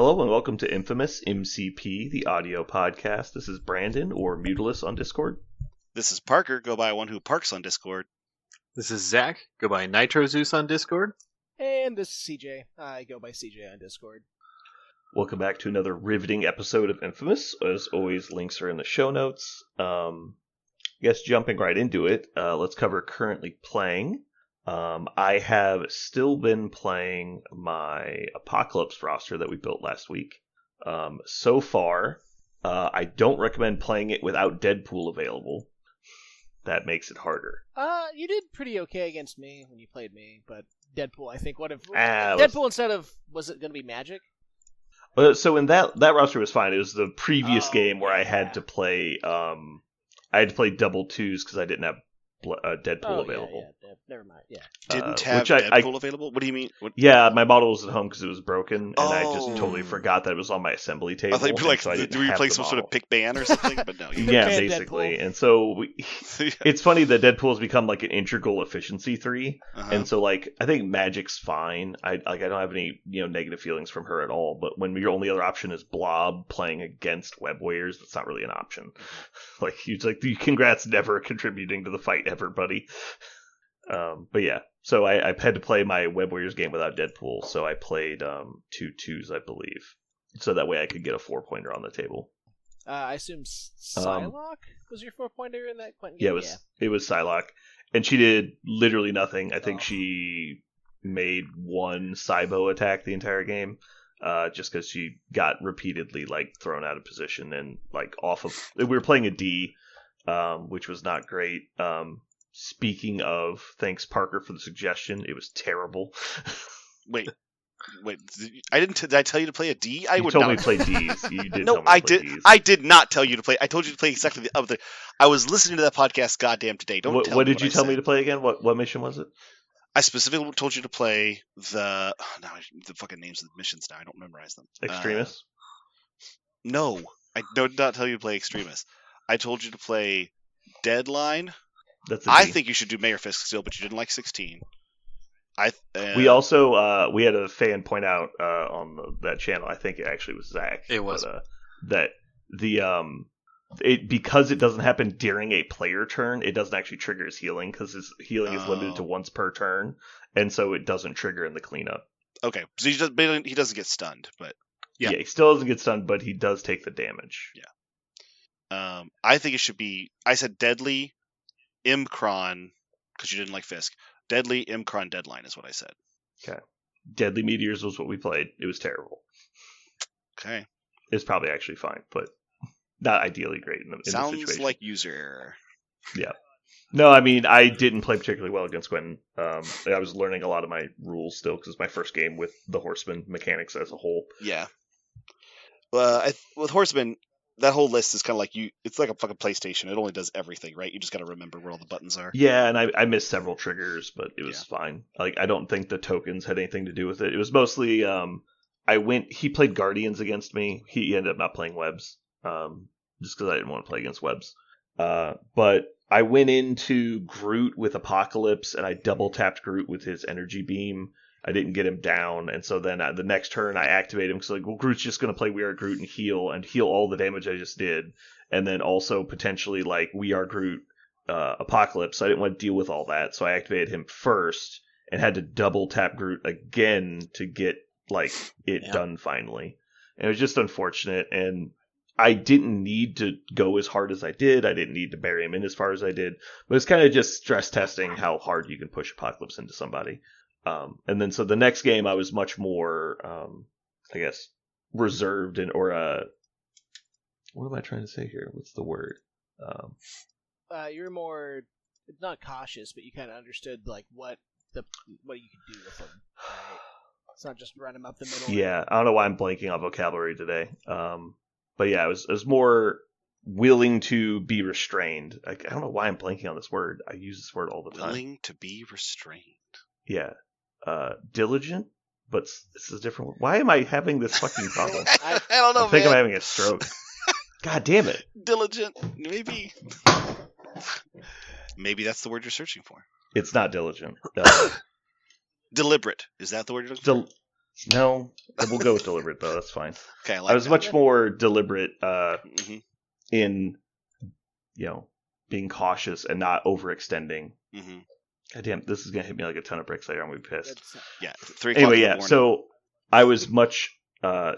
Hello and welcome to Infamous MCP, the audio podcast. This is Brandon, or Mutilus on Discord. This is Parker, go by one who parks on Discord. This is Zach, go by Nitro Zeus on Discord. And this is CJ. I go by CJ on Discord. Welcome back to another riveting episode of Infamous. As always, links are in the show notes. I guess jumping right into it, let's cover currently playing. I have still been playing my Apocalypse roster that we built last week. So far, I don't recommend playing it without Deadpool available. That makes it harder. You did pretty okay against me when you played me, but Deadpool, I think, instead of, was it going to be Magic? So in that roster was fine. It was the previous game where I had to play, double twos because I didn't have Deadpool available. Yeah, never mind. Yeah, didn't have Deadpool available. What do you mean? Yeah, my model was at home because it was broken, and I just totally forgot that it was on my assembly table. I thought you'd be like, do we play some sort of pick ban or something? But no, yeah, basically. Deadpool. And so it's funny that Deadpool has become like an integral efficiency 3, and so like I think Magic's fine. I don't have any negative feelings from her at all. But when your only other option is Blob playing against Web Warriors, that's not really an option. Like congrats, never contributing to the fight ever, buddy. But yeah, so I had to play my Web Warriors game without Deadpool, so I played 2 twos, I believe, so that way I could get a 4-pointer on the table. I assume Psylocke was your 4-pointer in that Quentin game? Yeah, it was Psylocke, and she did literally nothing. I think she made one Cybo attack the entire game, just because she got repeatedly thrown out of position and off of. We were playing a D, which was not great. Speaking of, thanks Parker for the suggestion. It was terrible. Wait. Did I tell you to play a D? You told me to play Ds. You did. No, I did. Ds. I did not tell you to play. I told you to play exactly the other. I was listening to that podcast. Goddamn today. What did you tell me to play again? What mission was it? I specifically told you to play the fucking names of the missions now. I don't memorize them. Extremis? No, I did not tell you to play Extremis. I told you to play Deadline. I think you should do Mayor Fisk still, but you didn't like 16. We also we had a fan point out on that channel. I think it actually was Zach. It was that the because it doesn't happen during a player turn, it doesn't actually trigger his healing because his healing is limited to once per turn, and so it doesn't trigger in the cleanup. Okay, so he doesn't get stunned, but yeah, he still doesn't get stunned, but he does take the damage. Yeah. I think it should be. I said Deadly Imkron because you didn't like Fisk. Deadly Imkron Deadline is what I said. Okay. Deadly Meteors was what we played. It was terrible. Okay. It's probably actually fine, but not ideally great in the situation. Sounds like user. Yeah. No, I mean, I didn't play particularly well against Quentin. I was learning a lot of my rules still because it's my first game with the Horseman mechanics as a whole. Yeah. With Horseman, that whole list is kind of like it's like a fucking PlayStation. It only does everything, right? You just got to remember where all the buttons are. Yeah, and I missed several triggers, but it was fine. I don't think the tokens had anything to do with it. It was mostly, he played Guardians against me. He ended up not playing Webs, just because I didn't want to play against Webs. But I went into Groot with Apocalypse, and I double-tapped Groot with his energy beam. I didn't get him down, and so then the next turn I activate him because Groot's just going to play We Are Groot and heal all the damage I just did, and then also potentially We Are Groot Apocalypse. So I didn't want to deal with all that, so I activated him first and had to double tap Groot again to get done finally. And it was just unfortunate, and I didn't need to go as hard as I did. I didn't need to bury him in as far as I did, but it's kind of just stress testing how hard you can push Apocalypse into somebody. And then so the next game I was much more, I guess, reserved what am I trying to say here? What's the word? You're more, not cautious, but you kind of understood what you could do with them. Right? It's not just run them up the middle. Yeah, I don't know why I'm blanking on vocabulary today. But yeah, I was more willing to be restrained. I don't know why I'm blanking on this word. I use this word all the time. Willing to be restrained. Yeah. Diligent, but this is a different word. Why am I having this fucking problem? I don't know, I think I'm having a stroke. God damn it. Diligent, maybe. Maybe that's the word you're searching for. It's not diligent. Deliberate. Is that the word you're looking for? No, we'll go with deliberate though. That's fine. Okay, I was much more deliberate in, being cautious and not overextending. Mm-hmm. God damn, this is gonna hit me like a ton of bricks later. I'm gonna be pissed. Yeah. 3 Anyway, yeah. So I was much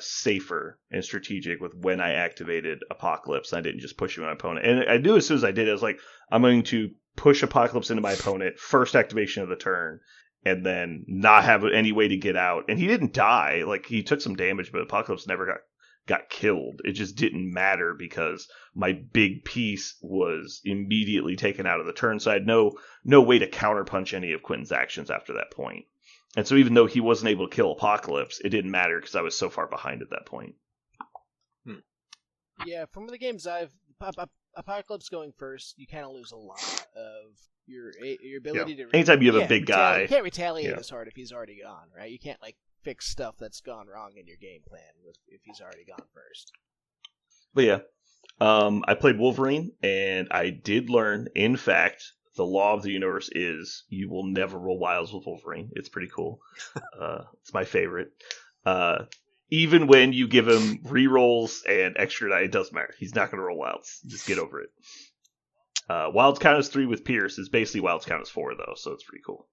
safer and strategic with when I activated Apocalypse. I didn't just push it on my opponent, and I knew as soon as I did, I was like, I'm going to push Apocalypse into my opponent first activation of the turn. And then not have any way to get out. And he didn't die. Like, he took some damage, but Apocalypse never got killed. It just didn't matter because my big piece was immediately taken out of the turn. So I had no way to counterpunch any of Quentin's actions after that point. And so even though he wasn't able to kill Apocalypse, it didn't matter because I was so far behind at that point. Yeah, from the games Apocalypse going first, you kind of lose a lot of your ability to. Anytime you have a big guy, you can't retaliate as hard if he's already gone, right? You can't fix stuff that's gone wrong in your game plan if he's already gone first. But yeah, I played Wolverine, and I did learn, in fact, the law of the universe is you will never roll wilds with Wolverine. It's pretty cool. It's my favorite. Even when you give him rerolls and extra die, it doesn't matter. He's not going to roll wilds. Just get over it. Wilds count as 3 with Pierce is basically wilds count as 4, though, so it's pretty cool.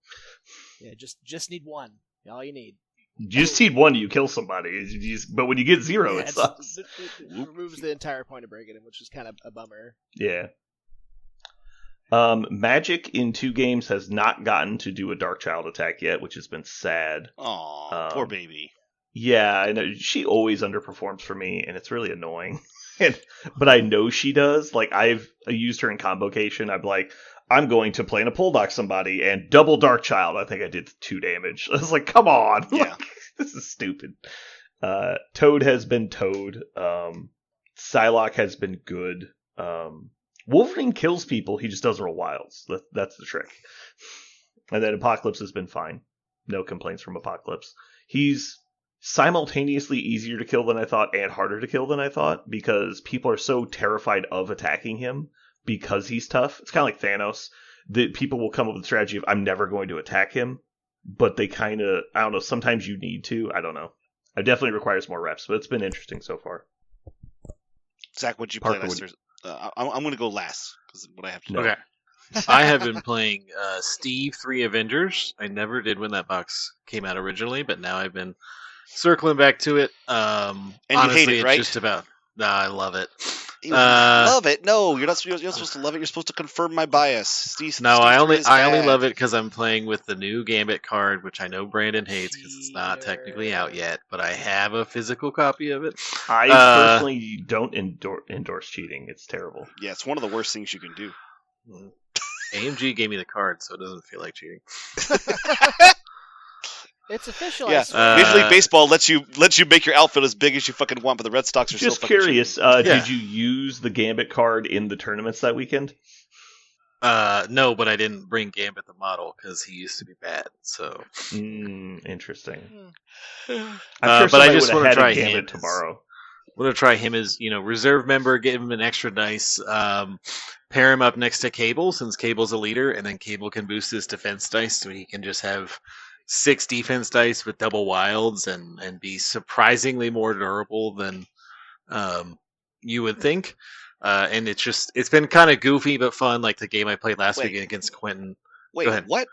Yeah, just need 1. All you need. You just need 1, you kill somebody. But when you get 0, it sucks. It removes the entire point of breaking him, which is kind of a bummer. Yeah. Magic in 2 games has not gotten to do a Dark Child attack yet, which has been sad. Aw, poor baby. Yeah, I know. She always underperforms for me, and it's really annoying. But I know she does. Like, I've used her in Convocation. I'm like, I'm going to play in a pull dock somebody and double Dark Child. I think I did 2 damage. I was like, come on. Yeah. This is stupid. Toad has been Toad. Psylocke has been good. Wolverine kills people. He just doesn't roll wilds. That's the trick. And then Apocalypse has been fine. No complaints from Apocalypse. He's simultaneously easier to kill than I thought and harder to kill than I thought because people are so terrified of attacking him because he's tough. It's kind of like Thanos. That people will come up with the strategy of I'm never going to attack him, but they kind of, I don't know, sometimes you need to. I don't know. It definitely requires more reps, but it's been interesting so far. Zach, what'd you play last? I'm going to go last because what I have to do. Okay. I have been playing Steve 3 Avengers. I never did when that box came out originally, but now I've been circling back to it. And honestly, you hate it, right? It's just about. Nah, I love it. You love it? No, you're not supposed to love it. You're supposed to confirm my bias. I only love it because I'm playing with the new Gambit card, which I know Brandon hates because it's not technically out yet, but I have a physical copy of it. I personally don't endorse cheating. It's terrible. Yeah, it's one of the worst things you can do. AMG gave me the card, so it doesn't feel like cheating. It's official. Yeah, Major League Baseball lets you make your outfit as big as you fucking want, but the Red Sox are just still fucking curious. cheating. Did you use the Gambit card in the tournaments that weekend? No, but I didn't bring Gambit the model because he used to be bad. So interesting. I'm sure but I just want to try him tomorrow. I want to try him as reserve member, give him an extra dice, pair him up next to Cable since Cable's a leader, and then Cable can boost his defense dice so he can just have 6 defense dice with double wilds and be surprisingly more durable than you would think. And it's been kind of goofy but fun, like the game I played last week against Quentin. Wait, what?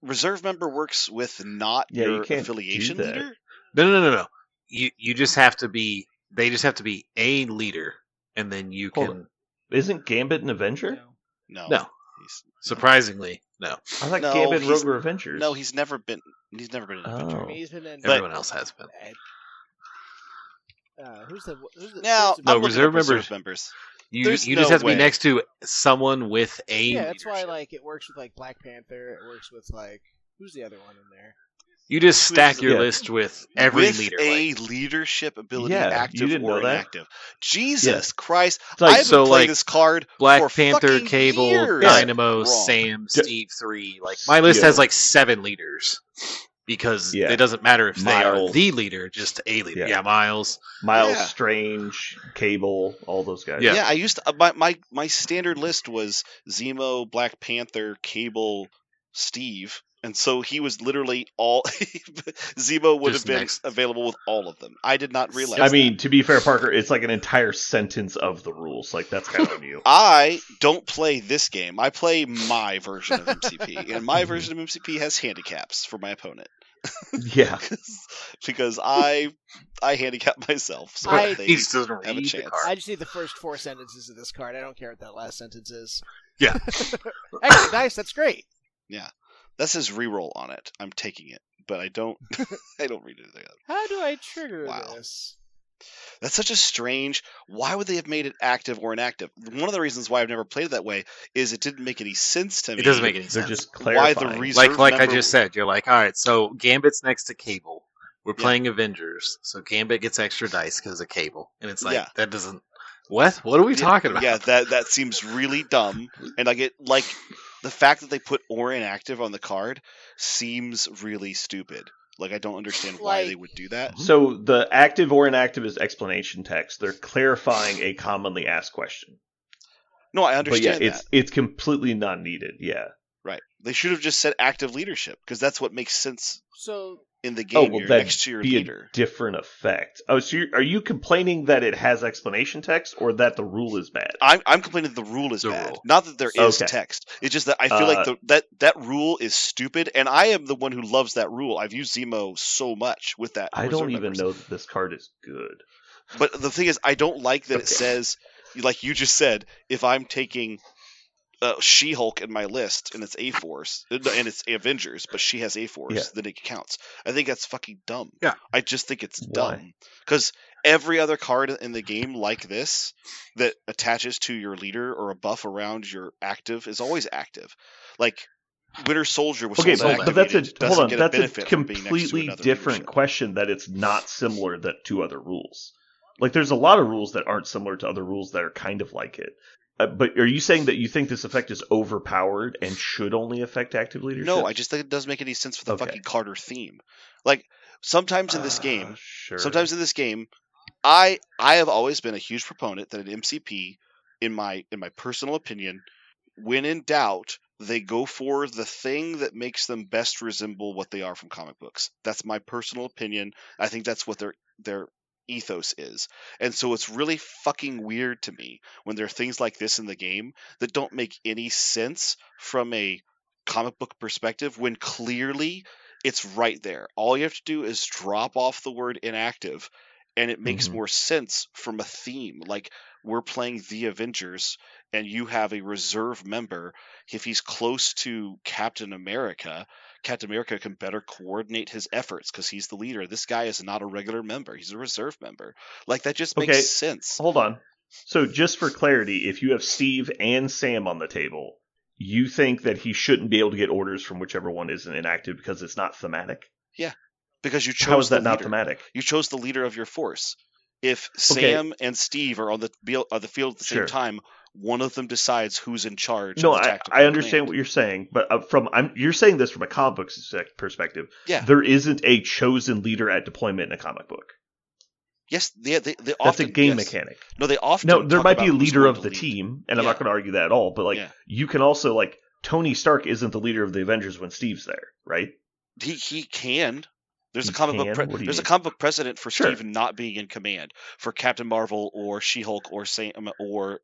Reserve member works with not your affiliation leader? No. You just have to be. They just have to be a leader, and then you can. Isn't Gambit an Avenger? No. Surprisingly, no. I like Gambit Rogue or Avengers. No, he's never been an Avenger. He's been in. Everyone else has been. Who's the reserve members. You just have to be next to someone with a. Yeah, that's why it works with Black Panther. It works with who's the other one in there? You just stack your list with every leader. A leadership ability, active or inactive. Jesus Christ. I've been playing this card Black for Panther, Cable, years. Dynamo, Sam, Steve 3. My list has 7 leaders. Because it doesn't matter if they are the leader, just a leader. Yeah, Miles, Strange, Cable, all those guys. Yeah, I used to, my standard list was Zemo, Black Panther, Cable, Steve. And so he was literally all Zemo would Just have been next. available with all of them. I did not realize. I mean, to be fair, Parker, it's like an entire sentence of the rules. Like that's kind of on you. I don't play this game. I play my version of MCP, and my version of MCP has handicaps for my opponent. Yeah, because I handicap myself, so they He just doesn't have a read the chance. card. I just need the first 4 sentences of this card. I don't care what that last sentence is. Yeah. Actually, nice. That's great. Yeah, that says reroll on it. I'm taking it, but I don't. I don't read anything else. How do I trigger Wow. this? That's such a strange. Why would they have made it active or inactive? One of the reasons why I've never played it that way is it didn't make any sense to me. It doesn't make any they're sense. just Why clarifying. the reserve Like I member- just said, you're like, all right, so Gambit's next to Cable. We're Yeah. playing Avengers, so Gambit gets extra dice because of Cable, and it's like Yeah. that doesn't. What are we talking about? Yeah, that seems really dumb. And I get like the fact that they put or inactive on the card seems really stupid. Like I don't understand why they would do that. So the active or inactive is explanation text. They're clarifying a commonly asked question. No, I understand but yeah, that. it's completely not needed. Yeah. Right. They should have just said active leadership because that's what makes sense So in the game. You're that'd next to your be leader. a different effect. Oh, so are you complaining that it has explanation text or that the rule is bad? I'm complaining that the rule is The bad. rule. Not that there is Okay. text. It's just that I feel like that rule is stupid, and I am the one who loves that rule. I've used Zemo so much with that. I reserve don't even members. know that this card is good. But the thing is, I don't like that it Okay. says, like you just said, if I'm taking She-Hulk in my list and it's A-Force, and it's Avengers, but she has A-Force, Yeah. then it counts. I think that's fucking dumb. Yeah. I just think it's Why? dumb. Because every other card in the game like this that attaches to your leader or a buff around your active is always active. Like, Winter Soldier was Okay, also but that's activated, doesn't get that's a benefit from being next to completely another different leadership. question that it's not similar to other rules. Like, there's a lot of rules that aren't similar to other rules that are kind of like it. But are you saying that you think this effect is overpowered and should only affect active leadership? No, I just think it doesn't make any sense for the Okay. fucking Carter theme. Like, sometimes in this game, Sure. I have always been a huge proponent that an MCP, in my personal opinion, when in doubt, they go for the thing that makes them best resemble what they are from comic books. That's my personal opinion. I think that's what their ethos is. And so it's really fucking weird to me when there are things like this in the game that don't make any sense from a comic book perspective when clearly it's right there. All you have to do is drop off the word inactive and it makes Mhm. more sense from a theme. Like, we're playing the Avengers and you have a reserve member. If he's close to Captain America can better coordinate his efforts because he's the leader. This guy is not a regular member. He's a reserve member. Like, that just makes Okay. sense. Hold on. So just for clarity, if you have Steve and Sam on the table, you think that he shouldn't be able to get orders from whichever one isn't inactive because it's not thematic? Because you chose How is that the not leader. thematic? You chose the leader of your force. If Sam and Steve are on the field at the Sure. same time, one of them decides who's in charge. No, of the I tactical understand command. what you're saying, but you're saying this from a comic book perspective. Yeah. There isn't a chosen leader at deployment in a comic book. Yes, they That's often, a game yes. mechanic. No, they often. No, there talk might be a about who's leader going of to the lead. team, and I'm Yeah. not going to argue that at all. But like, Yeah. you can also like Tony Stark isn't the leader of the Avengers when Steve's there, right? He can. There's He a comic can? book. What do you There's a mean? comic book precedent for Sure. Steve not being in command for Captain Marvel or She-Hulk or Sam or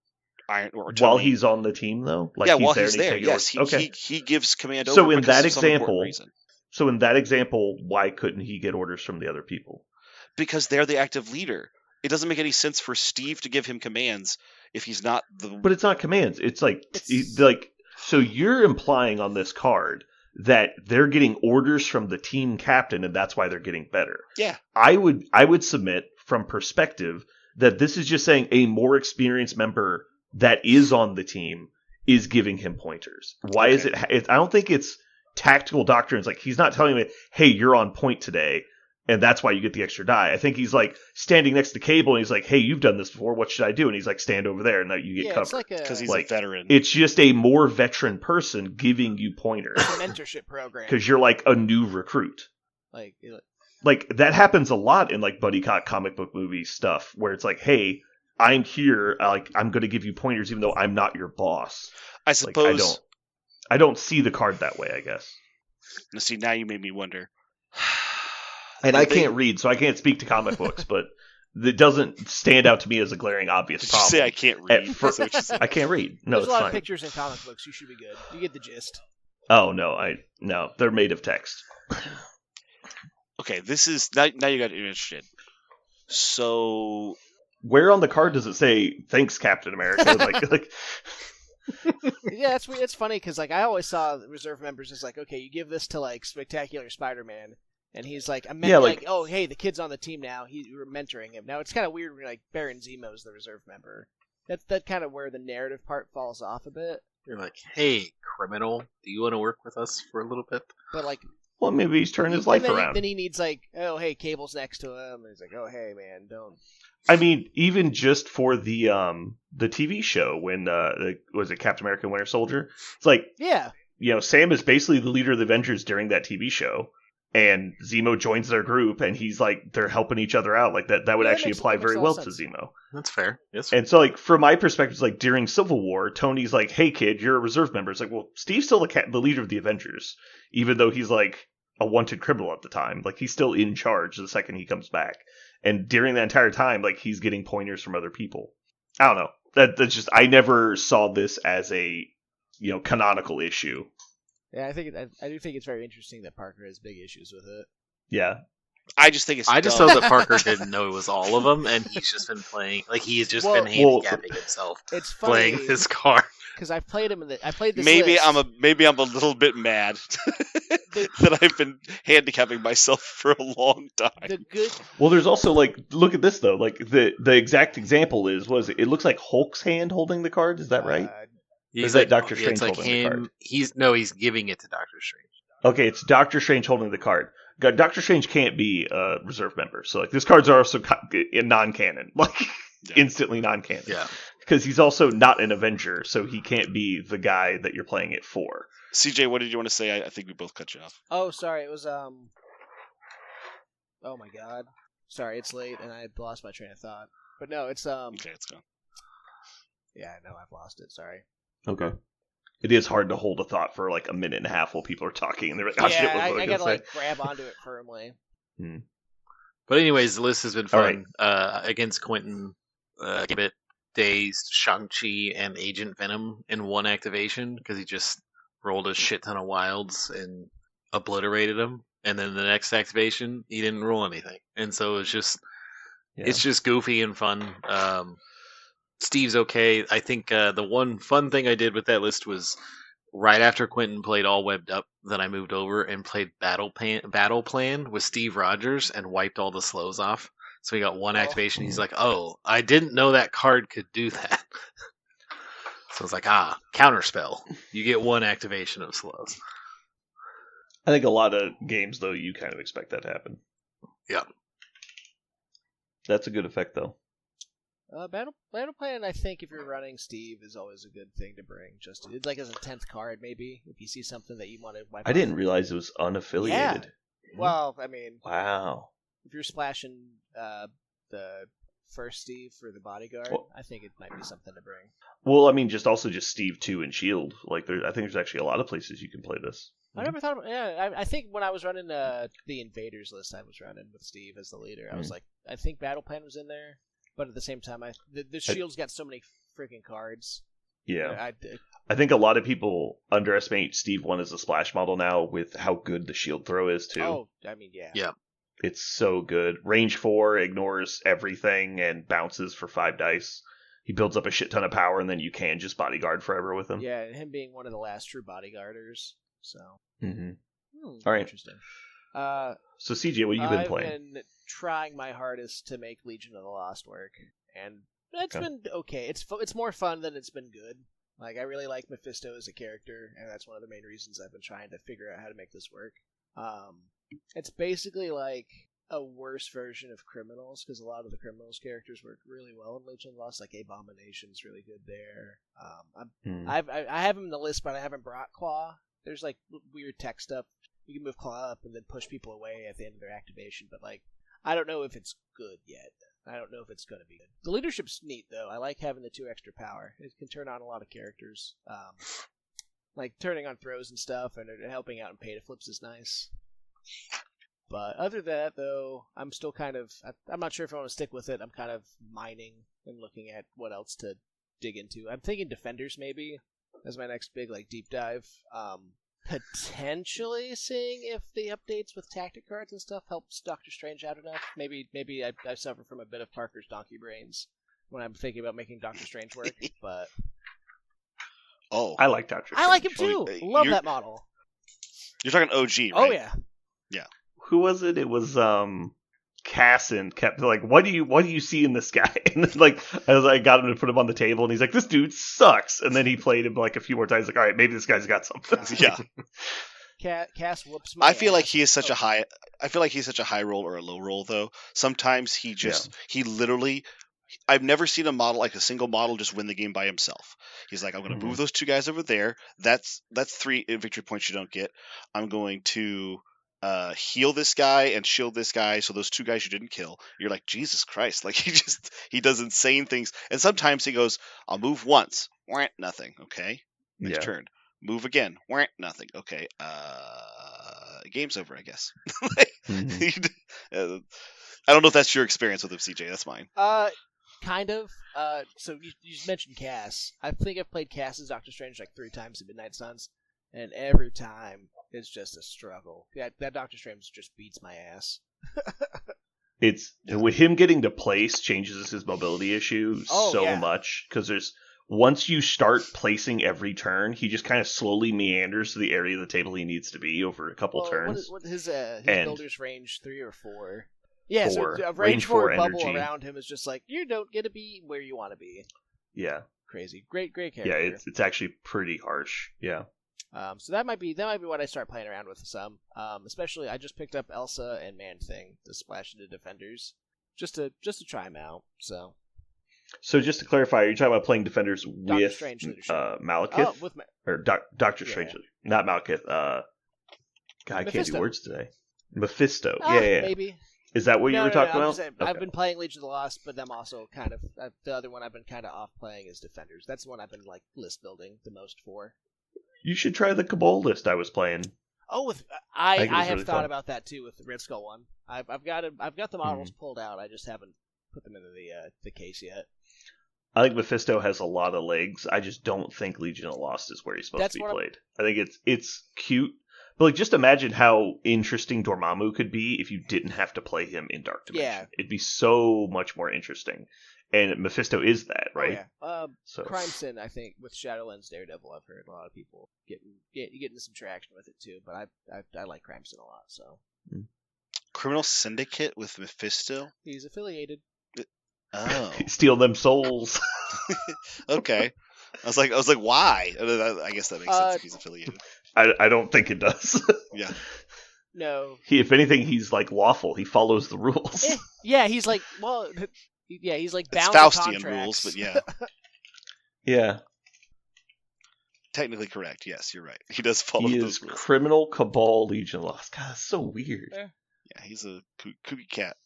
Iron or Tony. While he's on the team, though, like yeah, he's while there he's and he's there, taking yes, orders. Okay. he gives command So over in because that of some important example- reason. So in that example, why couldn't he get orders from the other people? Because they're the active leader. It doesn't make any sense for Steve to give him commands if he's not the. But it's not commands. It's like It's- so you're implying on this card that they're getting orders from the team captain and that's why they're getting better. Yeah. I would submit from perspective that this is just saying a more experienced member that is on the team is giving him pointers. Why is it I don't think it's tactical doctrines. Like, he's not telling me, hey, you're on point today, and that's why you get the extra die. I think he's like standing next to Cable, and he's like, hey, you've done this before. What should I do? And he's like, stand over there, and now you get Yeah, covered. it's like Because he's Like, a veteran. It's just a more veteran person giving you pointers a mentorship program. because you're like a new recruit. Like, Like, that happens a lot in like buddy cop comic book movie stuff where it's like, hey, I'm here, like I'm going to give you pointers even though I'm not your boss. I Like, suppose. I don't see the card that way, I guess. Now, see, now you made me wonder. And I can't read, so I can't speak to comic books, but it doesn't stand out to me as a glaring obvious Did problem. you say I can't read? That's what you said. I can't read. No, There's it's a lot fine. of pictures in comic books. You should be good. You get the gist. Oh no, they're made of text. Okay, this is now you got me interested. So Where on the card does it say "Thanks, Captain America"? like Yeah, it's weird. It's funny because like I always saw the reserve members as like, okay, you give this to like Spectacular Spider-Man, and he's like, oh hey, the kid's on the team now. We're mentoring him now. It's kind of weird when like Baron Zemo's the reserve member. That's kind of where the narrative part falls off a bit. You're like, hey, criminal, do you want to work with us for a little bit? But like, well, maybe he's turning his life around. Then he needs like, oh hey, Cable's next to him, and he's like, oh hey man, don't. I mean, even just for the TV show when was it Captain America: Winter Soldier? It's like, yeah, Sam is basically the leader of the Avengers during that TV show, and Zemo joins their group, and he's like they're helping each other out. Like that would actually apply very well to Zemo. That's fair. Yes. And so, like from my perspective, like during Civil War, Tony's like, "Hey kid, you're a reserve member." It's like, well, Steve's still the leader of the Avengers, even though he's like a wanted criminal at the time. Like he's still in charge the second he comes back. And during that entire time, like he's getting pointers from other people. I don't know. That's just I never saw this as a canonical issue. Yeah, I do think it's very interesting that Parker has big issues with it. Yeah, I just think it's. I just know that Parker didn't know it was all of them, and he's just been playing. Like he's just been handicapping himself. It's funny playing this card because I've played him. I played this. Maybe list. I'm a little bit mad that I've been handicapping myself for a long time. Well, there's also like look at this though. Like the exact example was it looks like Hulk's hand holding the card. Is that right? Is that Doctor Strange holding the card? He's giving it to Doctor Strange. Okay, it's Doctor Strange holding the card. Doctor Strange can't be a reserve member, so like this cards are also non-canon, like instantly non-canon. Yeah, because he's also not an Avenger, so he can't be the guy that you're playing it for. CJ, what did you want to say? I think we both cut you off. Oh, sorry, it was Oh my god, sorry, it's late and I lost my train of thought. But no, it's Okay, it's gone. Yeah, I know I've lost it. Sorry. Okay. It is hard to hold a thought for like a minute and a half while people are talking, and they're like, "Oh shit, what was I gotta say?" like grab onto it firmly. But anyways, the list has been fun. Right. Against Quentin, Gambit, Dazed, Shang-Chi, and Agent Venom in one activation because he just rolled a shit ton of wilds and obliterated them. And then the next activation, he didn't roll anything, and so it's just goofy and fun. Steve's okay. I think the one fun thing I did with that list was right after Quentin played All Webbed Up, then I moved over and played Battle Plan with Steve Rogers and wiped all the slows off. So he got one activation. He's like, "Oh, I didn't know that card could do that." So it's like, counterspell. You get one activation of slows. I think a lot of games, though, you kind of expect that to happen. Yeah. That's a good effect, though. Battle Plan, I think if you're running Steve, is always a good thing to bring. Just it's like as a 10th card, maybe if you see something that you want to wipe. I didn't realize it was unaffiliated. Yeah. Well, I mean, wow. If you're splashing the first Steve for the bodyguard, I think it might be something to bring. Well, I mean, just Steve 2 and Shield. Like, I think there's actually a lot of places you can play this. I never thought about. Yeah, I think when I was running the Invaders list, I was running with Steve as the leader. I was like, I think Battle Plan was in there. But at the same time, the Shield's got so many freaking cards. Yeah. I think a lot of people underestimate Steve 1 as a splash model now with how good the shield throw is, too. Oh, I mean, yeah. Yeah. It's so good. Range 4, ignores everything, and bounces for 5 dice. He builds up a shit ton of power, and then you can just bodyguard forever with him. Yeah, and him being one of the last true bodyguarders. So. All right. Interesting. So, CJ, what have you been playing? I've been trying my hardest to make Legion of the Lost work, and it's been okay. It's more fun than it's been good. Like, I really like Mephisto as a character, and that's one of the main reasons I've been trying to figure out how to make this work. It's basically like a worse version of Criminals, because a lot of the Criminals characters work really well in Legion of the Lost. Like, Abomination's really good there. I have him in the list, but I haven't brought Claw. There's, like, weird tech stuff. You can move Claw up and then push people away at the end of their activation, but, like, I don't know if it's good yet. I don't know if it's going to be good. The leadership's neat, though. I like having the 2 extra power. It can turn on a lot of characters. Like turning on throws and stuff, and helping out in pay to flips is nice. But other than that, though, I'm still I'm not sure if I want to stick with it. I'm kind of mining and looking at what else to dig into. I'm thinking Defenders maybe as my next big deep dive. Potentially seeing if the updates with tactic cards and stuff helps Doctor Strange out enough. Maybe I suffer from a bit of Parker's donkey brains when I'm thinking about making Doctor Strange work, but Oh, I like Doctor Strange. I like him too. Love that model. You're talking OG, right? Oh yeah. Who was it? It was Casson kept what do you see in this guy? And then, as I got him to put him on the table, and he's like, this dude sucks. And then he played him a few more times. All right, maybe this guy's got something. Yeah. Cass whoops my I feel ass. like he is such a high. I feel like he's such a high roll or a low roll though. Sometimes he literally. I've never seen a single model just win the game by himself. He's like, I'm going to move those two guys over there. That's 3 victory points you don't get. I'm going to heal this guy and shield this guy, so those 2 guys you didn't kill. You're like, Jesus Christ! He does insane things. And sometimes he goes, I'll move once, nothing. Okay, next turn, move again, nothing. Okay, game's over, I guess. I don't know if that's your experience with him, CJ. That's mine. Kind of. So you just mentioned Cass. I think I've played Cass as Doctor Strange 3 times in Midnight Suns, and every time it's just a struggle. That Doctor Strange just beats my ass. It's with him getting to place changes his mobility issue much, because once you start placing every turn, he just kind of slowly meanders to the area of the table he needs to be over a couple turns. What his builder's range 3 or 4? Yeah, 4. So a range 4 bubble energy around him is just you don't get to be where you want to be. Yeah. Crazy. Great character. Yeah, it's actually pretty harsh. Yeah. So that might be what I start playing around with some. Especially I just picked up Elsa and Man Thing to splash into Defenders, just to try them out. So just to clarify, are you talking about playing Defenders with Strange leadership? Malekith? Oh, with or Doctor Strange, not Malekith. God, I can't do words today. Mephisto. Yeah. Maybe. Is that what you were talking about? Okay. I've been playing Legion of the Lost, but them also kind of the other one I've been kind of off playing is Defenders. That's the one I've been list building the most for. You should try the Cabal list I was playing. Oh, I have really thought fun. about that too with the Red Skull one. I've got the models pulled out. I just haven't put them into the case yet. I think Mephisto has a lot of legs. I just don't think Legion of the Lost is where he's supposed to be played. I think it's cute. But just imagine how interesting Dormammu could be if you didn't have to play him in Dark Dimension. Yeah. It'd be so much more interesting. And Mephisto is that, right? Oh, yeah. Crime Sin, I think, with Shadowlands Daredevil, I've heard a lot of people getting some traction with it too. But I like Crime Sin a lot. So Criminal Syndicate with Mephisto. He's affiliated. Oh, steal them souls. Okay. I was like, why? I guess that makes sense if he's affiliated. I don't think it does. Yeah. No. If anything, he's lawful. He follows the rules. Yeah, he's he's bound it's to Faustian contracts. rules, but yeah. Yeah. Technically correct. Yes, you're right. He does follow those rules. Criminal Cabal Legion Lost. God, that's so weird. Yeah, he's a kooky cat.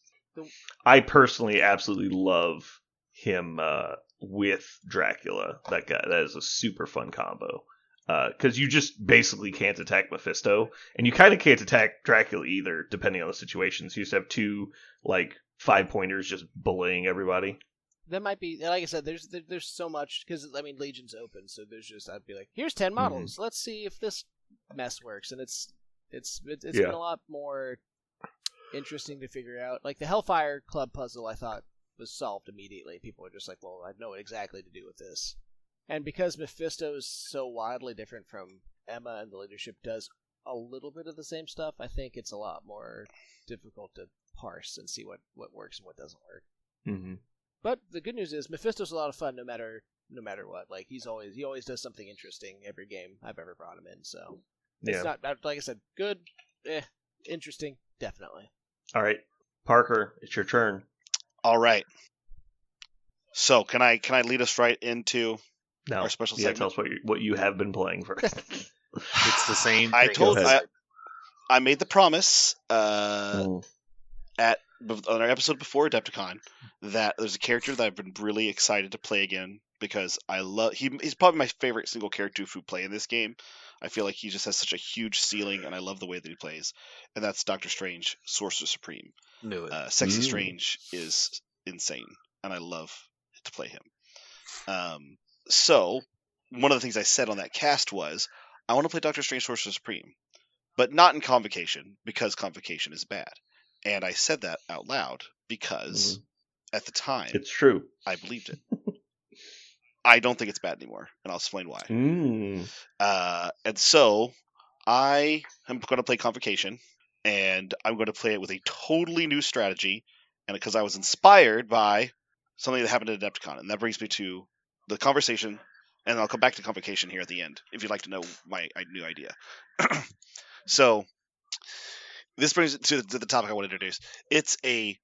I personally absolutely love him with Dracula. That guy. That is a super fun combo. Because you just basically can't attack Mephisto, and you kind of can't attack Dracula either, depending on the situations. You just have 2 5-pointers just bullying everybody. That might be, like I said, there's so much, because Legion's open, so there's just, I'd be like, here's 10 models, let's see if this mess works, and it's been a lot more interesting to figure out. The Hellfire Club puzzle, I thought was solved immediately. People were just like, well, I know what exactly to do with this. And because Mephisto is so wildly different from Emma, and the leadership does a little bit of the same stuff, I think it's a lot more difficult to parse and see what works and what doesn't work. Mm-hmm. But the good news is Mephisto's a lot of fun no matter what. He always does something interesting every game I've ever brought him in. So it's not, like I said, good, interesting, definitely. All right, Parker, it's your turn. All right. So can I lead us right into our special segment? Tell us what you have been playing first. It's the same. I made the promise on our episode before Adepticon that there's a character that I've been really excited to play again because I love he's probably my favorite single character to play in this game. I feel like he just has such a huge ceiling, and I love the way that he plays. And that's Doctor Strange, Sorcerer Supreme. Knew it. Sexy Strange is insane, and I love to play him. So one of the things I said on that cast was I want to play Doctor Strange, Sorcerer Supreme, but not in Convocation because Convocation is bad. And I said that out loud because at the time it's true. I believed it. I don't think it's bad anymore, and I'll explain why. And so I am going to play Convocation, and I'm going to play it with a totally new strategy, and because I was inspired by something that happened at Adepticon, and that brings me to the conversation, and I'll come back to Convocation here at the end if you'd like to know my new idea. So this brings it to the topic I want to introduce. It's a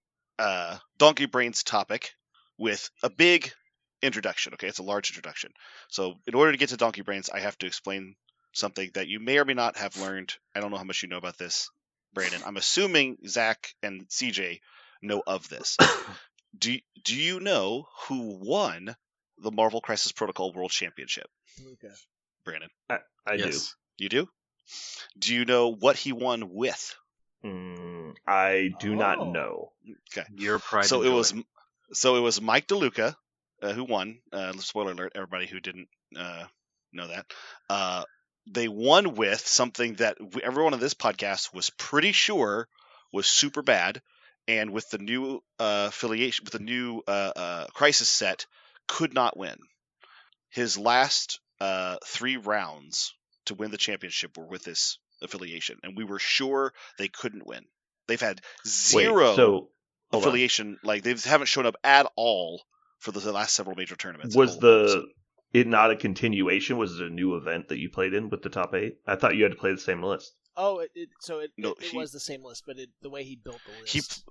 Donkey Brains topic with a big introduction. Okay, it's a large introduction. So in order to get to Donkey Brains, I have to explain something that you may or may not have learned. I don't know how much you know about this, Brandon. I'm assuming Zach and CJ know of this. Do you know who won the Marvel Crisis Protocol World Championship? Luca. Brandon. I Yes. do. You do? Do you know what he won with? I do not know. Okay. Your pride. So and it joy. was Mike DeLuca who won. Spoiler alert, everybody who didn't know that. They won with something that everyone on this podcast was pretty sure was super bad, and with the new affiliation, with the new Crisis set, could not win. His last 3 rounds to win the championship were with this affiliation, and we were sure they couldn't win. They've had zero affiliation, like they haven't shown up at all for the last several major tournaments. Was it not a continuation? Was it a new event that you played in with the top 8? I thought you had to play the same list. Oh, it was the same list, but the way he built the list.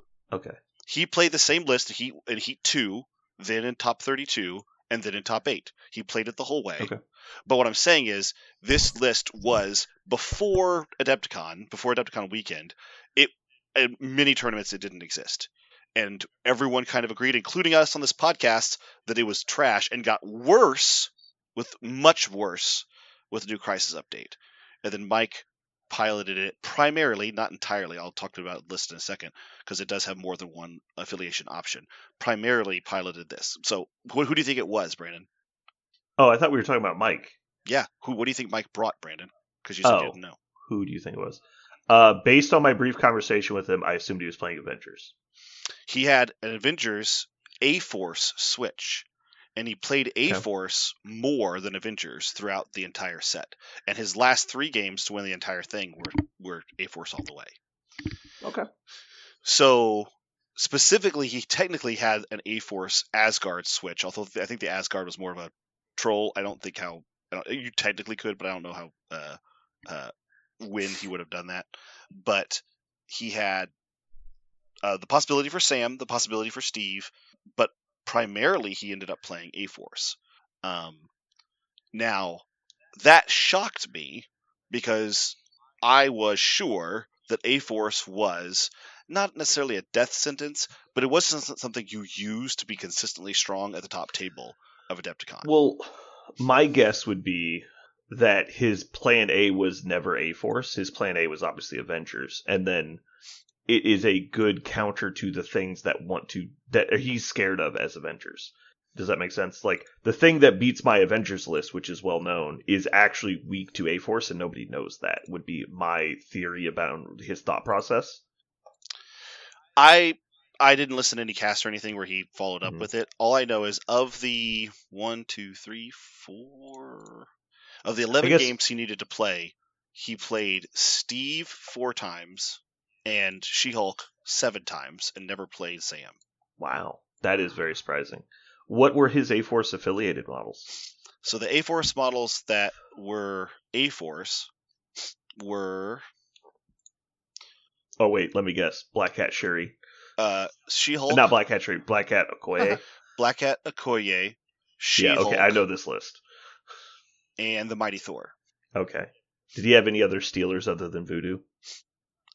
He played the same list in Heat 2, then in top 32, and then in top 8. He played it the whole way. Okay. But what I'm saying is, this list was before Adepticon weekend. In many tournaments, it didn't exist. And everyone kind of agreed, including us on this podcast, that it was trash and got much worse, with the new Crisis update. And then Mike piloted it primarily, not entirely. I'll talk about the list in a second, because it does have more than one affiliation option. Primarily piloted this. So who do you think it was, Brandon? Oh, I thought we were talking about Mike. Yeah. What do you think Mike brought, Brandon? Because you said you didn't know. Who do you think it was? Based on my brief conversation with him, I assumed he was playing Avengers. He had an Avengers A-Force switch, and he played A-Force more than Avengers throughout the entire set. And his last 3 games to win the entire thing were A-Force all the way. Okay. So specifically, he technically had an A-Force Asgard switch, although I think the Asgard was more of a troll. You technically could, but I don't know how when he would have done that. But he had the possibility for Sam, the possibility for Steve, but primarily he ended up playing A-Force. Now, that shocked me because I was sure that A-Force was not necessarily a death sentence, but it wasn't something you used to be consistently strong at the top table of Adepticon. Well, my guess would be that his plan A was never A-Force. His plan A was obviously Avengers, and then it is a good counter to the things that he's scared of as Avengers. Does that make sense? Like, the thing that beats my Avengers list, which is well known, is actually weak to A-Force, and nobody knows that, would be my theory about his thought process. I didn't listen to any cast or anything where he followed up with it. All I know is of the 11 games he needed to play, he played Steve 4 times and She-Hulk 7 times and never played Sam. Wow, that is very surprising. What were his A-Force affiliated models? So the A-Force models that were A-Force were... Oh, wait, let me guess. Black Cat Shuri. She-Hulk. Not Black Cat Shuri, Black Cat Okoye. Black Cat Okoye. She-Hulk. Yeah, okay, I know this list. And the Mighty Thor. Okay. Did he have any other Steelers other than Voodoo?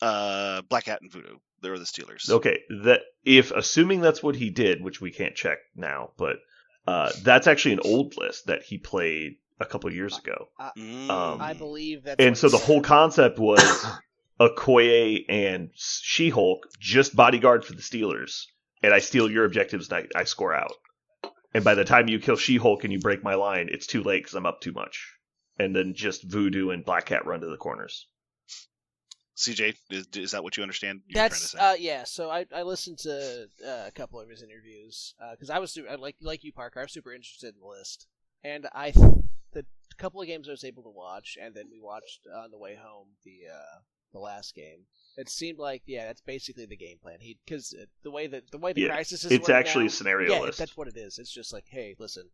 Black Cat and Voodoo. They were the Steelers. Okay, assuming that's what he did, which we can't check now, but That's actually an old list that he played a couple years ago. I believe that's. And so the whole concept was Okoye and She-Hulk just bodyguard for the Steelers, and I steal your objectives and I score out. And by the time you kill She-Hulk and you break my line, it's too late because I'm up too much. And then just Voodoo and Black Cat run to the corners. CJ, is that what you understand? That's yeah. So I listened to a couple of his interviews because I was like you, Parker. I was super interested in the list, and the couple of games I was able to watch, and then we watched on the way home the last game. It seemed like that's basically the game plan. Because the way the crisis is. It's actually now, a scenario list. That's what it is. It's just like, hey, listen,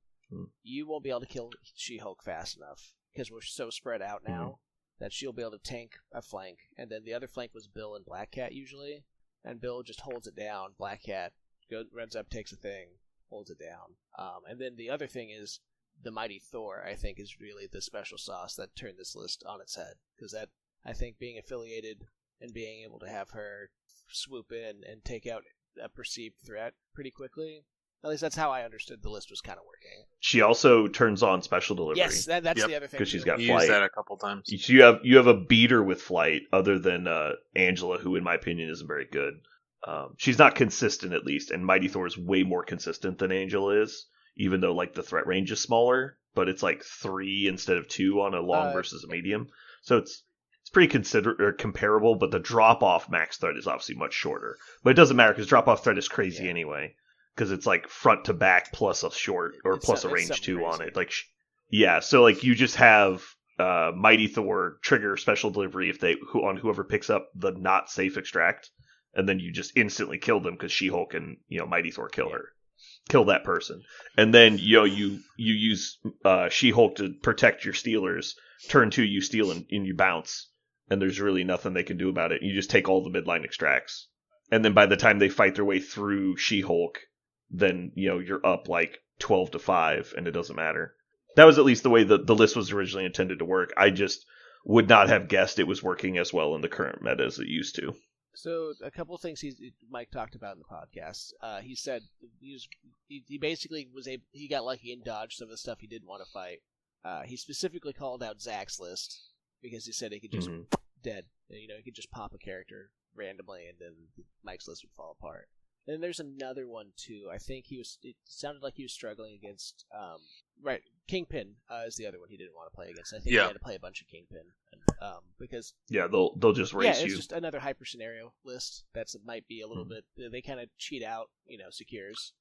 you won't be able to kill She-Hulk fast enough because we're so spread out now. That she'll be able to tank a flank, and then the other flank was Bill and Black Cat usually, and Bill just holds it down. Black Cat runs up, takes a thing, holds it down, and then the other thing is the Mighty Thor. I think is really the special sauce that turned this list on its head, because that I think being affiliated and being able to have her swoop in and take out a perceived threat pretty quickly. At least that's how I understood the list was kind of working. She also turns on special delivery. Yes, that's the other thing. Because she's got you flight. Used that a couple times. You have a beater with flight, other than Angela, who in my opinion isn't very good. She's not consistent, at least, and Mighty Thor is way more consistent than Angela is, even though like the threat range is smaller, but it's like 3 instead of 2 on a long versus a medium. So it's pretty comparable, but the drop-off max threat is obviously much shorter. But it doesn't matter, because drop-off threat is crazy anyway. Because it's like front to back plus a short or plus a range 2 on it. Like, so like you just have Mighty Thor trigger special delivery on whoever picks up the not safe extract, and then you just instantly kill them because She-Hulk and Mighty Thor kill that person, and then you use She-Hulk to protect your Steelers. Turn 2, you steal and you bounce, and there's really nothing they can do about it. You just take all the midline extracts, and then by the time they fight their way through She-Hulk, then you're up like 12-5, and it doesn't matter. That was at least the way the list was originally intended to work. I just would not have guessed it was working as well in the current meta as it used to. So a couple of things Mike talked about in the podcast. He said he basically he got lucky and dodged some of the stuff he didn't want to fight. He specifically called out Zach's list because he said he could just dead. He could just pop a character randomly, and then Mike's list would fall apart. And there's another one too. I think it sounded like he was struggling against Kingpin is the other one he didn't want to play against. I think he had to play a bunch of Kingpin because they'll just race you. It's just another hyper scenario list that might be a little bit. They kind of cheat out secures.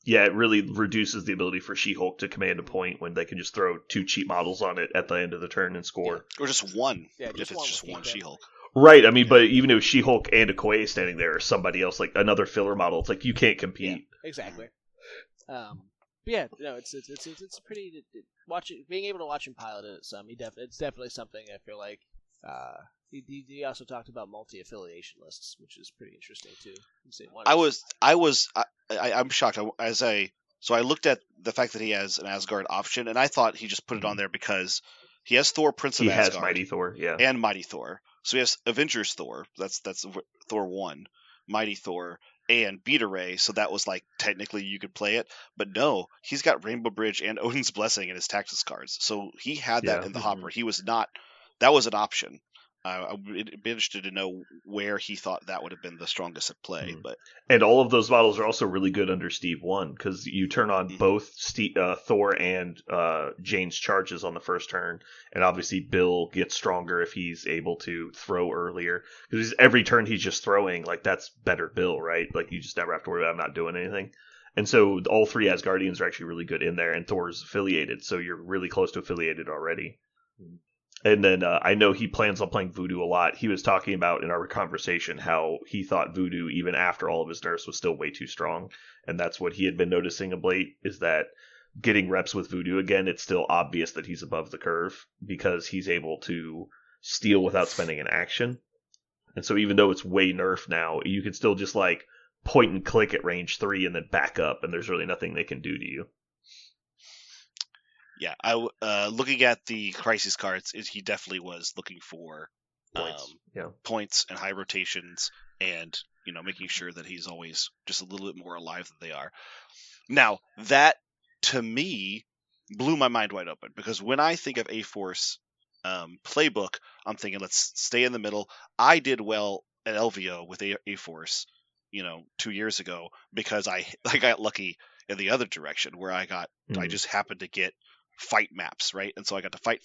It really reduces the ability for She-Hulk to command a point when they can just throw 2 cheap models on it at the end of the turn and score, or just one. If it's just one She-Hulk. Right, I mean, but even if She-Hulk and Okoye standing there, or somebody else, like another filler model, it's like you can't compete. Yeah, exactly. It's pretty being able to watch him pilot it. It's definitely something I feel like. He also talked about multi-affiliation lists, which is pretty interesting too. I'm shocked. So I looked at the fact that he has an Asgard option, and I thought he just put it on there because he has Thor, Prince of Asgard. He has Mighty Thor, and Mighty Thor. So he has Avengers Thor. That's Thor 1, Mighty Thor, and Beta Ray. So that was like technically you could play it, but no, he's got Rainbow Bridge and Odin's Blessing in his Taxus cards. So he had that in the hopper. He was not. That was an option. I'd be interested to know where he thought that would have been the strongest at play. And all of those models are also really good under Steve 1, because you turn on both Thor and Jane's charges on the first turn, and obviously Bill gets stronger if he's able to throw earlier, because every turn he's just throwing, like that's better Bill, right? Like you just never have to worry about him not doing anything. And so all 3 Asgardians are actually really good in there, and Thor's affiliated, so you're really close to affiliated already. And then I know he plans on playing Voodoo a lot. He was talking about in our conversation how he thought Voodoo, even after all of his nerfs, was still way too strong. And that's what he had been noticing of late, is that getting reps with Voodoo again, it's still obvious that he's above the curve because he's able to steal without spending an action. And so even though it's way nerfed now, you can still just like point and click at range 3 and then back up, and there's really nothing they can do to you. Yeah, looking at the Crisis cards, he definitely was looking for points and high rotations, and making sure that he's always just a little bit more alive than they are. Now that to me, blew my mind wide open. Because when I think of A-Force playbook, I'm thinking, let's stay in the middle. I did well at LVO with A-Force, 2 years ago, because I got lucky in the other direction, where I just happened to get fight maps, right? And so I got to fight,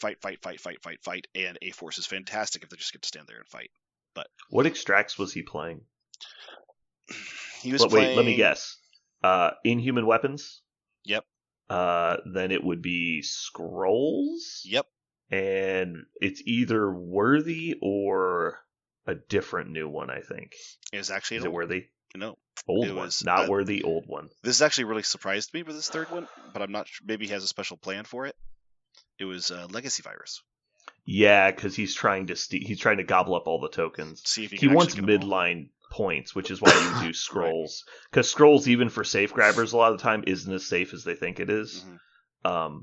and A-Force is fantastic if they just get to stand there and fight. But what extracts was he playing? He was playing... Wait, let me guess. Inhuman weapons? Yep. Then it would be scrolls? Yep. And it's either Worthy or a different new one, I think. It was actually Is it Worthy? No. Old one. Not Worthy, old one. This actually really surprised me with this third one, but I'm not sure. Maybe he has a special plan for it. It was Legacy Virus. Yeah, because he's trying to gobble up all the tokens. See if he wants midline points, which is why you do scrolls. Because scrolls, even for safe grabbers, a lot of the time isn't as safe as they think it is. Mm-hmm.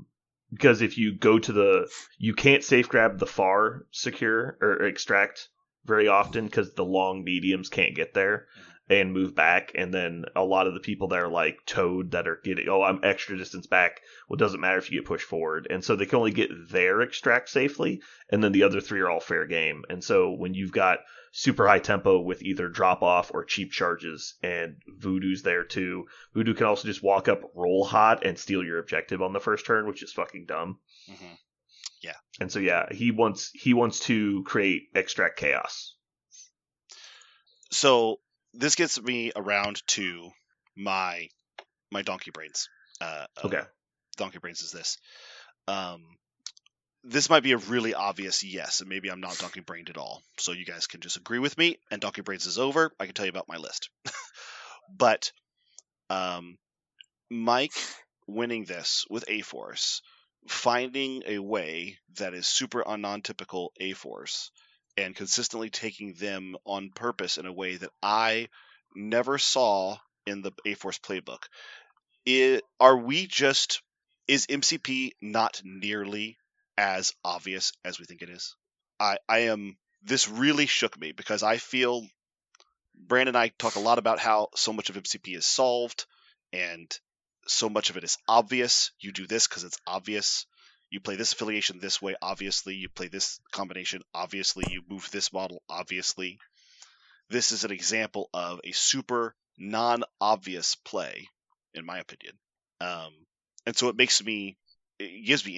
Because if you go to you can't safe grab the far secure or extract very often, because the long mediums can't get there and move back. And then a lot of the people that are like Toad that are getting, I'm extra distance back. Well, it doesn't matter if you get pushed forward. And so they can only get their extract safely. And then the other three are all fair game. And so when you've got super high tempo with either drop off or cheap charges, and Voodoo's there too. Voodoo can also just walk up, roll hot, and steal your objective on the first turn, which is fucking dumb. Mm-hmm. Yeah. And so he wants to create extract chaos. So this gets me around to my Donkey Brains. Okay. Donkey Brains is this. This might be a really obvious yes, and maybe I'm not Donkey Brained at all. So you guys can just agree with me, and Donkey Brains is over. I can tell you about my list. But Mike winning this with A-Force, finding a way that is super non-typical A-Force, and consistently taking them on purpose in a way that I never saw in the A-Force playbook. Is MCP not nearly as obvious as we think it is? This really shook me, because I feel Brandon and I talk a lot about how so much of MCP is solved and so much of it is obvious. You do this because it's obvious. You play this affiliation this way, obviously. You play this combination, obviously. You move this model, obviously. This is an example of a super non-obvious play, in my opinion. And so it gives me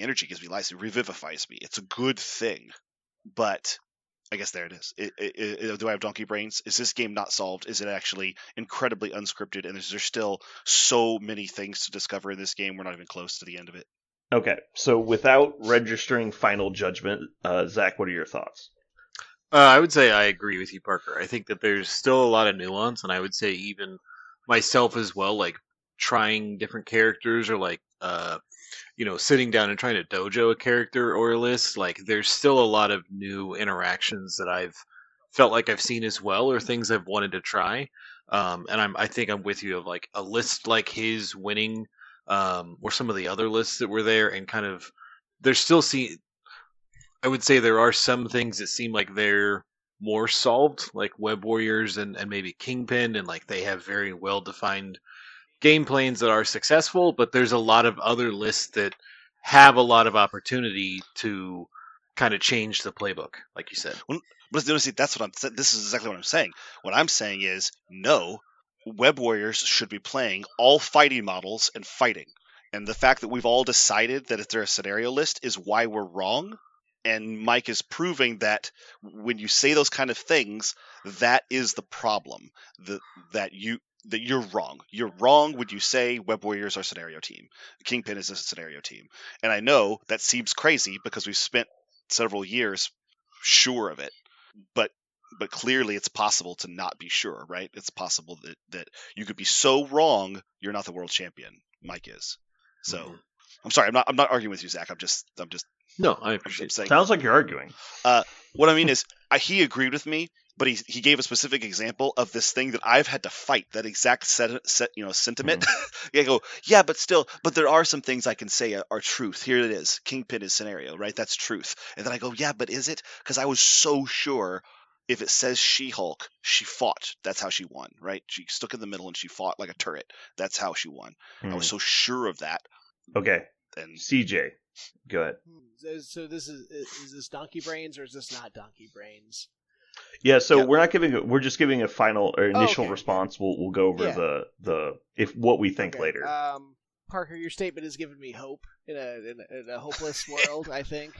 energy, gives me life, it revivifies me. It's a good thing. But I guess there it is. Do I have Donkey Brains? Is this game not solved? Is it actually incredibly unscripted? And is there still so many things to discover in this game? We're not even close to the end of it. Okay, so without registering final judgment, Zach, what are your thoughts? I would say I agree with you, Parker. I think that there's still a lot of nuance, and I would say even myself as well, like trying different characters, or like sitting down and trying to dojo a character or a list. Like there's still a lot of new interactions that I've felt like I've seen as well, or things I've wanted to try. And I think I'm with you of like a list like his winning, or some of the other lists that were there, and kind of there's still I would say there are some things that seem like they're more solved, like Web Warriors and maybe Kingpin, and like they have very well defined game plans that are successful, but there's a lot of other lists that have a lot of opportunity to kind of change the playbook, like you said. But see, that's what I'm saying. This is exactly what I'm saying. What I'm saying is, no, Web Warriors should be playing all fighting models and fighting. And the fact that we've all decided that if they're a scenario list is why we're wrong. And Mike is proving that when you say those kind of things, that is the problem. That you're wrong. You're wrong when you say Web Warriors are a scenario team. Kingpin is a scenario team. And I know that seems crazy because we've spent several years sure of it. But clearly it's possible to not be sure, right? It's possible that you could be so wrong you're not the world champion. Mike is. So I'm sorry, I'm not arguing with you, Zach. I'm just No, I appreciate it. Sounds like you're arguing. What I mean is, he agreed with me, but he gave a specific example of this thing that I've had to fight, that exact sentiment. I go, yeah, but there are some things I can say are truth. Here it is. Kingpin is scenario, right? That's truth. And then I go, yeah, but is it? Because I was so sure if it says She-Hulk, she fought. That's how she won, right? She stuck in the middle and she fought like a turret. That's how she won. I was so sure of that Okay, And CJ, go ahead. So this is this Donkey Brains or is this not Donkey Brains? Yeah, so Yeah. we're just giving a final or initial okay, response. We'll go over Yeah. the if what we think Okay. later. Parker, your statement has given me hope in a hopeless world. I think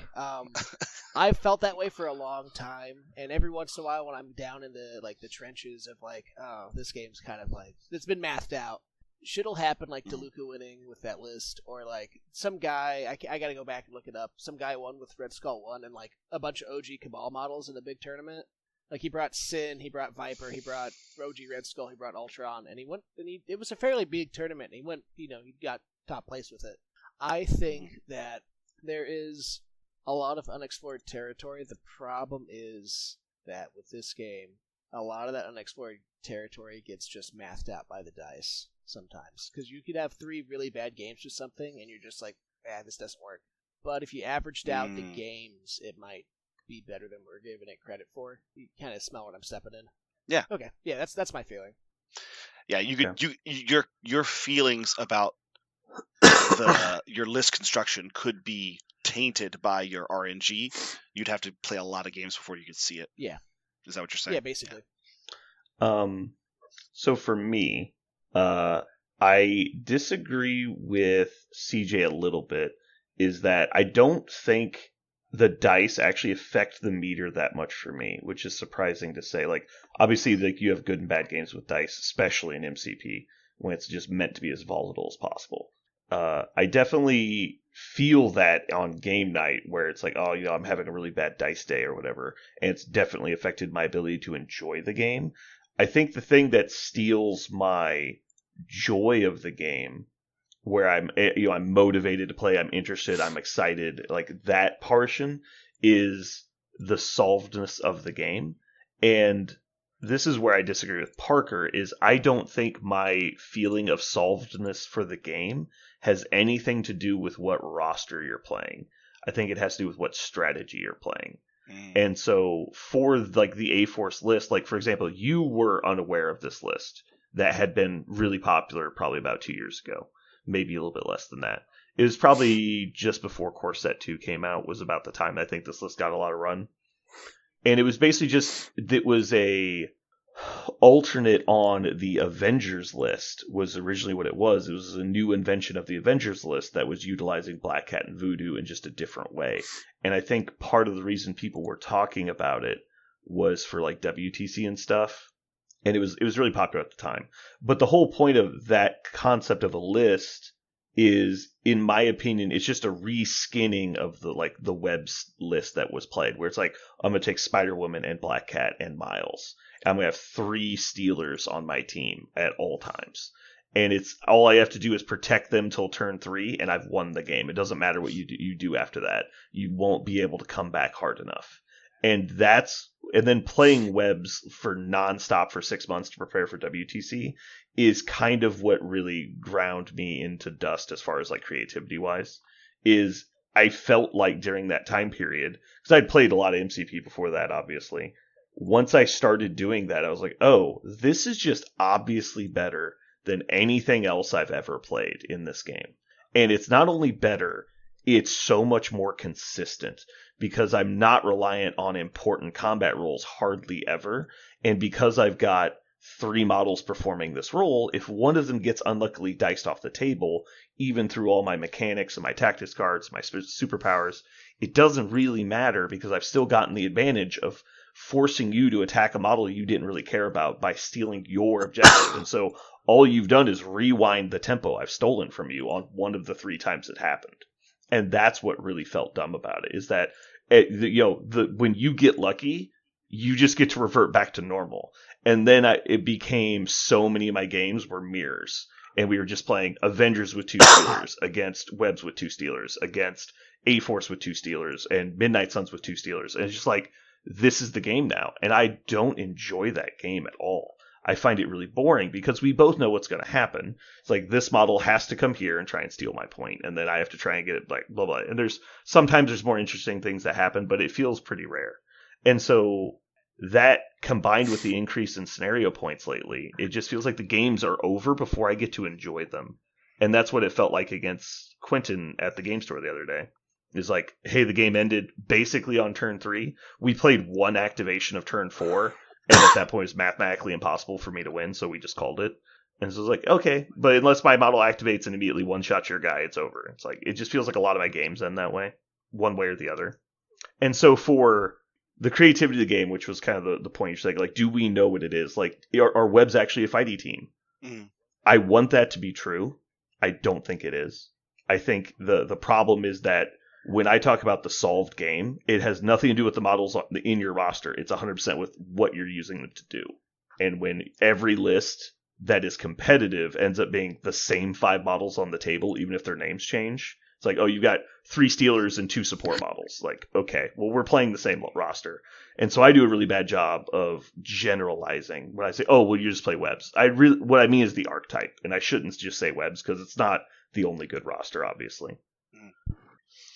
I've felt that way for a long time, and every once in a while, when I'm down in the trenches of oh, this game's kind of it's been mathed out. Shit'll happen like DeLuca winning with that list, or some guy. I gotta go back and look it up. Some guy won with Red Skull 1 and a bunch of OG Cabal models in a big tournament. He brought Sin, he brought Viper, he brought OG Red Skull, he brought Ultron, and it was a fairly big tournament, and he went, he got top place with it. I think that there is a lot of unexplored territory. The problem is that with this game, a lot of that unexplored territory gets just mathed out by the dice sometimes. Because you could have 3 really bad games with something, and you're just this doesn't work. But if you averaged out the games, it might be better than we're giving it credit for. You kind of smell what I'm stepping in. Yeah. Okay. Yeah, that's my feeling. Yeah, your feelings about your list construction could be tainted by your RNG. You'd have to play a lot of games before you could see it. Yeah. Is that what you're saying? Yeah, basically. So for me, I disagree with CJ a little bit. Is that I don't think the dice actually affect the meter that much for me, which is surprising to say. Obviously, you have good and bad games with dice, especially in MCP, when it's just meant to be as volatile as possible. I definitely feel that on game night, where it's I'm having a really bad dice day or whatever, and it's definitely affected my ability to enjoy the game. I think the thing that steals my joy of the game, where I'm motivated to play, I'm interested, I'm excited, that portion is the solvedness of the game. And this is where I disagree with Parker, is I don't think my feeling of solvedness for the game has anything to do with what roster you're playing. I think it has to do with what strategy you're playing. And so for the A-Force list, for example, you were unaware of this list that had been really popular probably about 2 years ago. Maybe a little bit less than that. It was probably just before Corset 2 came out, was about the time I think this list got a lot of run. And it was basically it was a alternate on the Avengers list, was originally what it was. It was a new invention of the Avengers list that was utilizing Black Cat and Voodoo in just a different way. And I think part of the reason people were talking about it was for WTC and stuff. And it was really popular at the time. But the whole point of that concept of a list is, in my opinion, it's just a reskinning of the web's list that was played, where it's I'm going to take Spider-Woman and Black Cat and Miles. I'm going to have 3 Steelers on my team at all times. And it's all I have to do is protect them till turn 3, and I've won the game. It doesn't matter what you do after that. You won't be able to come back hard enough. And then playing webs for nonstop for 6 months to prepare for WTC is kind of what really ground me into dust as far as creativity wise. Is I felt during that time period, because I'd played a lot of MCP before that, obviously. Once I started doing that, I was oh, this is just obviously better than anything else I've ever played in this game. And it's not only better, it's so much more consistent, because I'm not reliant on important combat roles hardly ever. And because I've got 3 models performing this role, if one of them gets unluckily diced off the table, even through all my mechanics and my tactics cards, my superpowers, it doesn't really matter, because I've still gotten the advantage of forcing you to attack a model you didn't really care about by stealing your objective. And so all you've done is rewind the tempo I've stolen from you on one of the 3 times it happened. And that's what really felt dumb about it, is that when you get lucky, you just get to revert back to normal. And then it became so many of my games were mirrors, and we were just playing Avengers with 2 Steelers against Webs with 2 Steelers against A-Force with 2 Steelers and Midnight Suns with 2 Steelers. And it's just this is the game now, and I don't enjoy that game at all. I find it really boring, because we both know what's going to happen. It's this model has to come here and try and steal my point, and then I have to try and get it blah blah. And sometimes there's more interesting things that happen, but it feels pretty rare. And so that, combined with the increase in scenario points lately, it just feels like the games are over before I get to enjoy them. And that's what it felt like against Quentin at the game store the other day. It's like, hey, the game ended basically on turn 3. We played one activation of turn 4, and at that point it was mathematically impossible for me to win, so we just called it. And so it was like, okay, but unless my model activates and immediately one-shots your guy, it's over. It's like, it just feels like a lot of my games end that way, one way or the other. And so for the creativity of the game, which was kind of the point you're saying, like, do we know what it is? Like, are webs actually a fighty team? Mm. I want that to be true. I don't think it is. I think the problem is that when I talk about the solved game, it has nothing to do with the models in your roster. It's 100% with what you're using them to do. And when every list that is competitive ends up being the same 5 models on the table, even if their names change, it's like, oh, you got 3 Steelers and 2 support models. Like, okay, well, we're playing the same roster. And so I do a really bad job of generalizing when I say, oh, well, you just play webs. What I mean is the archetype, and I shouldn't just say webs because it's not the only good roster, obviously. Mm.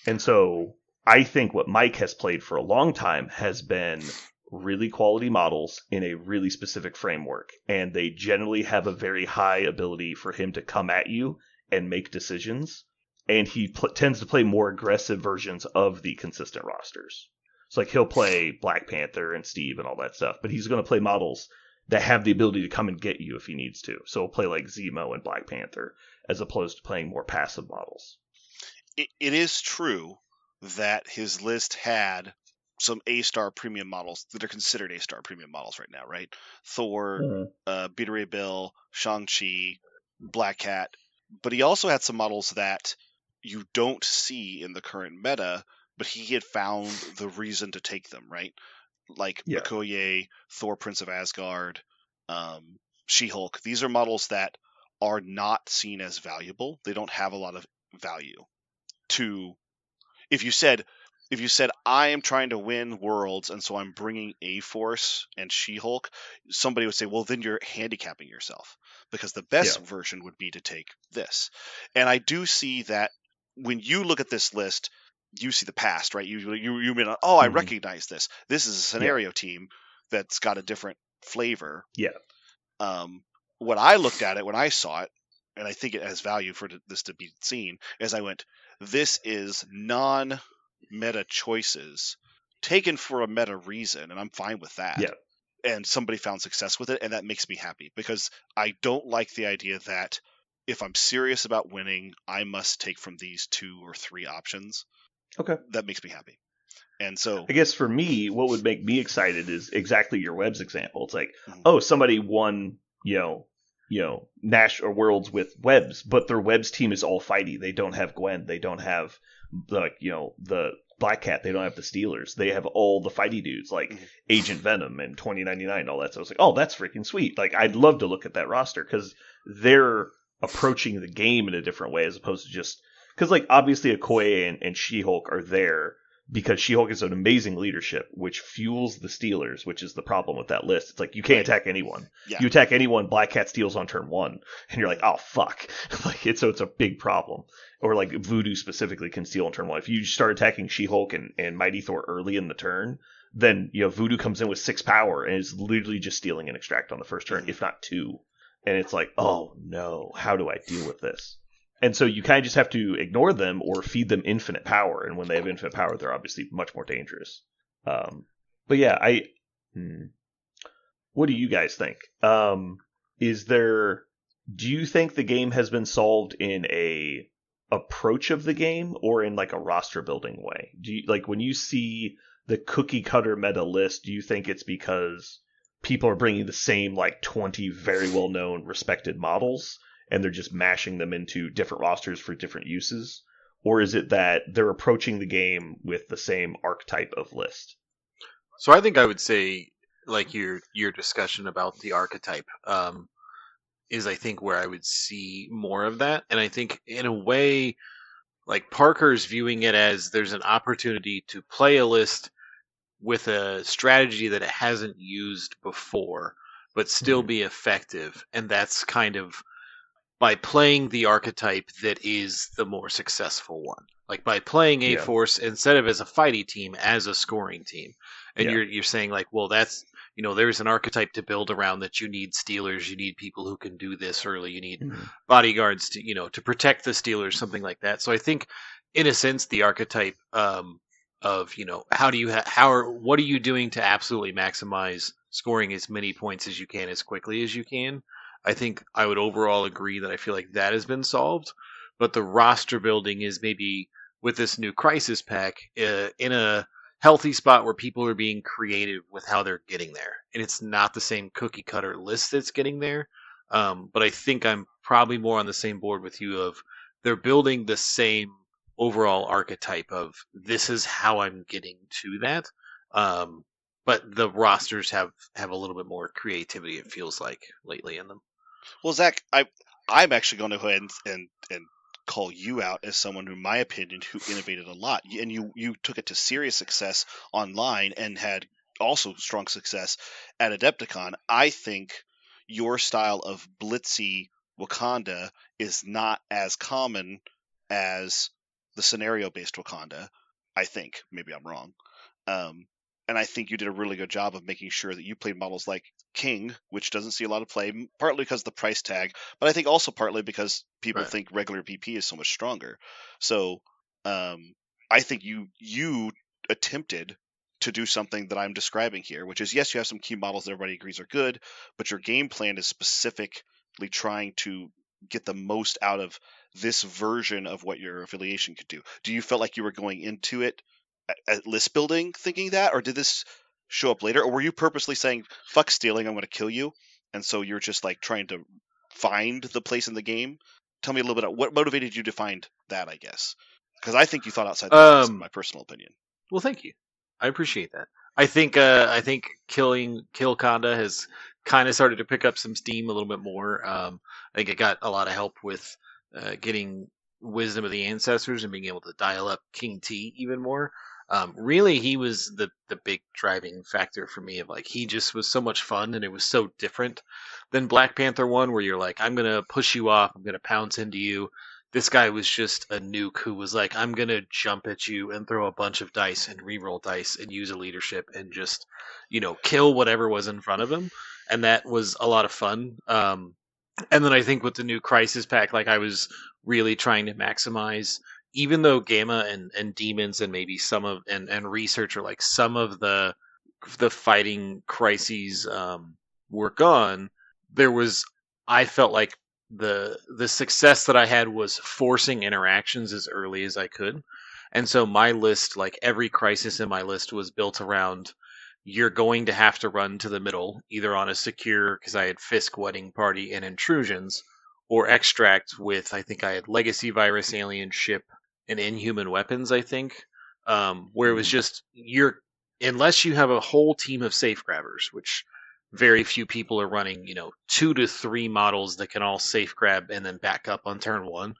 And so I think what Mike has played for a long time has been really quality models in a really specific framework. And they generally have a very high ability for him to come at you and make decisions. And he tends to play more aggressive versions of the consistent rosters. So like he'll play Black Panther and Steve and all that stuff, but he's going to play models that have the ability to come and get you if he needs to. So he'll play like Zemo and Black Panther as opposed to playing more passive models. It is true that his list had some A-star premium models that are considered A-star premium models right now, right? Thor, Beta Ray Bill, Shang-Chi, Black Cat. But he also had some models that you don't see in the current meta, but he had found the reason to take them, right? Like Okoye, Thor, Prince of Asgard, She-Hulk. These are models that are not seen as valuable. They don't have a lot of value. If you said I am trying to win worlds and so I'm bringing A-Force and She-Hulk, somebody would say, well, then you're handicapping yourself because the best version would be to take this. And I do see that when you look at this list, you see the past, right? You mean, oh, I recognize this. This is a scenario team that's got a different flavor. Yeah. When I looked at it, when I saw it, and I think it has value for this to be seen, as I went, this is non-meta choices taken for a meta reason, and I'm fine with that. Yeah. And somebody found success with it, and that makes me happy, because I don't like the idea that if I'm serious about winning, I must take from these 2 or 3 options. Okay. That makes me happy. And so I guess for me, what would make me excited is exactly your webs example. It's like, oh, somebody won, Nash or Worlds with webs, but their webs team is all fighty. They don't have Gwen. They don't have the Black Cat. They don't have the Steelers. They have all the fighty dudes like Agent Venom and 2099 and all that. So I was like, oh, that's freaking sweet. Like, I'd love to look at that roster because they're approaching the game in a different way as opposed to just because, like, obviously Okoye and She-Hulk are there because She-Hulk is an amazing leadership, which fuels the Steelers, which is the problem with that list. It's like, you can't attack anyone. Yeah. You attack anyone, Black Cat steals on turn 1. And you're like, oh, fuck. So it's a big problem. Or like Voodoo specifically can steal on turn 1. If you start attacking She-Hulk and Mighty Thor early in the turn, then Voodoo comes in with 6 power and is literally just stealing an extract on the first turn, if not 2. And it's like, oh, no, how do I deal with this? And so you kind of just have to ignore them or feed them infinite power. And when they have infinite power, they're obviously much more dangerous. But yeah, what do you guys think? Do you think the game has been solved in a approach of the game or in like a roster building way? Do you, like, when you see the cookie cutter meta list, do you think it's because people are bringing the same like 20 very well known respected models and they're just mashing them into different rosters for different uses? Or is it that they're approaching the game with the same archetype of list? So I think I would say, like, your discussion about the archetype is, I think, where I would see more of that. And I think, in a way, like, Parker's viewing it as there's an opportunity to play a list with a strategy that it hasn't used before, but still be effective. And that's kind of by playing the archetype that is the more successful one. Like, by playing A-Force instead of as a fighty team, as a scoring team. And you're saying, like, well, that's, there's an archetype to build around that you need stealers, you need people who can do this early, you need Mhm. bodyguards to protect the stealers, something like that. So I think, in a sense, the archetype of what are you doing to absolutely maximize scoring as many points as you can as quickly as you can. I think I would overall agree that I feel like that has been solved, but the roster building is maybe with this new crisis pack in a healthy spot where people are being creative with how they're getting there, and it's not the same cookie cutter list that's getting there. But I think I'm probably more on the same board with you of they're building the same overall archetype of this is how I'm getting to that. But the rosters have a little bit more creativity. It feels like lately in them. Well, Zach, I'm actually going to go ahead and call you out as someone who, in my opinion, who innovated a lot, and you took it to serious success online and had also strong success at Adepticon. I think your style of blitzy Wakanda is not as common as the scenario-based Wakanda. I think maybe I'm wrong. Um, and I think you did a really good job of making sure that you played models like King, which doesn't see a lot of play, partly because of the price tag, but I think also partly because people Right. think regular PP is so much stronger. So I think you attempted to do something that I'm describing here, which is yes, you have some key models that everybody agrees are good, but your game plan is specifically trying to get the most out of this version of what your affiliation could do. Do you feel like you were going into it at list building thinking that, or did this show up later, or were you purposely saying fuck stealing, I'm going to kill you, and so you're just like trying to find the place in the game? Tell me a little bit about what motivated you to find that, I guess, because I think you thought outside the box, in my personal opinion. Well, thank you. I appreciate that. I think Kill Conda has kind of started to pick up some steam a little bit more. I think it got a lot of help with getting Wisdom of the Ancestors and being able to dial up King T even more. Really, he was the big driving factor for me. Of like, he just was so much fun, and it was so different than Black Panther 1, where you're like, I'm gonna push you off, I'm gonna pounce into you. This guy was just a nuke who was like, I'm gonna jump at you and throw a bunch of dice and re-roll dice and use a leadership and just, kill whatever was in front of him. And that was a lot of fun. And then I think with the new Crisis Pack, like I was really trying to maximize, even though Gamma and Demons and maybe some of and Research are like some of the fighting crises were gone. There was, I felt like the success that I had was forcing interactions as early as I could. And so my list, like every crisis in my list, was built around you're going to have to run to the middle, either on a secure, because I had Fisk Wedding Party and Intrusions, or Extract with, I think I had Legacy Virus, Alien Ship, and Inhuman Weapons, I think, where it was just, unless you have a whole team of safe grabbers, which very few people are running, 2 to 3 models that can all safe grab and then back up on turn 1.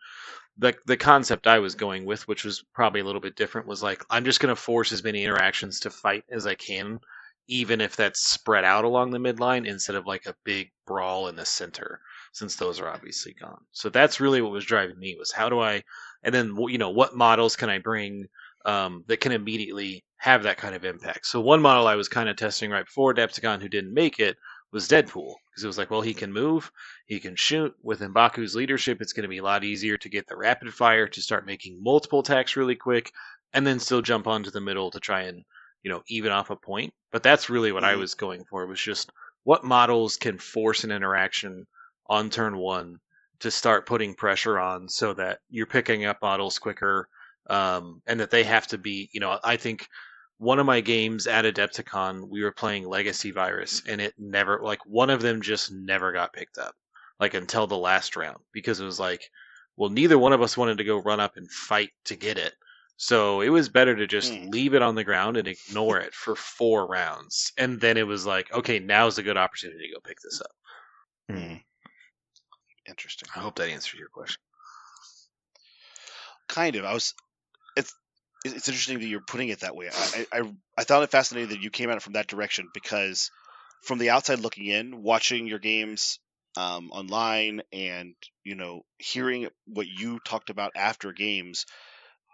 The concept I was going with, which was probably a little bit different, was like, I'm just going to force as many interactions to fight as I can, even if that's spread out along the midline instead of like a big brawl in the center, since those are obviously gone. So that's really what was driving me, was how do I, and then what models can I bring that can immediately have that kind of impact. So one model I was kind of testing right before Adepticon who didn't make it was Deadpool, because it was like, well, he can move, he can shoot. With M'Baku's leadership, it's going to be a lot easier to get the rapid fire to start making multiple attacks really quick, and then still jump onto the middle to try and even off a point. But that's really what I was going for. It was just what models can force an interaction on turn 1 to start putting pressure on, so that you're picking up models quicker, and that they have to be. I think one of my games at Adepticon, we were playing Legacy Virus, and it never, like, one of them just never got picked up, like, until the last round, because it was like, well, neither one of us wanted to go run up and fight to get it. So it was better to just leave it on the ground and ignore it for 4 rounds. And then it was like, okay, now's a good opportunity to go pick this up. Interesting. I hope that answers your question. Kind of. It's interesting that you're putting it that way. I found it fascinating that you came at it from that direction, because from the outside looking in, watching your games online, and hearing what you talked about after games,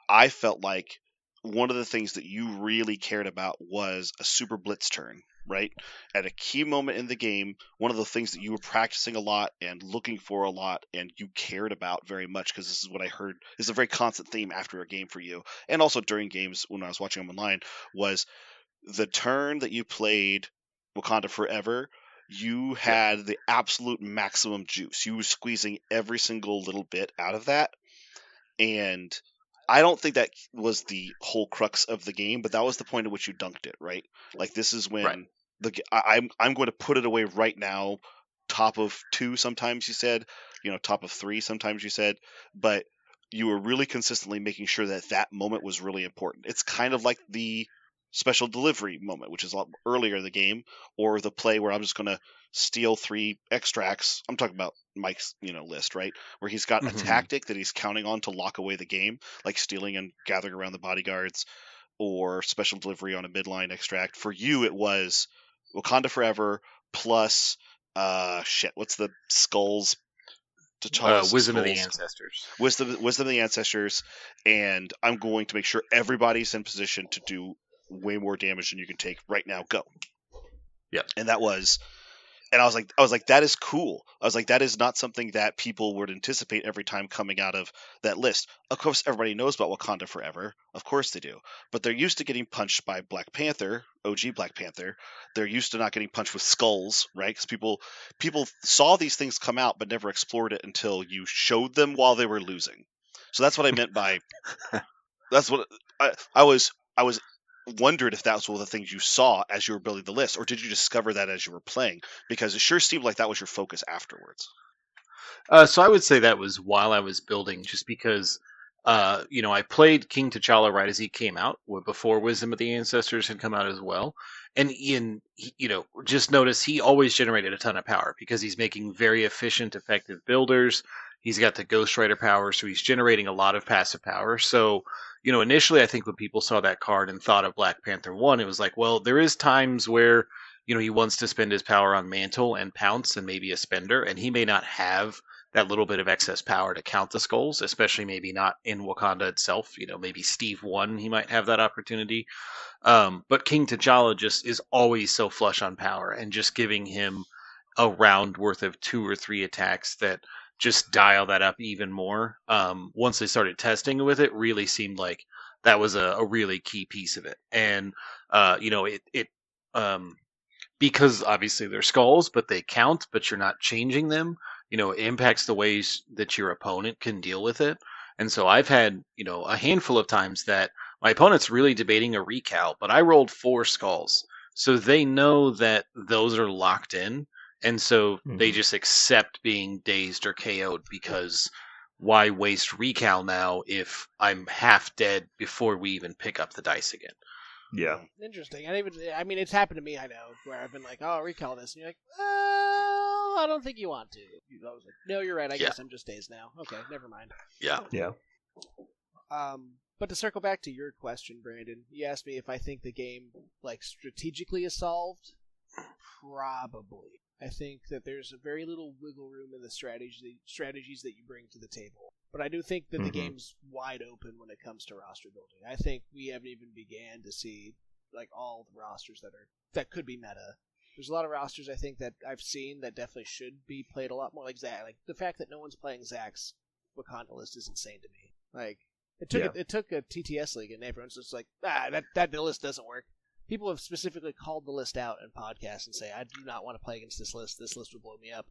I felt like one of the things that you really cared about was a super blitz turn. right? At a key moment in the game, one of the things that you were practicing a lot and looking for a lot and you cared about very much, because this is what I heard is a very constant theme after a game for you, and also during games when I was watching them online, was the turn that you played Wakanda Forever. You had the absolute maximum juice. You were squeezing every single little bit out of that. And I don't think that was the whole crux of the game, but that was the point at which you dunked it, right? Like, this is when I'm going to put it away right now. Top of 2, sometimes you said, top of 3, sometimes you said, but you were really consistently making sure that that moment was really important. It's kind of like the special delivery moment, which is a lot earlier in the game, or the play where I'm just going to steal 3 extracts. I'm talking about Mike's, list, right? Where he's got a tactic that he's counting on to lock away the game, like stealing and gathering around the bodyguards, or special delivery on a midline extract. For you, it was Wakanda Forever plus what's the skulls? Wisdom of the Ancestors. Wisdom of the Ancestors, and I'm going to make sure everybody's in position to do way more damage than you can take right now. Go. Yep. And that was, and I was like, that is cool. I was like, that is not something that people would anticipate every time coming out of that list. Of course, everybody knows about Wakanda Forever. Of course they do. But they're used to getting punched by Black Panther, OG Black Panther. They're used to not getting punched with skulls, right? Because people saw these things come out but never explored it until you showed them while they were losing. So that's what I meant by. That's what I was wondered if that was one of the things you saw as you were building the list, or did you discover that as you were playing? Because it sure seemed like that was your focus afterwards. So I would say that was while I was building, just because, I played King T'Challa right as he came out, before Wisdom of the Ancestors had come out as well. And Ian, just notice he always generated a ton of power because he's making very efficient, effective builders. He's got the Ghost Rider power, so he's generating a lot of passive power. So, initially I think when people saw that card and thought of Black Panther 1, it was like, well, there is times where, he wants to spend his power on Mantle and Pounce and maybe a Spender, and he may not have that little bit of excess power to count the skulls, especially maybe not in Wakanda itself. Maybe Steve 1, he might have that opportunity. But King T'Challa just is always so flush on power, and just giving him a round worth of 2 or 3 attacks that just dial that up even more. Once they started testing with it, really seemed like that was a really key piece of it. And, because obviously they're skulls, but they count, but you're not changing them, it impacts the ways that your opponent can deal with it. And so I've had, a handful of times that my opponent's really debating a recal, but I rolled 4 skulls. So they know that those are locked in. And so they just accept being dazed or KO'd, because why waste recal now if I'm half dead before we even pick up the dice again? Yeah. Interesting. It's happened to me, I know, where I've been like, oh, recall this. And you're like, well, I don't think you want to. I was like, no, you're right. I guess I'm just dazed now. Okay, never mind. Yeah. Yeah. But to circle back to your question, Brandon, you asked me if I think the game, strategically is solved. Probably. I think that there's a very little wiggle room in the strategies that you bring to the table. But I do think that the game's wide open when it comes to roster building. I think we haven't even began to see all the rosters that could be meta. There's a lot of rosters I think that I've seen that definitely should be played a lot more like Zac. Like the fact that no one's playing Zac's Wakanda list is insane to me. It took a TTS league and everyone's just like, that list doesn't work. People have specifically called the list out in podcasts and say, I do not want to play against this list. This list will blow me up.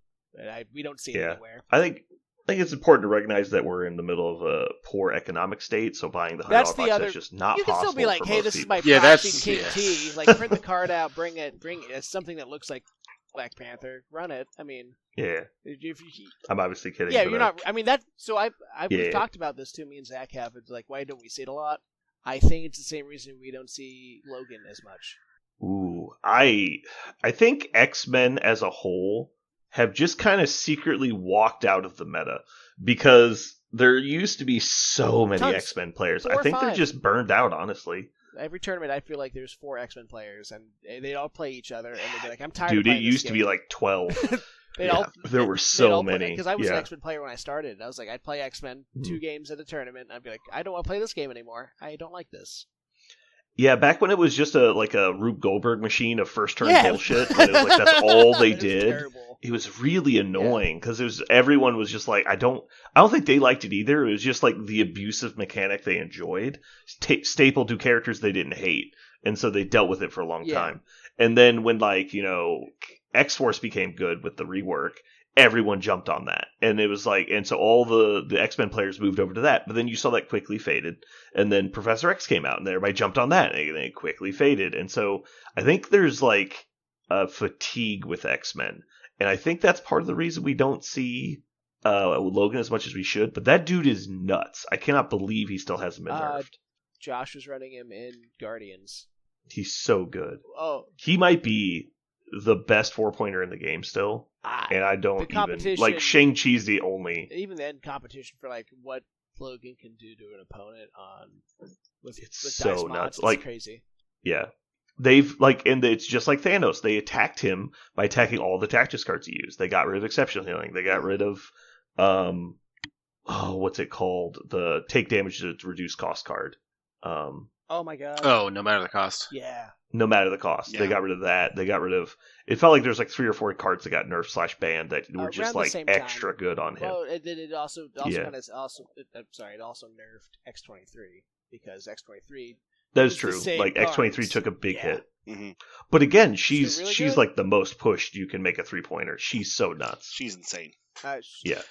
We don't see it anywhere. I think it's important to recognize that we're in the middle of a poor economic state, so buying the $100 box is just not possible. You can still be like, hey, this people. is my proxy King T. Print the card out, bring it as something that looks like Black Panther. Run it. Yeah. I'm obviously kidding. Yeah, you're not. We've talked about this too. Me and Zach have. It's like, why don't we see it a lot? I think it's the same reason we don't see Logan as much. Ooh, I think X-Men as a whole have just kind of secretly walked out of the meta, because there used to be so many X-Men players. I think they're just burned out, honestly. Every tournament, I feel like there's 4 X-Men players, and they all play each other, and they'd be like, I'm tired of playing Dude, it used to be 12. There were so many. Because I was an X-Men player when I started. I was like, I'd play X-Men 2 games at a tournament, and I'd be like, I don't want to play this game anymore. I don't like this. Yeah, back when it was just a Rube Goldberg machine of first turn Yeah. bullshit, and it was like that's all they It was did. terrible. It was really annoying because everyone was just like, I don't think they liked it either. It was just like the abusive mechanic they enjoyed, stapled to characters they didn't hate, and so they dealt with it for a long time. And then when X-Force became good with the rework, everyone jumped on that, and it was like, and so all the X-Men players moved over to that. But then you saw that quickly faded, and then Professor X came out, and everybody jumped on that, and it quickly faded. And so I think there's like a fatigue with X-Men, and I think that's part of the reason we don't see Logan as much as we should. But that dude is nuts. I cannot believe he still hasn't been nerfed. Josh was running him in Guardians. He's so good. Oh, he might be the best 4-pointer in the game still. And I don't even like Shang-Chi's the only. Even then, competition for like what Logan can do to an opponent with so dice nuts. mods, it's like crazy. Yeah, they've and it's just like Thanos. They attacked him by attacking all the tactics cards he used. They got rid of exceptional healing. They got rid of what's it called? The take damage to reduce cost card. Oh my god. Oh, no matter the cost. Yeah. No matter the cost. Yeah. They got rid of that. They got rid of... It felt like there's like 3 or 4 cards that got nerfed/banned that were just like extra good on him. Well, it also nerfed X-23 because X-23... That is true. Like X-23 cards. took a big hit. Mm-hmm. But again, she's really like the most pushed you can make a 3-pointer. She's so nuts. She's insane. Yeah.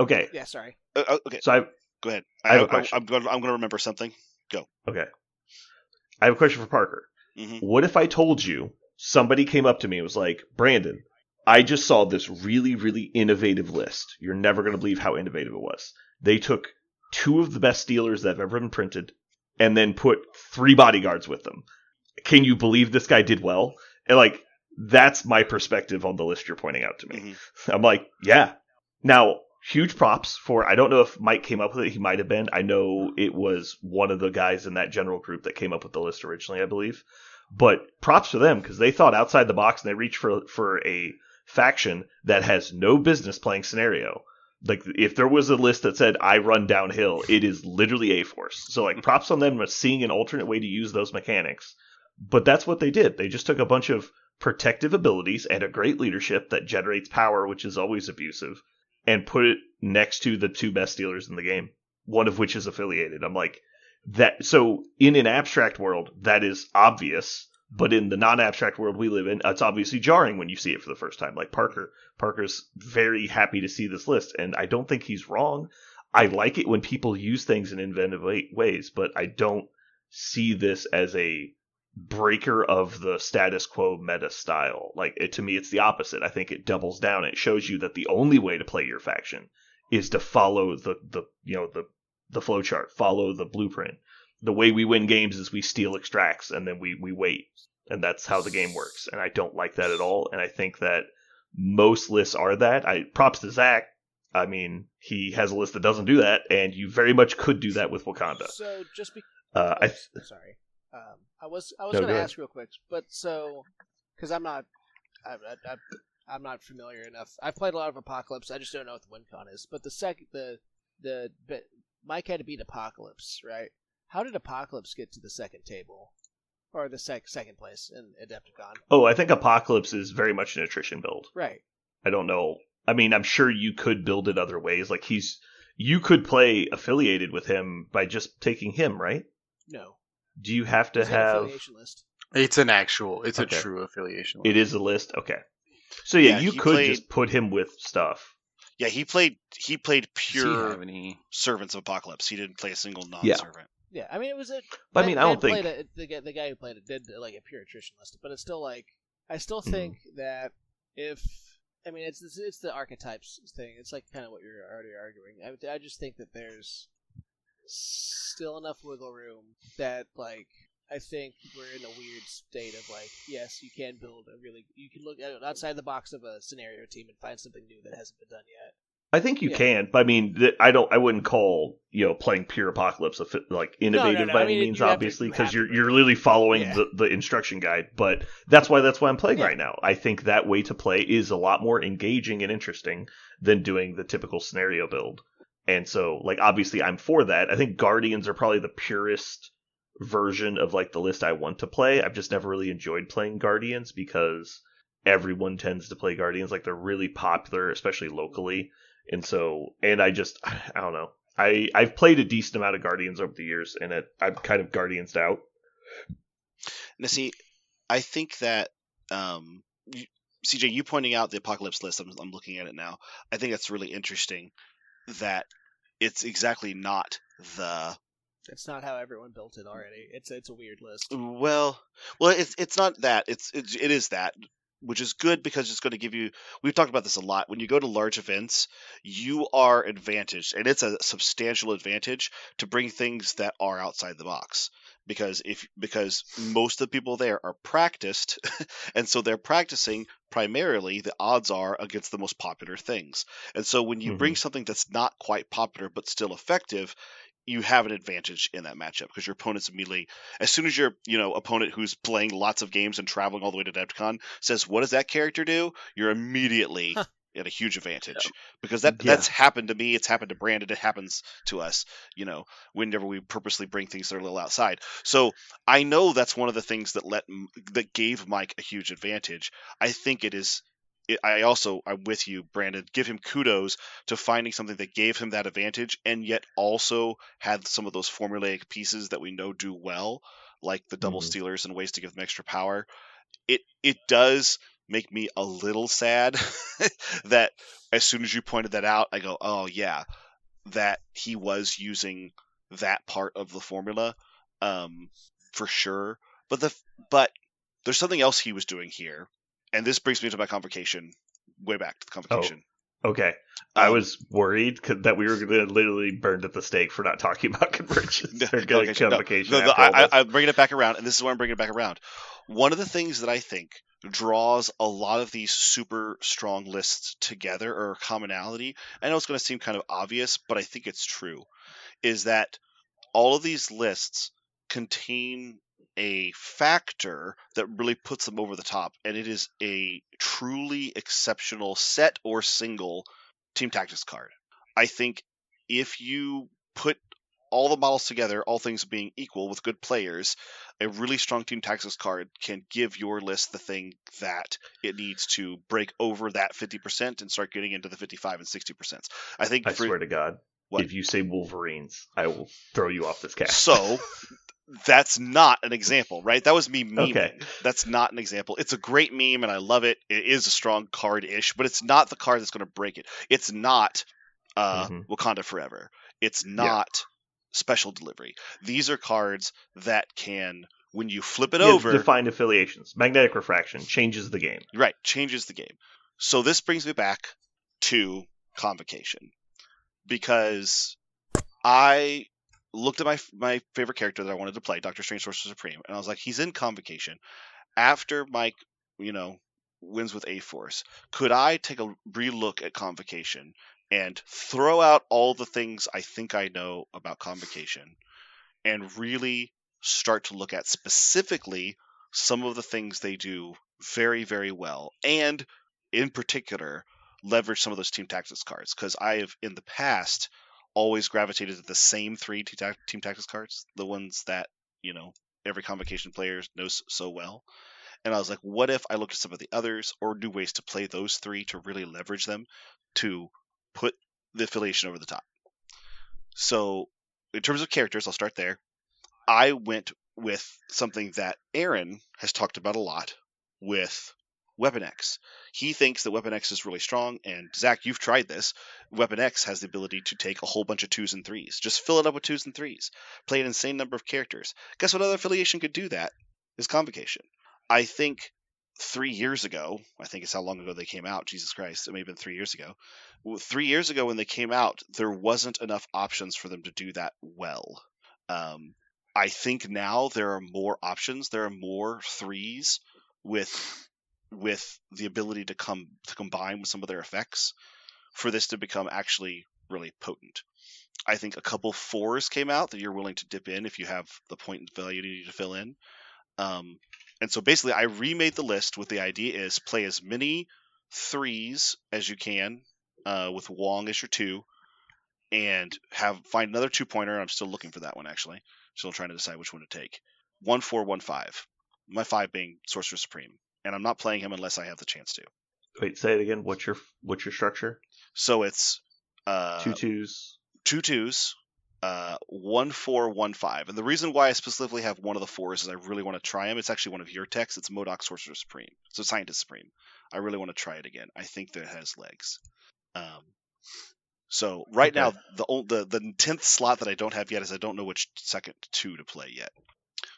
Okay. Yeah, sorry. Okay. So go ahead. I have a question. I'm going to remember something. Go. Okay. I have a question for Parker. Mm-hmm. What if I told you somebody came up to me and was like, Brandon, I just saw this really, really innovative list. You're never going to believe how innovative it was. They took 2 of the best Steelers that have ever been printed and then put 3 bodyguards with them. Can you believe this guy did well? And like, that's my perspective on the list you're pointing out to me. Mm-hmm. I'm like, yeah. Now, huge props for, I don't know if Mike came up with it. He might have been. I know it was one of the guys in that general group that came up with the list originally, I believe. But props to them because they thought outside the box and they reached for a faction that has no business playing scenario. Like, if there was a list that said, I run downhill, it is literally A-Force. So, like, props on them for seeing an alternate way to use those mechanics. But that's what they did. They just took a bunch of protective abilities and a great leadership that generates power, which is always abusive, and put it next to the 2 best Steelers in the game, one of which is affiliated. I'm like, that. So in an abstract world, that is obvious, but in the non-abstract world we live in, it's obviously jarring when you see it for the first time. Like Parker's very happy to see this list, and I don't think he's wrong. I like it when people use things in inventive ways, but I don't see this as a breaker of the status quo meta style. Like, to me, it's the opposite. I think it doubles down. It shows you that the only way to play your faction is to follow the flow chart, follow the blueprint. The way we win games is we steal extracts and then we wait, and that's how the game works. And I don't like that at all. And I think that most lists are that. Props to Zach. I mean, he has a list that doesn't do that, and you very much could do that with Wakanda. So just sorry. I was going to ask real quick, but so because I'm not familiar enough. I've played a lot of Apocalypse. I just don't know what the WinCon is. But Mike had to beat Apocalypse, right? How did Apocalypse get to the second table, or the second place in Adepticon? Oh, I think Apocalypse is very much an attrition build. Right. I don't know. I mean, I'm sure you could build it other ways. Like you could play affiliated with him by just taking him, right? No. Do you have to It's an have? affiliation list. It's a true affiliation list. It is a list. Okay. So yeah, you could just put him with stuff. Yeah, he played pure any... Servants of Apocalypse. He didn't play a single non-servant. Yeah, I mean it was a. But I mean, I don't think the guy who played it did like a pure attrition list, but it's still like I still think that it's the archetypes thing. It's like kind of what you're already arguing. I just think that there's still enough wiggle room that like I think we're in a weird state of like, yes, you can look outside the box of a scenario team and find something new that hasn't been done yet. I think you can, but I mean, I wouldn't call playing pure Apocalypse like innovative by any means, obviously, because you're literally following the instruction guide. But that's why I'm playing right now. I think that way to play is a lot more engaging and interesting than doing the typical scenario build. And so, like, obviously, I'm for that. I think Guardians are probably the purest version of like the list I want to play. I've just never really enjoyed playing Guardians because everyone tends to play Guardians. Like they're really popular, especially locally. And so, and I don't know. I've played a decent amount of Guardians over the years, and I'm kind of Guardiansed out. Now, see, I think that CJ, you pointing out the Apocalypse list, I'm looking at it now. I think that's really interesting that it's exactly not the. It's not how everyone built it already. It's a weird list. Well, it's not that. It is that, which is good because it's going to give you. We've talked about this a lot. When you go to large events, you are advantaged, and it's a substantial advantage to bring things that are outside the box. Because most of the people there are practiced, and so they're practicing primarily. The odds are against the most popular things, and so when you bring something that's not quite popular but still effective, you have an advantage in that matchup because your opponent's immediately, as soon as your opponent who's playing lots of games and traveling all the way to Adepticon says, "What does that character do?" You're immediately at a huge advantage because that's happened to me. It's happened to Brandon. It happens to us, whenever we purposely bring things that are a little outside. So I know that's one of the things that gave Mike a huge advantage. I think it is. I'm with you, Brandon. Give him kudos to finding something that gave him that advantage and yet also had some of those formulaic pieces that we know do well, like the double stealers and ways to give them extra power. It does make me a little sad that as soon as you pointed that out, I go, oh yeah, that he was using that part of the formula, for sure. But there's something else he was doing here. And this brings me to my convocation, way back to the convocation. Oh, okay. I was worried that we were going to literally burned at the stake for not talking about conversions or convocation. I'm bringing it back around, and this is why I'm bringing it back around. One of the things that I think draws a lot of these super strong lists together, or commonality, I know it's going to seem kind of obvious, but I think it's true, is that all of these lists contain a factor that really puts them over the top, and it is a truly exceptional set or single team tactics card. I think if you put all the models together, all things being equal with good players, a really strong team tactics card can give your list the thing that it needs to break over that 50% and start getting into the 55 and 60%. I swear to God, if you say Wolverines, I will throw you off this cast. So that's not an example, right? That was me memeing. Okay. That's not an example. It's a great meme, and I love it. It is a strong card-ish, but it's not the card that's going to break it. It's not Wakanda Forever. It's not Special Delivery. These are cards that can, when you flip it over... Defined affiliations. Magnetic Refraction changes the game. Right, changes the game. So this brings me back to Convocation. Because I looked at my favorite character that I wanted to play, Doctor Strange Sorcerer Supreme, and I was like, he's in Convocation. After Mike, wins with A-Force, could I take a relook at Convocation and throw out all the things I think I know about Convocation and really start to look at specifically some of the things they do very, very well, and in particular leverage some of those team tactics cards, because I have in the past always gravitated to the same three team tactics cards, the ones that every Convocation player knows so well. And I was like, what if I looked at some of the others or new ways to play those three to really leverage them to put the affiliation over the top? So in terms of characters, I'll start there. I went with something that Aaron has talked about a lot with Weapon X. He thinks that Weapon X is really strong, and Zach, you've tried this. Weapon X has the ability to take a whole bunch of 2s and 3s. Just fill it up with 2s and 3s. Play an insane number of characters. Guess what other affiliation could do that? Is Convocation. I think 3 years ago, I think it's how long ago they came out, Jesus Christ, it may have been 3 years ago. 3 years ago when they came out, there wasn't enough options for them to do that well. I think now there are more options. There are more 3s with the ability to combine with some of their effects for this to become actually really potent. I think a couple 4s came out that you're willing to dip in if you have the point value you need to fill in. And so basically I remade the list with the idea is play as many 3s as you can, with Wong as your 2, and find another 2-pointer. I'm still looking for that one actually. Still trying to decide which one to take. 1-4-1-5. My 5 being Sorcerer Supreme, and I'm not playing him unless I have the chance to. Wait, say it again. What's your structure? So it's 2/2s. 2/2s, 1-4-1-5. And the reason why I specifically have one of the 4s is I really want to try him. It's actually one of your techs. It's MODOK Sorcerer Supreme. So Scientist Supreme. I really want to try it again. I think that it has legs. So right now, the 10th slot that I don't have yet is I don't know which second 2 to play yet.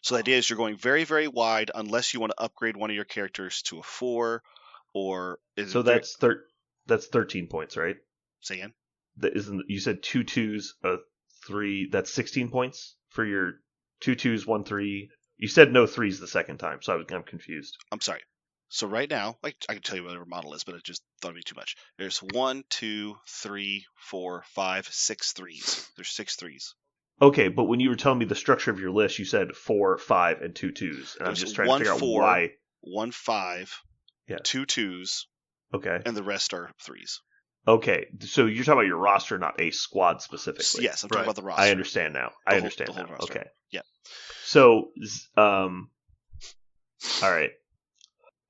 So the idea is you're going very, very wide unless you want to upgrade one of your characters to a 4, or So that's 13 points, right? Say again. You said 2/2s, 3. That's 16 points for your 2/2s, 1/3. You said no 3s the second time, so I'm confused. I'm sorry. So right now, I can tell you whatever model is, but I just thought it'd be too much. There's 1, 2, 3, 4, 5, 6 3s. There's 6 3s. Okay, but when you were telling me the structure of your list, you said 4, 5, and 2/2s, and I'm just trying to figure out why. 1, 5, Yeah. 2 2s, Okay. and the rest are 3s. Okay, so you're talking about your roster, not a squad specifically. Yes, I'm talking about the roster. I understand now. The whole roster. Okay. Yeah. So, all right.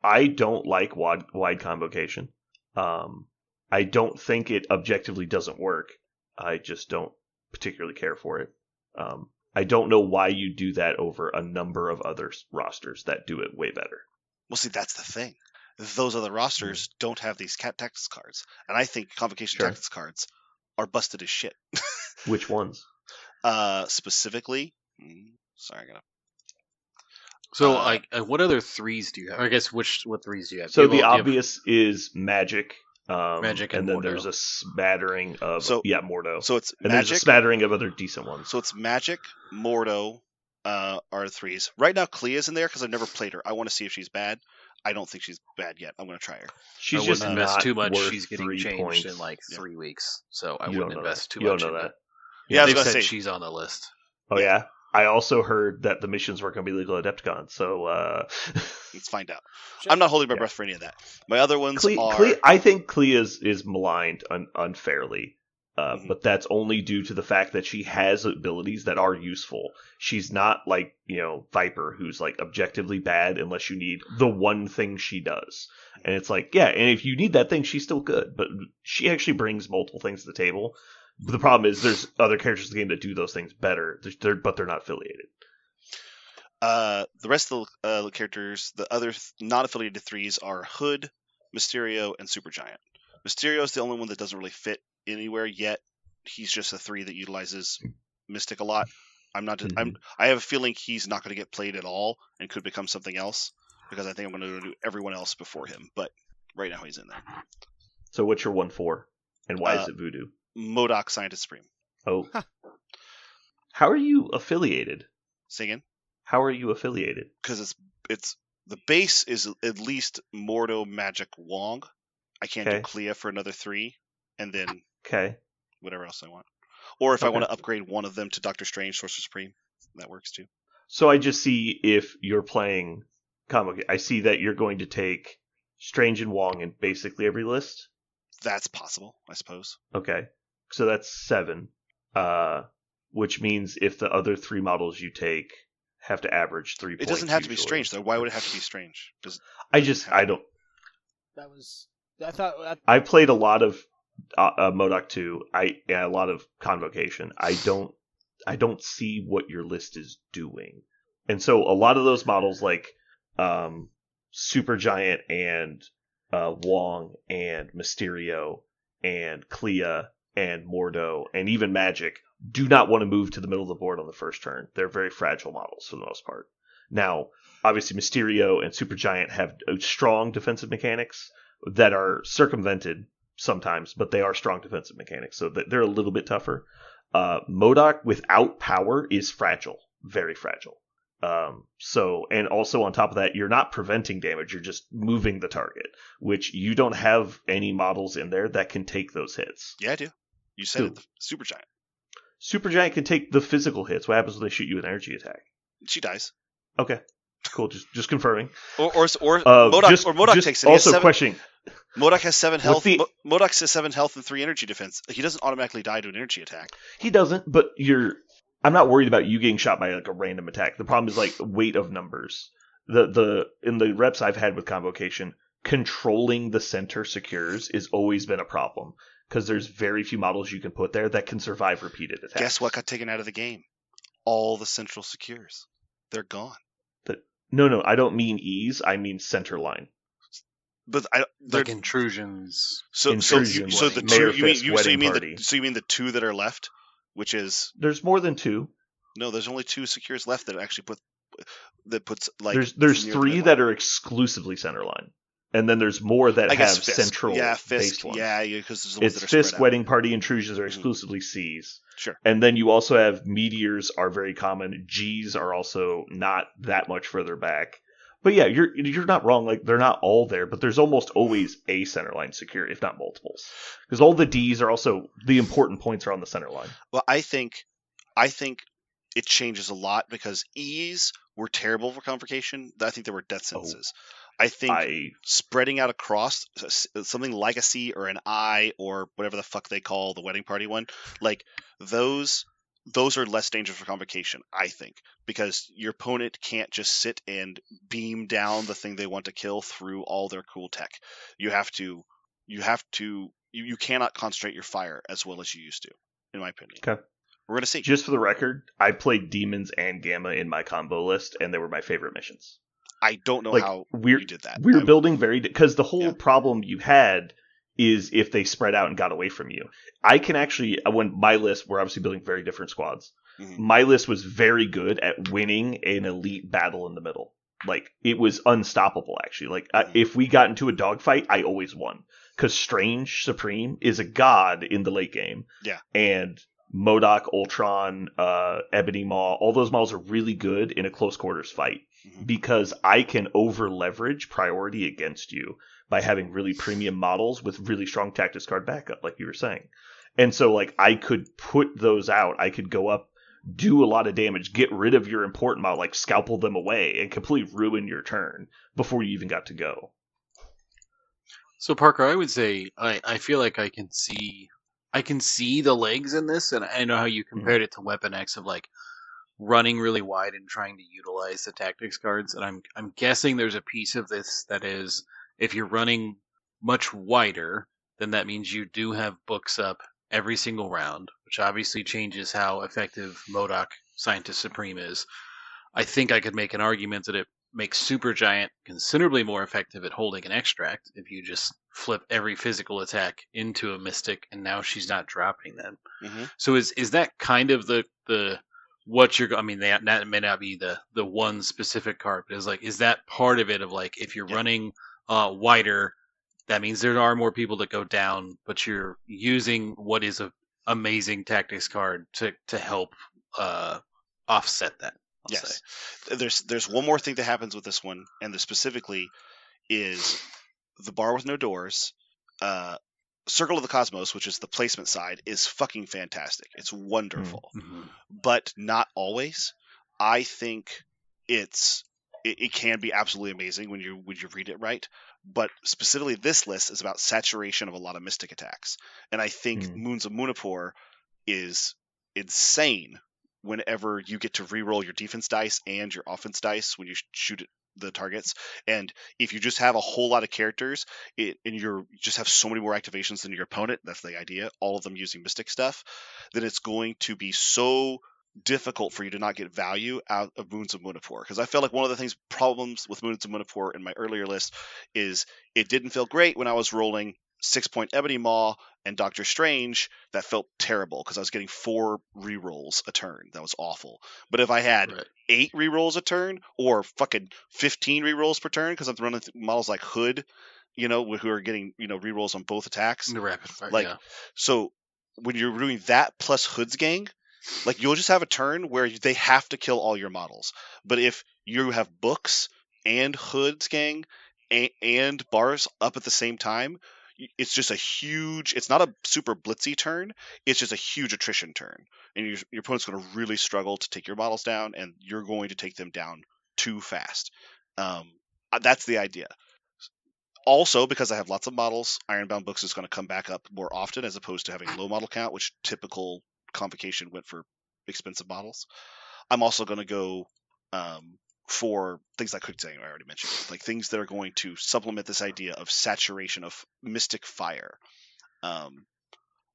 I don't like wide convocation. I don't think it objectively doesn't work. I just don't particularly care for it. I don't know why you do that over a number of other rosters that do it way better. Well, see, that's the thing. Those other rosters don't have these tactics cards, and I think convocation tactics cards are busted as shit. Which ones? Specifically, sorry, I gotta. So, what other 3s do you have? I guess what 3s do you have? So the obvious is Magic. Magic and then Mordo. There's a smattering of Mordo. So it's and Magic. There's a smattering of other decent ones. So it's Magic, Mordo, are 3s. Right now, Clea's in there because I've never played her. I want to see if she's bad. I don't think she's bad yet. I'm going to try her. She's I just wouldn't invest not too much. worth She's getting 3 changed points. in like 3 weeks, so I You wouldn't don't know invest that. too You much. don't know in that. Yeah, I was They've going to said say she's on the list. Oh yeah. I also heard that the missions weren't going to be legal Adepticon, so let's find out. I'm not holding my breath for any of that. My other ones are. I think Clea is maligned unfairly, but that's only due to the fact that she has abilities that are useful. She's not like Viper, who's like objectively bad unless you need the one thing she does. And it's like, yeah, and if you need that thing, she's still good, but she actually brings multiple things to the table. But the problem is there's other characters in the game that do those things better, but they're not affiliated. The rest of the characters, the other not affiliated 3s are Hood, Mysterio, and Supergiant. Mysterio is the only one that doesn't really fit anywhere yet. He's just a 3 that utilizes Mystic a lot. I have a feeling he's not going to get played at all and could become something else because I think I'm going to do everyone else before him. But right now he's in there. So what's your 1/4, and why is it Voodoo? MODOK Scientist Supreme. Oh. How are you affiliated? Say again? How are you affiliated? Because it's the base is at least Mordo, Magic, Wong. I can't do Clea for another 3, and then whatever else I want. Or if I want to upgrade one of them to Doctor Strange, Sorcerer Supreme, that works too. So I just see if you're playing comic, I see that you're going to take Strange and Wong in basically every list. That's possible, I suppose. Okay. So that's 7, which means if the other 3 models you take have to average 3 points. It doesn't have to be Strange, though. Why would it have to be Strange? I don't. That was. I thought. I played a lot of MODOK 2. A lot of Convocation. I don't see what your list is doing, and so a lot of those models like Supergiant and Wong and Mysterio and Clea and Mordo and even Magic do not want to move to the middle of the board on the first turn. They're very fragile models for the most part. Now, obviously, Mysterio and Supergiant have strong defensive mechanics that are circumvented sometimes, but they are strong defensive mechanics, so they're a little bit tougher. MODOK without power is fragile, very fragile. And also on top of that, you're not preventing damage, you're just moving the target, which you don't have any models in there that can take those hits. Yeah, I do. You said it, the Supergiant. Supergiant can take the physical hits. What happens when they shoot you with an energy attack? She dies. Okay, cool. Just confirming. Or MODOK takes it. Also, questioning. MODOK has 7 health. MODOK has 7 health and 3 energy defense. He doesn't automatically die to an energy attack. He doesn't, but I'm not worried about you getting shot by like a random attack. The problem is like weight of numbers. In the reps I've had with Convocation, controlling the center secures is always been a problem because there's very few models you can put there that can survive repeated attacks. Guess what got taken out of the game? All the central secures. They're gone. No, I don't mean ease. I mean center line. But like intrusions. So the Mayor two Fisk, you wedding mean party. so you mean the two that are left, which is There's more than two. no, there's only two secures left that actually puts like there's three that are exclusively center line, and then there's more that have Fisk. central Fisk, based ones. because there's the ones It's that are Fisk, spread out. wedding party, intrusions are exclusively C's. Sure. And then you also have meteors are very common. G's are also not that much further back. But yeah, you're not wrong. Like they're not all there, but there's almost always a center line secure, if not multiples, because all the D's are also the important points are on the center line. Well, I think it changes a lot because E's were terrible for Convocation. I think they were death sentences. I think spreading out across something like a C or an I or whatever the fuck they call the wedding party one, like those are less dangerous for Convocation, I think, because your opponent can't just sit and beam down the thing they want to kill through all their cool tech. You cannot concentrate your fire as well as you used to, in my opinion. Okay. We're going to see. Just for the record, I played Demons and Gamma in my combo list, and they were my favorite missions. I don't know how you did that. We're building because the whole problem you had is if they spread out and got away from you. I can actually, when my list, we're obviously building very different squads. Mm-hmm. My list was very good at winning an elite battle in the middle. Like, it was unstoppable, actually. Like, if we got into a dogfight, I always won. Because Strange Supreme is a god in the late game. Yeah. And MODOK, Ultron, Ebony Maw, all those models are really good in a close quarters fight. Mm-hmm. Because I can over leverage priority against you by having really premium models with really strong tactics card backup, like you were saying. And so, like, I could put those out. I could go up, do a lot of damage, get rid of your important model, like scalpel them away, and completely ruin your turn before you even got to go. So, Parker, I would say I feel like I can see the legs in this, and I know how you compared it to Weapon X of, like, running really wide and trying to utilize the tactics cards. And I'm guessing there's a piece of this that is, if you're running much wider, then that means you do have books up every single round, which obviously changes how effective MODOK Scientist Supreme is. I think I could make an argument that it makes Supergiant considerably more effective at holding an extract if you just flip every physical attack into a Mystic, and now she's not dropping them. Mm-hmm. So is that kind of the what you're? I mean, that may not be the one specific card, but is that part of it? Of like, if you're running wider, that means there are more people that go down, but you're using what is a amazing tactics card to help offset that. Yes. There's one more thing that happens with this one, and there specifically is the bar with no doors. Circle of the Cosmos, which is the placement side, is fucking fantastic. It's wonderful, but not always. I think it can be absolutely amazing when you read it right. But specifically, this list is about saturation of a lot of Mystic attacks, and I think Moons of Munipur is insane whenever you get to reroll your defense dice and your offense dice when you shoot at the targets. And if you just have a whole lot of characters and you just have so many more activations than your opponent, that's the idea, all of them using Mystic stuff, then it's going to be so difficult for you to not get value out of Moons of Munipur. Because I felt like one of the problems with Moons of Munipur in my earlier list is it didn't feel great when I was rolling 6-point Ebony Maw and Doctor Strange. That felt terrible because I was getting 4 rerolls a turn. That was awful. But if I had 8 rerolls a turn or fucking 15 rerolls per turn, because I'm running models like Hood, who are getting rerolls on both attacks. The rapid fire, So when you're doing that plus Hood's gang, like, you'll just have a turn where they have to kill all your models. But if you have books and Hood's gang and bars up at the same time, it's just it's not a super blitzy turn, it's just a huge attrition turn. And your opponent's going to really struggle to take your models down, and you're going to take them down too fast. That's the idea. Also, because I have lots of models, Ironbound Books is going to come back up more often as opposed to having low model count, which typical Convocation went for expensive models. I'm also going to go for things like quick I already mentioned, like things that are going to supplement this idea of saturation of mystic fire.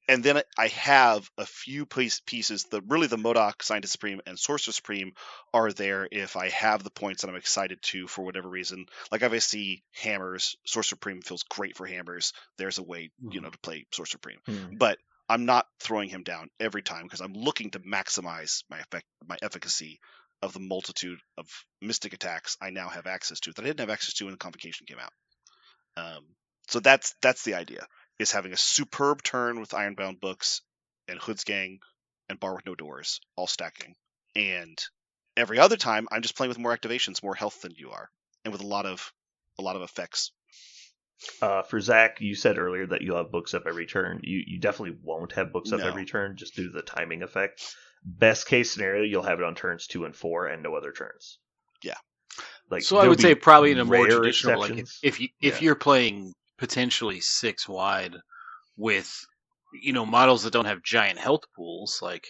And then I have a few pieces. The MODOK, Scientist Supreme, and Sorcerer Supreme are there if I have the points that I'm excited to for whatever reason. Like if I see hammers, Sorcerer Supreme feels great for hammers. There's a way, to play Sorcerer Supreme. But I'm not throwing him down every time because I'm looking to maximize my efficacy of the multitude of mystic attacks I now have access to that I didn't have access to when the Convocation came out. So that's the idea. Is having a superb turn with Ironbound Books and Hood's Gang and Bar with No Doors, all stacking. And every other time, I'm just playing with more activations, more health than you are, and with a lot of effects. For Zach, you said earlier that you'll have books up every turn. You definitely won't have books up every turn, just due to the timing effect. Best case scenario, you'll have it on turns 2 and 4 and no other turns. Yeah. So I would say probably in a more traditional, exceptions. like if you're playing potentially 6 wide with models that don't have giant health pools, like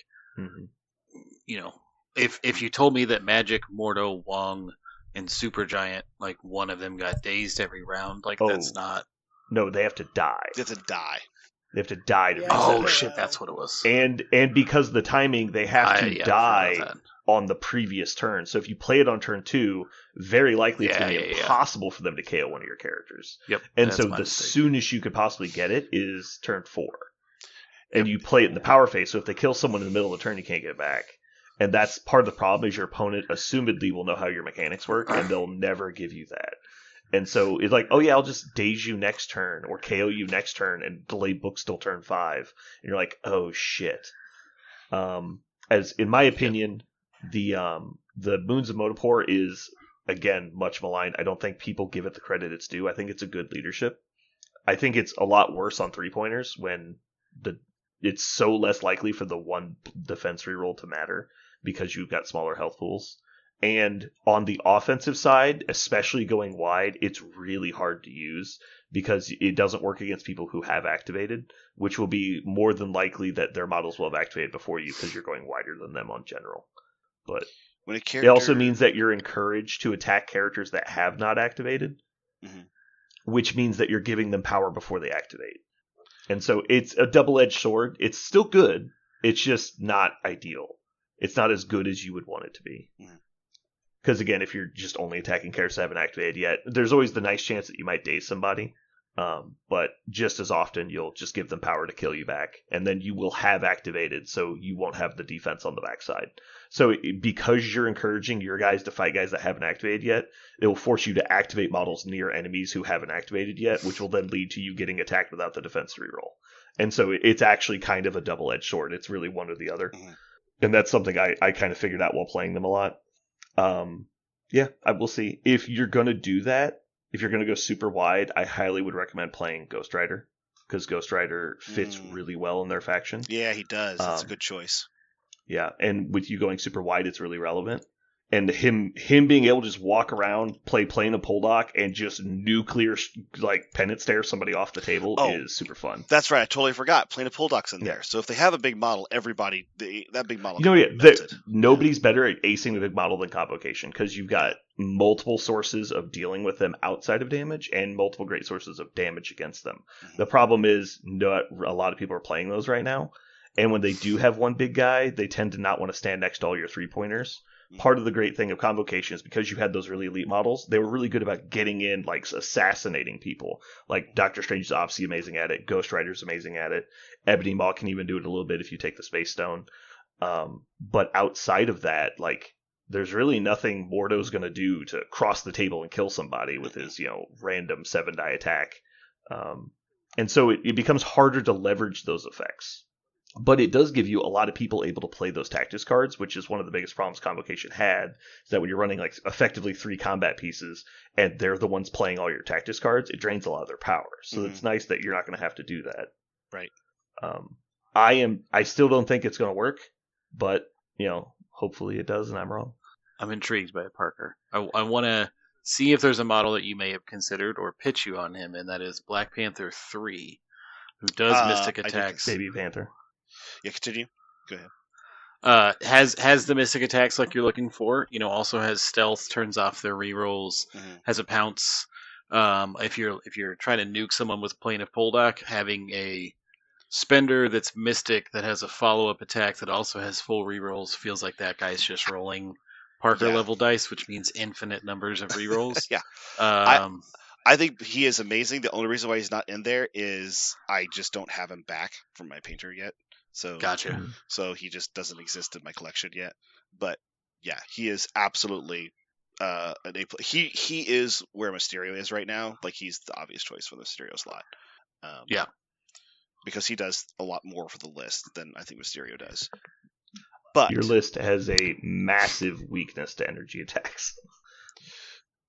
if you told me that Magic, Mordo, Wong, and Supergiant, like one of them got dazed every round, like that's not. No, they have to die. They have to die. They have to die to Yeah, reset Oh it. shit, that's what it was. And because of the timing, they have to die on the previous turn. So if you play it on turn 2, very likely it's going to be impossible for them to KO one of your characters. Yep. And so the soonest you could possibly get it is turn 4. And you play it in the power phase, so if they kill someone in the middle of the turn, you can't get it back. And that's part of the problem, is your opponent assumedly will know how your mechanics work, and they'll never give you that. And so it's like, oh yeah, I'll just daze you next turn, or KO you next turn, and delay books till turn 5. And you're like, oh shit. As in my opinion, the Moons of Motopor is, again, much maligned. I don't think people give it the credit it's due. I think it's a good leadership. I think it's a lot worse on 3-pointers when it's so less likely for the one defense reroll to matter because you've got smaller health pools. And on the offensive side, especially going wide, it's really hard to use because it doesn't work against people who have activated, which will be more than likely that their models will have activated before you because you're going wider than them on general. But when it also means that you're encouraged to attack characters that have not activated, which means that you're giving them power before they activate. And so it's a double-edged sword. It's still good. It's just not ideal. It's not as good as you would want it to be. Because, again, if you're just only attacking characters that haven't activated yet, there's always the nice chance that you might daze somebody. But just as often, you'll just give them power to kill you back. And then you will have activated, so you won't have the defense on the backside. So because you're encouraging your guys to fight guys that haven't activated yet, it will force you to activate models near enemies who haven't activated yet, which will then lead to you getting attacked without the defense reroll. And so it's actually kind of a double-edged sword. It's really one or the other. And that's something I kind of figured out while playing them a lot. Yeah, I will see. If you're going to do that, if you're going to go super wide, I highly would recommend playing Ghost Rider, because Ghost Rider fits really well in their faction. Yeah, he does. That's a good choice. Yeah, and with you going super wide, it's really relevant. And him being able to just walk around, play Plane of Poldock, and just nuclear, like, Penance Stare somebody off the table is super fun. That's right. I totally forgot. Plane of Poldock's in there. So if they have a big model, everybody, that big model nobody's better at acing the big model than Convocation, because you've got multiple sources of dealing with them outside of damage and multiple great sources of damage against them. The problem is not a lot of people are playing those right now. And when they do have one big guy, they tend to not want to stand next to all your 3-pointers. Part of the great thing of Convocation is because you had those really elite models, they were really good about getting in, like, assassinating people. Like, Doctor Strange is obviously amazing at it. Ghost Rider's amazing at it. Ebony Maw can even do it a little bit if you take the Space Stone. But outside of that, like, there's really nothing Mordo's going to do to cross the table and kill somebody with his, random 7-die attack. And so it becomes harder to leverage those effects. But it does give you a lot of people able to play those tactics cards, which is one of the biggest problems Convocation had, is that when you're running, like, effectively 3 combat pieces, and they're the ones playing all your tactics cards, it drains a lot of their power. So it's nice that you're not going to have to do that. Right. I still don't think it's going to work, but, hopefully it does, and I'm wrong. I'm intrigued by it, Parker. I want to see if there's a model that you may have considered or pitch you on him, and that is Black Panther 3, who does Mystic attacks. Baby Panther. Yeah, continue. Go ahead. Has the mystic attacks like you're looking for. Also has stealth, turns off their rerolls, has a pounce. If you're trying to nuke someone with Plane of Poldak, having a spender that's mystic that has a follow up attack that also has full rerolls feels like that guy's just rolling Parker level dice, which means infinite numbers of rerolls. Yeah. I think he is amazing. The only reason why he's not in there is I just don't have him back from my painter yet. So Gotcha. So he just doesn't exist in my collection yet. But yeah, he is absolutely an A. He is where Mysterio is right now. Like he's the obvious choice for the Mysterio slot. Yeah. Because he does a lot more for the list than I think Mysterio does. But your list has a massive weakness to energy attacks.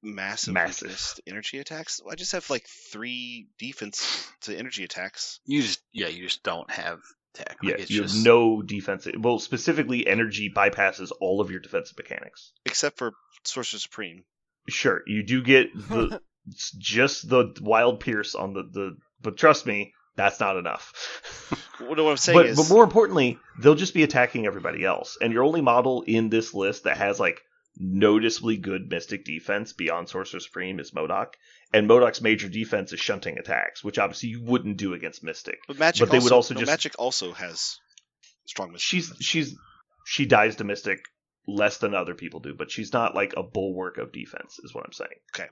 Massive. Weakness to energy attacks? I just have like 3 defense to energy attacks. You just don't have tech. Like, you have no defense. Well, specifically, energy bypasses all of your defensive mechanics. Except for Sorcerer Supreme. Sure, you do get just the Wild Pierce on the but trust me, that's not enough. What I'm saying is... But more importantly, they'll just be attacking everybody else. And your only model in this list that has, like, noticeably good Mystic defense beyond Sorcerer Supreme is MODOK. And MODOK's major defense is shunting attacks, which obviously you wouldn't do against Mystic. But Magic Magic also has strong Mystic. She dies to Mystic less than other people do, but she's not like a bulwark of defense, is what I'm saying. Okay.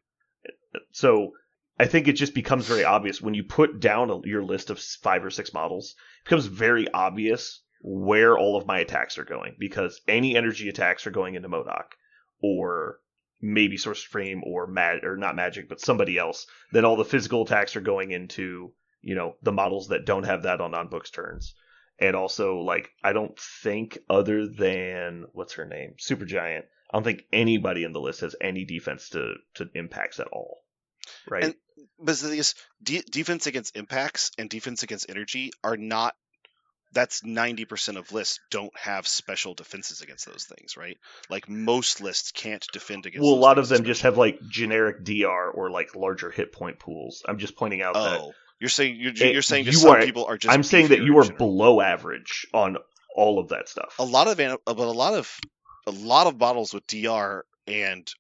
So I think it just becomes very obvious when you put down your list of 5 or 6 models, it becomes very obvious where all of my attacks are going, because any energy attacks are going into MODOK, or maybe Sorcerer Supreme, or not Magic, but somebody else. Then all the physical attacks are going into, the models that don't have that on non-books turns. And also, like, I don't think other than, what's her name? Supergiant. I don't think anybody in the list has any defense to impacts at all. Right? But the thing is, defense against impacts and defense against energy are not... That's 90% of lists don't have special defenses against those things, right? Like, most lists can't defend against those those a lot of things them just have, like, generic DR or, like, larger hit point pools. I'm just pointing out that... You're saying some people are just... I'm saying that you are below average on all of that stuff. A lot of models with DR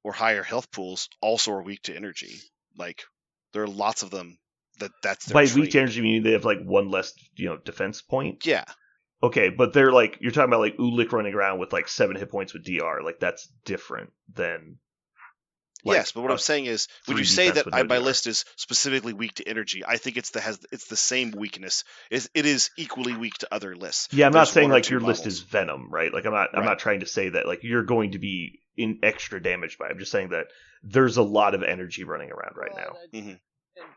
or higher health pools also are weak to energy. Like, there are lots of them that's their By trait. weak to energy, you mean they have like one less, defense point? Yeah. Okay, but they're like, you're talking about like Ulik running around with like 7 hit points with DR. Like, that's different than... Like, yes, but what I'm saying is, when you say that my list is specifically weak to energy, I think it's the same weakness. It is equally weak to other lists. Yeah, I'm not saying like your list is Venom, right? Like, I'm not trying to say that like you're going to be in extra damage by it. I'm just saying that there's a lot of energy running around right now. And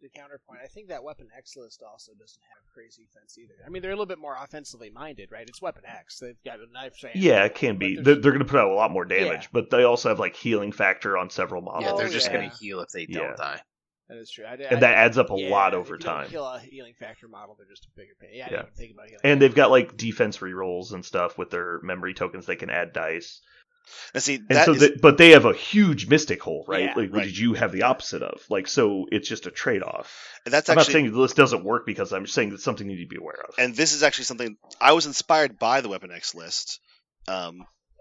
the counterpoint, I think that Weapon X list also doesn't have crazy defense either. I mean, they're a little bit more offensively minded, right? It's Weapon X. They've got a knife hand. Yeah, it can be. They're going to put out a lot more damage, but they also have like healing factor on several models. Yeah, they're just going to heal if they don't die. That is true. And that adds up a lot over time. If you don't kill a healing factor model, they're just a bigger pain. Yeah, I didn't even think about healing. And they've got like defense rerolls and stuff with their memory tokens. They can add dice. But they have a huge mystic hole, right? Yeah, which you have the opposite of. Like, so it's just a trade-off. And I'm not saying the list doesn't work, because I'm just saying that's something you need to be aware of. And this is actually something I was inspired by the Weapon X list,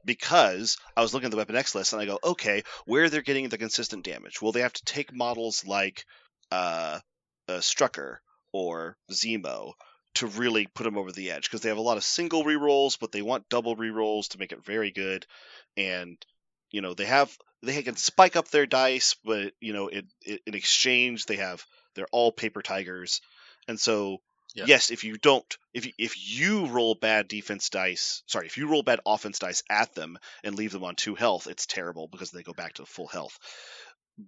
because I was looking at the Weapon X list and I go, okay, where they're getting the consistent damage? Well, they have to take models like Strucker or Zemo to really put them over the edge, because they have a lot of single rerolls, but they want double rerolls to make it very good. And they can spike up their dice, but in exchange they're all paper tigers. And so yes, if you roll bad if you roll bad offense dice at them and leave them on 2 health, it's terrible because they go back to full health.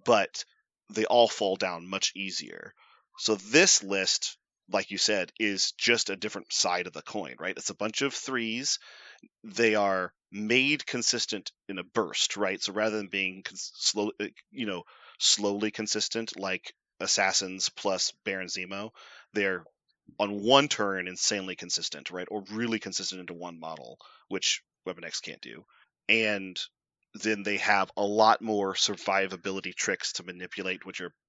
But they all fall down much easier. So this list, like you said, is just a different side of the coin, right? It's a bunch of 3s. They are made consistent in a burst, right? So rather than being slowly consistent like Assassins plus Baron Zemo, they're on one turn insanely consistent, right? Or really consistent into one model, which Weapon X can't do. And then they have a lot more survivability tricks to manipulate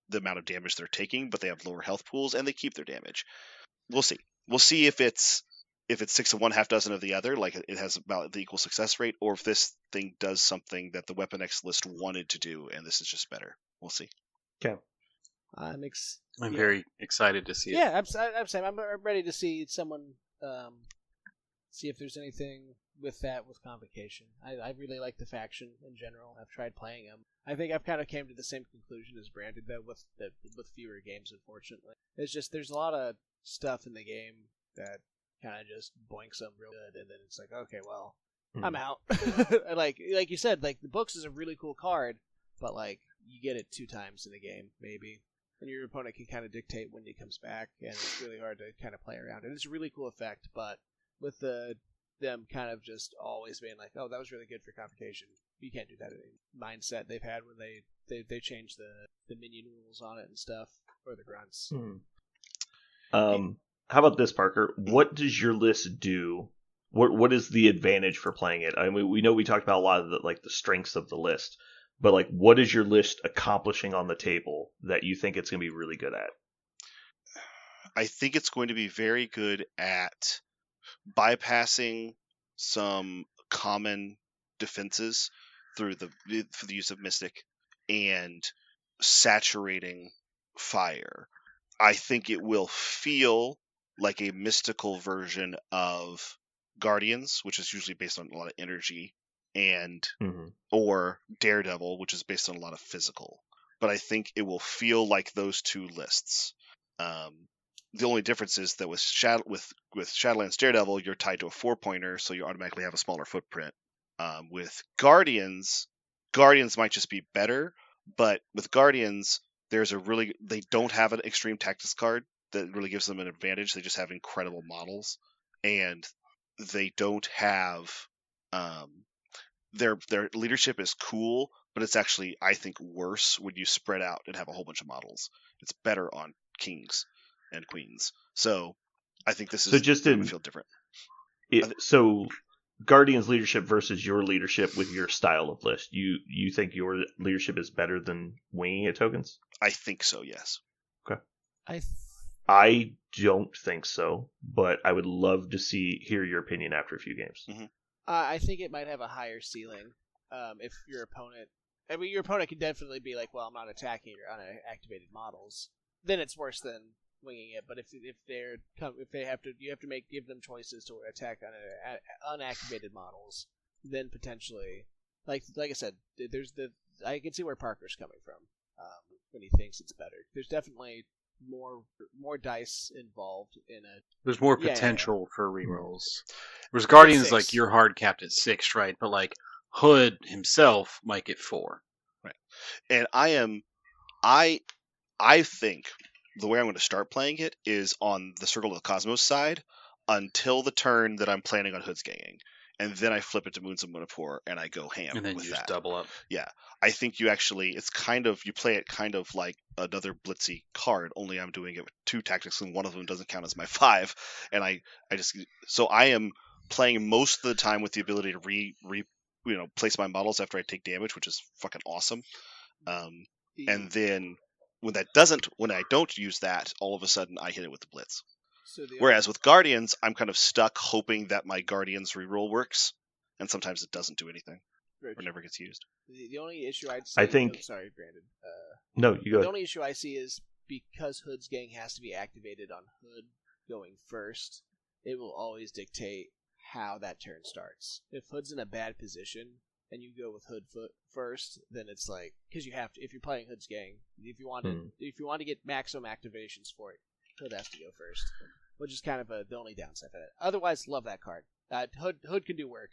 the amount of damage they're taking, but they have lower health pools and they keep their damage. We'll see. We'll see if it's if it's 6 of one, half dozen of the other, like it has about the equal success rate, or if this thing does something that the Weapon X list wanted to do, and this is just better. We'll see. Okay. I'm very excited to see it. Yeah, I'm ready to see someone see if there's anything with Convocation. I really like the faction in general. I've tried playing them. I think I've kind of came to the same conclusion as Brandon, though, with fewer games, unfortunately. It's just there's a lot of stuff in the game that kind of just boinks them real good, and then it's like, okay, well, I'm out. like you said, like the books is a really cool card, but like you get it 2 times in a game, maybe. And your opponent can kind of dictate when he comes back, and it's really hard to kind of play around it. It's a really cool effect, but with them kind of just always being like, oh, that was really good for Convocation, you can't do that in any mindset they've had when they changed the minion rules on it and stuff, or the grunts. How about this, Parker? What does your list do? What is the advantage for playing it? I mean, we know we talked about a lot of the strengths of the list, but like, what is your list accomplishing on the table that you think it's going to be really good at? I think it's going to be very good at bypassing some common defenses for the use of Mystic and saturating fire. I think it will feel like a mystical version of Guardians, which is usually based on a lot of energy, and or Daredevil, which is based on a lot of physical. But I think it will feel like those 2 lists. The only difference is that with Shadowlands Daredevil, you're tied to a 4-pointer, so you automatically have a smaller footprint. With Guardians might just be better, but with Guardians, they don't have an extreme tactics card that really gives them an advantage. They just have incredible models, and they don't have their leadership is cool, but it's actually, I think, worse when you spread out and have a whole bunch of models. It's better on kings and queens. So I think this is just going to feel different. So Guardian's leadership versus your leadership with your style of list. You think your leadership is better than winging it tokens? I think so, yes. Okay. I don't think so, but I would love to hear your opinion after a few games. Mm-hmm. I think it might have a higher ceiling if your opponent... I mean, your opponent can definitely be like, well, I'm not attacking your unactivated models. Then it's worse than winging it. But if they have to, you have to give them choices to attack unactivated models. Then potentially, like I said, I can see where Parker's coming from when he thinks it's better. There's definitely more dice involved in it. There's more potential for rerolls. Whereas Guardians, like, you're hard capped at 6, right? But like Hood himself might get 4. Right. And I think the way I'm going to start playing it is on the Circle of the Cosmos side until the turn that I'm planning on Hood's ganging. And then I flip it to Moons of Munipur and I go ham. And then with you that. just double up. Yeah. I think you actually, you play it kind of like another blitzy card, only I'm doing it with 2 tactics and one of them doesn't count as my 5. And so I am playing most of the time with the ability to place my models after I take damage, which is fucking awesome. And then when I don't use that, all of a sudden I hit it with the blitz. Whereas with Guardians, I'm kind of stuck hoping that my Guardians reroll works, and sometimes it doesn't do anything or never gets used. The only issue I'd say... sorry, Brandon. No, you go. The only issue I see is because Hood's gang has to be activated on Hood going first, it will always dictate how that turn starts. If Hood's in a bad position and you go with Hood first, then it's like... Because you have to... If you're playing Hood's gang, if you want to get maximum activations for it, Hood has to go first, which is kind of the only downside of it. Otherwise, love that card. Hood can do work.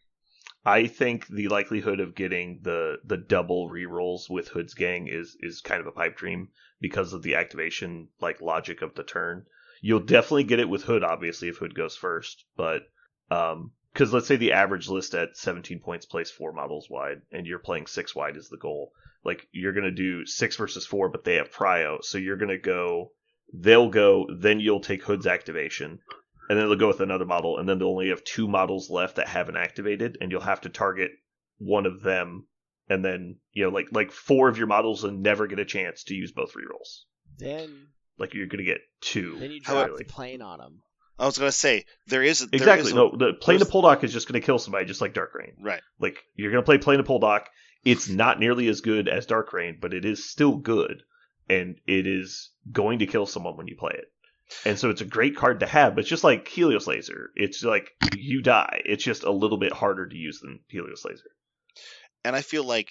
I think the likelihood of getting the double rerolls with Hood's gang is kind of a pipe dream because of the activation logic of the turn. You'll definitely get it with Hood, obviously, if Hood goes first, but because let's say the average list at 17 points plays 4 models wide, and you're playing 6 wide is the goal. You're gonna do 6 versus 4, but they have prio, so you're gonna go. They'll go, then you'll take Hood's activation, and then they'll go with another model, and then they'll only have 2 models left that haven't activated, and you'll have to target one of them, and then, 4 of your models and never get a chance to use both rerolls. Then... you're going to get 2. Then you drop the plane on them. I was gonna say there is exactly. There is No, the playing a Poldock is just going to kill somebody, just like Dark Rain. right. Like you're going to play playing a Poldock. It's not nearly as good as Dark Rain, but it is still good, and it is going to kill someone when you play it. And so it's a great card to have, but it's just like Helios Laser. It's like you die. It's just a little bit harder to use than Helios Laser. And I feel like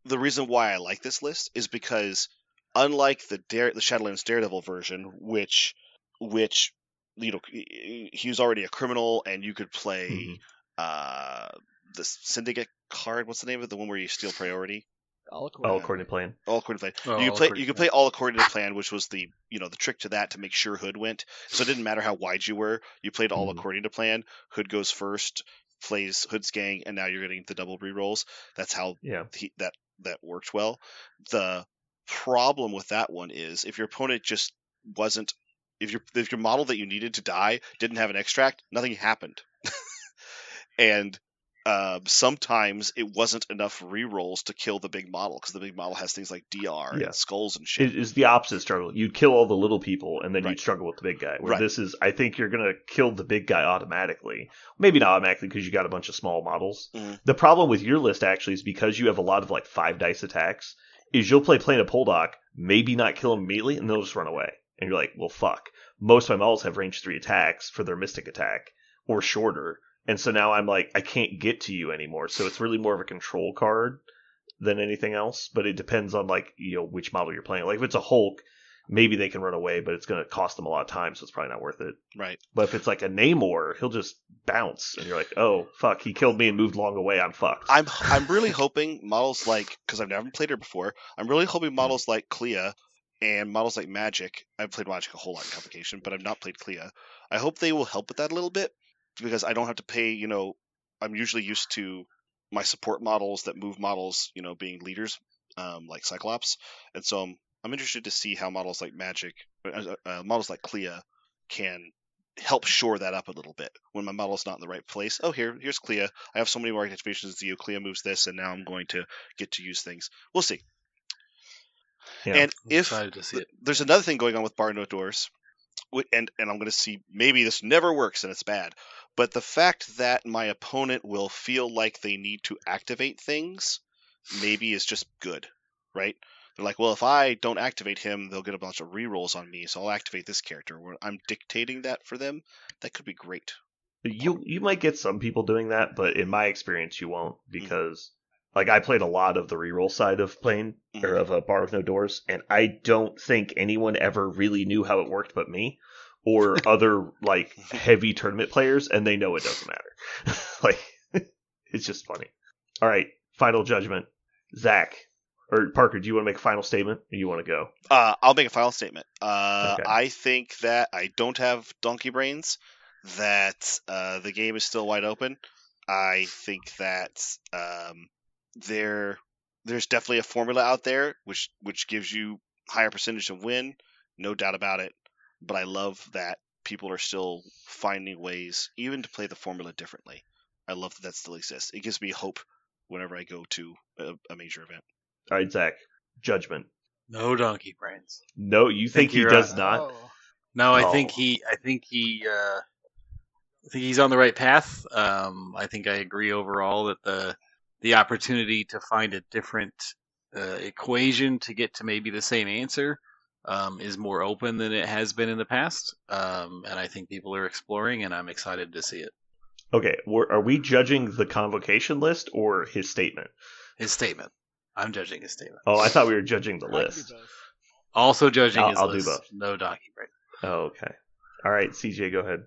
the reason why I like this list is because unlike the Shadowlands Daredevil version, which he was already a criminal and you could play the Syndicate card. What's the name of it? The one where you steal priority? All according to plan. All according to plan. Oh, You could play all according to plan, which was the trick to that to make sure Hood went. So it didn't matter how wide you were. You played all according to plan. Hood goes first, plays Hood's gang, and now you're getting the double rerolls. That's how that worked well. The problem with that one is if your opponent just wasn't if your model that you needed to die didn't have an extract, nothing happened. And sometimes it wasn't enough rerolls to kill the big model because the big model has things like DR and skulls and shit. It is the opposite struggle. You'd kill all the little people and then you'd struggle with the big guy. Where this is, I think you're going to kill the big guy automatically. Maybe not automatically because you got a bunch of small models. The problem with your list actually is because you have a lot of like 5 dice attacks, is you'll play Plane of Poldock, maybe not kill them immediately, and they'll just run away. And you're like, well, fuck. Most of my models have range 3 attacks for their Mystic attack or shorter. And so now I'm like, I can't get to you anymore. So it's really more of a control card than anything else. But it depends on like, which model you're playing. Like if it's a Hulk, maybe they can run away, but it's going to cost them a lot of time. So it's probably not worth it. Right. But if it's like a Namor, he'll just bounce. And you're like, oh, fuck, he killed me and moved long away. I'm fucked. I'm really hoping models like, because I've never played her before, I'm really hoping models like Clea and models like Magic, I've played Magic a whole lot in Convocation, but I've not played Clea. I hope they will help with that a little bit. Because I don't have to pay, I'm usually used to my support models that move models, being leaders, like Cyclops. And so I'm interested to see how models like Magic, models like Clea can help shore that up a little bit when my model's not in the right place. Oh, here's Clea. I have so many more activations as you. Clea moves this, and now I'm going to get to use things. We'll see. Yeah, and if there's another thing going on with Bar No Doors, and I'm going to see maybe this never works and it's bad, but the fact that my opponent will feel like they need to activate things maybe is just good, right? They're like, well, if I don't activate him, they'll get a bunch of rerolls on me, so I'll activate this character. When I'm dictating that for them, that could be great. You might get some people doing that, but in my experience, you won't because. Like, I played a lot of the reroll side of playing, or of a Bar with No Doors, and I don't think anyone ever really knew how it worked but me, or other, like, heavy tournament players, and they know it doesn't matter. Like, it's just funny. All right, final judgment. Zach, or Parker, do you want to make a final statement, or you want to go? I'll make a final statement. Okay. I think that I don't have donkey brains, that the game is still wide open. I think that... there's definitely a formula out there which gives you higher percentage of win, no doubt about it. But I love that people are still finding ways even to play the formula differently. I love that still exists. It gives me hope whenever I go to a major event. All right, Zach, judgment. No donkey brains. No, you think he does not? No, I think he's on the right path. I think I agree overall that the opportunity to find a different equation to get to maybe the same answer is more open than it has been in the past. And I think people are exploring, and I'm excited to see it. Okay, are we judging the convocation list or his statement? His statement. I'm judging his statement. Oh, I thought we were judging the list. Also judging his I'll list. do both. No donkey brain. Oh, okay. All right, CJ, go ahead.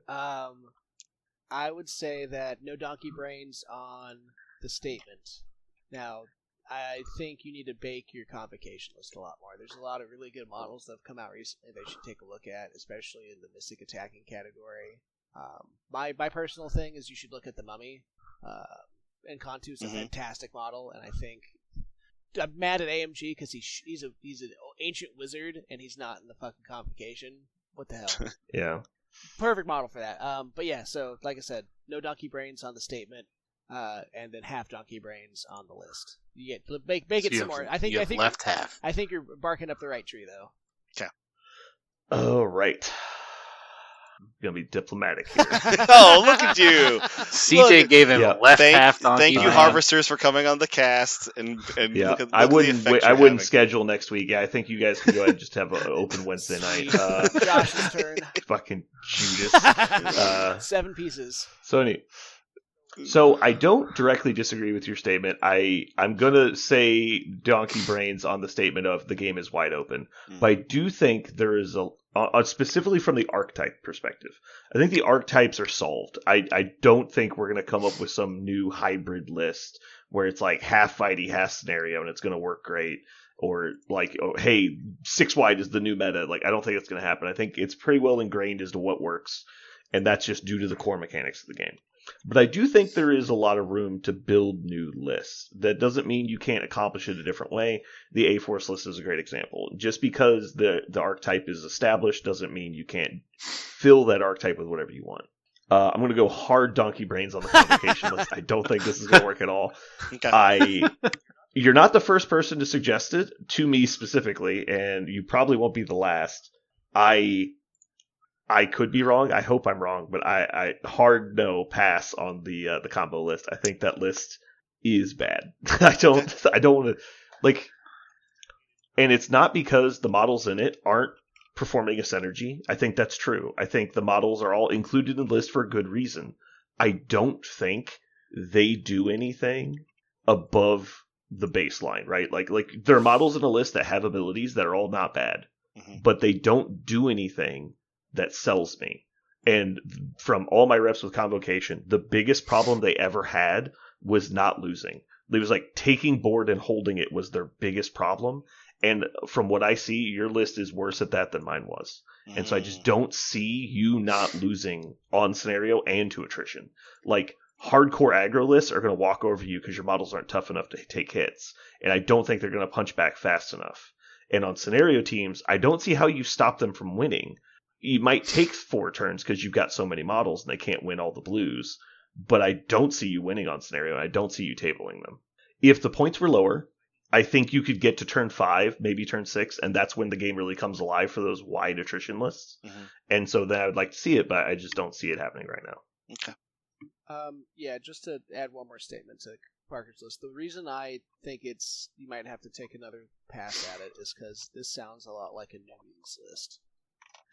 I would say that no donkey brains on the statement. Now, I think you need to bake your convocation list a lot more. There's a lot of really good models that have come out recently that you should take a look at, especially in the Mystic attacking category. My personal thing is you should look at the Mummy. And Kantu's a fantastic model, and I think I'm mad at AMG because he's an ancient wizard and he's not in the fucking convocation. What the hell? Yeah. Perfect model for that. But yeah, so like I said, no donkey brains on the statement. And then half donkey brains on the list. You get make it some more. I think left half. I think you're barking up the right tree though. Okay. All right. gonna be diplomatic here. Oh, look at you! CJ gave him Yeah. left half donkey. Thank you, brain. harvesters, for coming on the cast and Yeah, look at I the wouldn't. effect I you're wouldn't having. schedule next week. Yeah, I think you guys can go ahead and just have an open Wednesday night. Josh's turn. Fucking Judas. 7 pieces. So I don't directly disagree with your statement. I'm gonna say donkey brains on the statement of the game is wide open, but I do think there is specifically from the archetype perspective. I think the archetypes are solved. I don't think we're gonna come up with some new hybrid list where it's like half fighty, half scenario, and it's gonna work great. Or like, oh, hey, 6 wide is the new meta. Like, I don't think it's gonna happen. I think it's pretty well ingrained as to what works, and that's just due to the core mechanics of the game. But I do think there is a lot of room to build new lists. That doesn't mean you can't accomplish it a different way. The A-Force list is a great example. Just because the archetype is established doesn't mean you can't fill that archetype with whatever you want. I'm going to go hard donkey brains on the convocation list. I don't think this is going to work at all. Okay. You're not the first person to suggest it, to me specifically, and you probably won't be the last. I could be wrong. I hope I'm wrong, but I hard no pass on the combo list. I think that list is bad. I don't want to like, and it's not because the models in it aren't performing a synergy. I think that's true. I think the models are all included in the list for a good reason. I don't think they do anything above the baseline, right? Like there are models in a list that have abilities that are all not bad, but they don't do anything that sells me. And from all my reps with Convocation, the biggest problem they ever had was not losing. It was like taking board and holding it was their biggest problem. And from what I see, your list is worse at that than mine was. And so I just don't see you not losing on scenario and to attrition. Like, hardcore aggro lists are going to walk over you because your models aren't tough enough to take hits. And I don't think they're going to punch back fast enough. And on scenario teams, I don't see how you stop them from winning. You might take 4 turns because you've got so many models and they can't win all the blues, but I don't see you winning on scenario, and I don't see you tabling them. If the points were lower, I think you could get to turn 5, maybe turn 6, and that's when the game really comes alive for those wide attrition lists. And so then I would like to see it, but I just don't see it happening right now. Okay. Yeah, just to add one more statement to Parker's list, the reason I think you might have to take another pass at it is because this sounds a lot like a New Mutants list.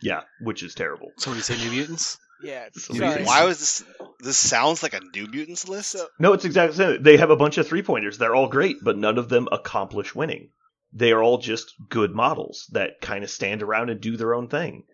Yeah, which is terrible. Somebody say New Mutants? Yeah. Sorry. Why was this sounds like a New Mutants list? No, it's exactly the same. They have a bunch of 3-pointers. They're all great, but none of them accomplish winning. They are all just good models that kind of stand around and do their own thing.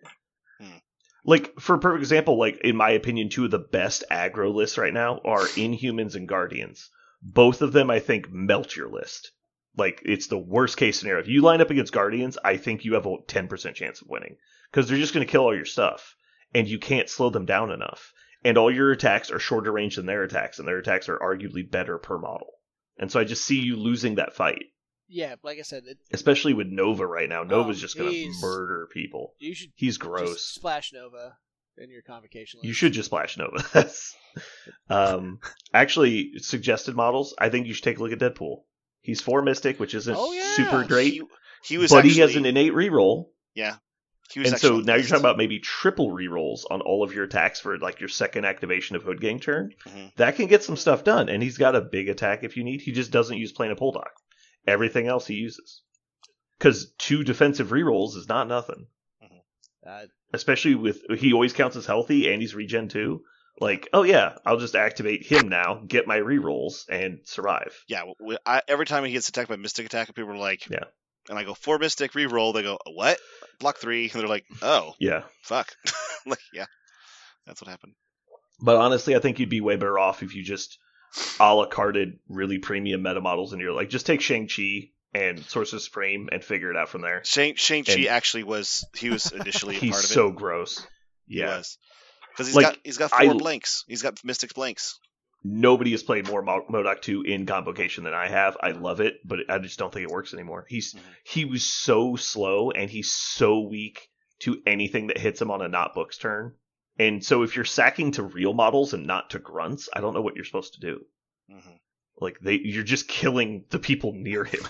Like, for a perfect example, like, in my opinion, 2 of the best aggro lists right now are Inhumans and Guardians. Both of them, I think, melt your list. Like, it's the worst case scenario. If you line up against Guardians, I think you have a 10% chance of winning. Because they're just going to kill all your stuff. And you can't slow them down enough. And all your attacks are shorter range than their attacks. And their attacks are arguably better per model. And so I just see you losing that fight. Yeah, like I said... Especially with Nova right now. Nova's just going to murder people. He's gross. Just splash Nova in your Convocation list. You should just splash Nova. Actually, suggested models, I think you should take a look at Deadpool. He's 4 Mystic, which isn't super great. He was but actually, he has an innate reroll. Yeah. And so now you're talking about maybe triple rerolls on all of your attacks for like your second activation of Hood Gang turn. That can get some stuff done. And he's got a big attack if you need. He just doesn't use Plane of Poldock. Everything else he uses. Because 2 defensive rerolls is not nothing. Especially with, he always counts as healthy and he's regen too. Like, oh yeah, I'll just activate him now, get my rerolls, and survive. Yeah, every time he gets attacked by Mystic Attack, people are like, yeah. And I go 4 Mystic, reroll, they go, what? Block 3, and they're like, oh. Yeah. Fuck. Like, yeah. That's what happened. But honestly, I think you'd be way better off if you just a la carted really premium meta models and you're like, just take Shang-Chi and Sorcerer Supreme and figure it out from there. Shang-Chi actually he was initially a part of it. He's so gross. Yeah. He was. Because he's got 4 blanks. He's got Mystic blanks. Nobody has played more MODOK 2 in Convocation than I have. I love it, but I just don't think it works anymore. He was so slow, and he's so weak to anything that hits him on a not books turn. And so if you're sacking to real models and not to grunts, I don't know what you're supposed to do. Like, you're just killing the people near him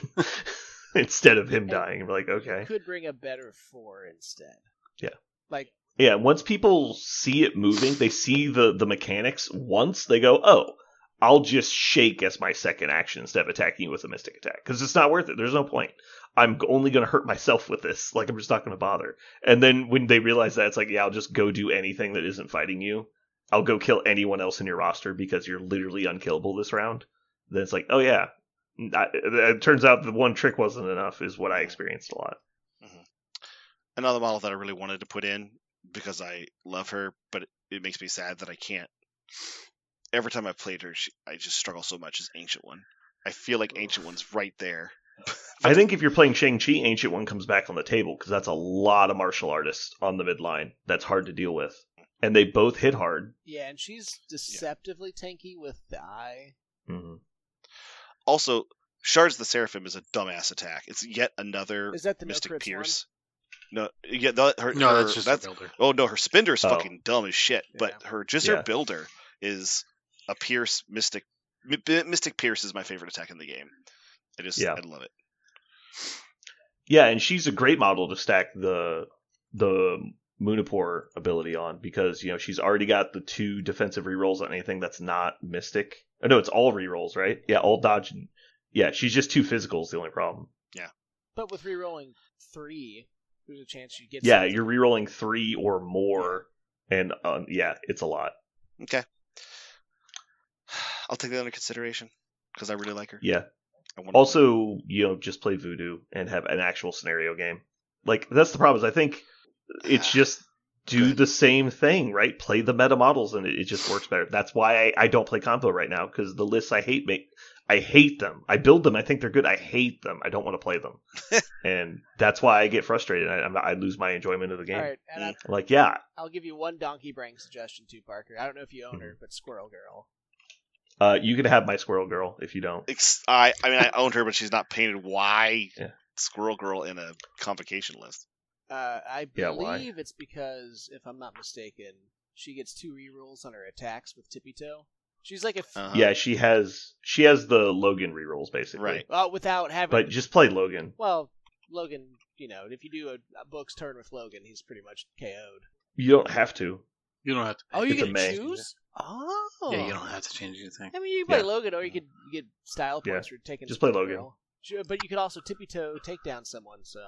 instead of him dying. We're like, okay. You could bring a better 4 instead. Yeah. Like, Yeah, once people see it moving, they see the mechanics once, they go, oh, I'll just shake as my second action instead of attacking you with a mystic attack. Because it's not worth it. There's no point. I'm only going to hurt myself with this. Like, I'm just not going to bother. And then when they realize that, it's like, yeah, I'll just go do anything that isn't fighting you. I'll go kill anyone else in your roster because you're literally unkillable this round. Then it's like, oh yeah. It turns out the one trick wasn't enough is what I experienced a lot. Mm-hmm. Another model that I really wanted to put in because I love her, but it makes me sad that I can't. Every time I've played her, I just struggle so much is Ancient One. I feel like Ancient One's right there. I think if you're playing Shang-Chi, Ancient One comes back on the table because that's a lot of martial artists on the midline. That's hard to deal with. And they both hit hard. Yeah, and she's deceptively tanky with the eye. Mm-hmm. Also, Shards the Seraphim is a dumbass attack. It's yet another Is that the Mystic no crits Pierce. one? No, yeah, that's just a builder. Oh no, her spinner is fucking dumb as shit. Yeah. But her builder is a Pierce Mystic. Mystic Pierce is my favorite attack in the game. I love it. Yeah, and she's a great model to stack the Munipur ability on because she's already got the 2 defensive rerolls on anything that's not Mystic. Oh, no, it's all rerolls, right? Yeah, all dodge. Yeah, she's just 2 physicals. The only problem. Yeah, but with rerolling 3. There's a chance you get. Yeah, you're rerolling 3 or more, and it's a lot. Okay, I'll take that under consideration because I really like her. Yeah. Also, just play Voodoo and have an actual scenario game. Like that's the problem. Is I think it's just do the same thing, right? Play the meta models, and it just works better. That's why I don't play combo right now because the lists I hate I hate them. I build them. I think they're good. I hate them. I don't want to play them. And that's why I get frustrated. I lose my enjoyment of the game. All right, and I'll give you one Donkey Brain suggestion too, Parker. I don't know if you own her, but Squirrel Girl. You can have my Squirrel Girl if you don't. I own her, but she's not painted. Why Squirrel Girl in a convocation list? I believe it's because, if I'm not mistaken, she gets 2 rerolls on her attacks with Tippy Toe. She's like Yeah, she has the Logan rerolls basically. Right. Without having. But just play Logan. Well, Logan, if you do a book's turn with Logan, he's pretty much KO'd. You don't have to. You don't have to. Oh, you It's a can May. choose. Oh. Yeah, you don't have to change anything. I mean, you can play Logan, or you get style points for taking. Just play Squirrel Logan. Girl. Sure, but you could also Tippy Toe take down someone. So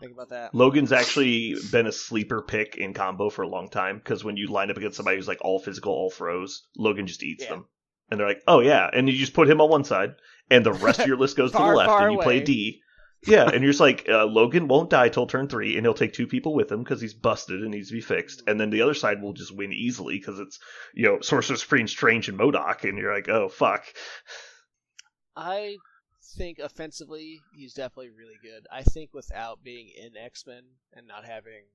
think about that. Logan's actually been a sleeper pick in combo for a long time because when you line up against somebody who's like all physical, all throws, Logan just eats them. And they're like, oh yeah, and you just put him on one side, and the rest of your list goes to the left, and you play D. Yeah, and you're just like, Logan won't die till turn 3, and he'll take 2 people with him because he's busted and needs to be fixed. And then the other side will just win easily because it's, Sorcerer Supreme, Strange, and MODOK, and you're like, oh, fuck. I think offensively, he's definitely really good. I think without being in X-Men and not having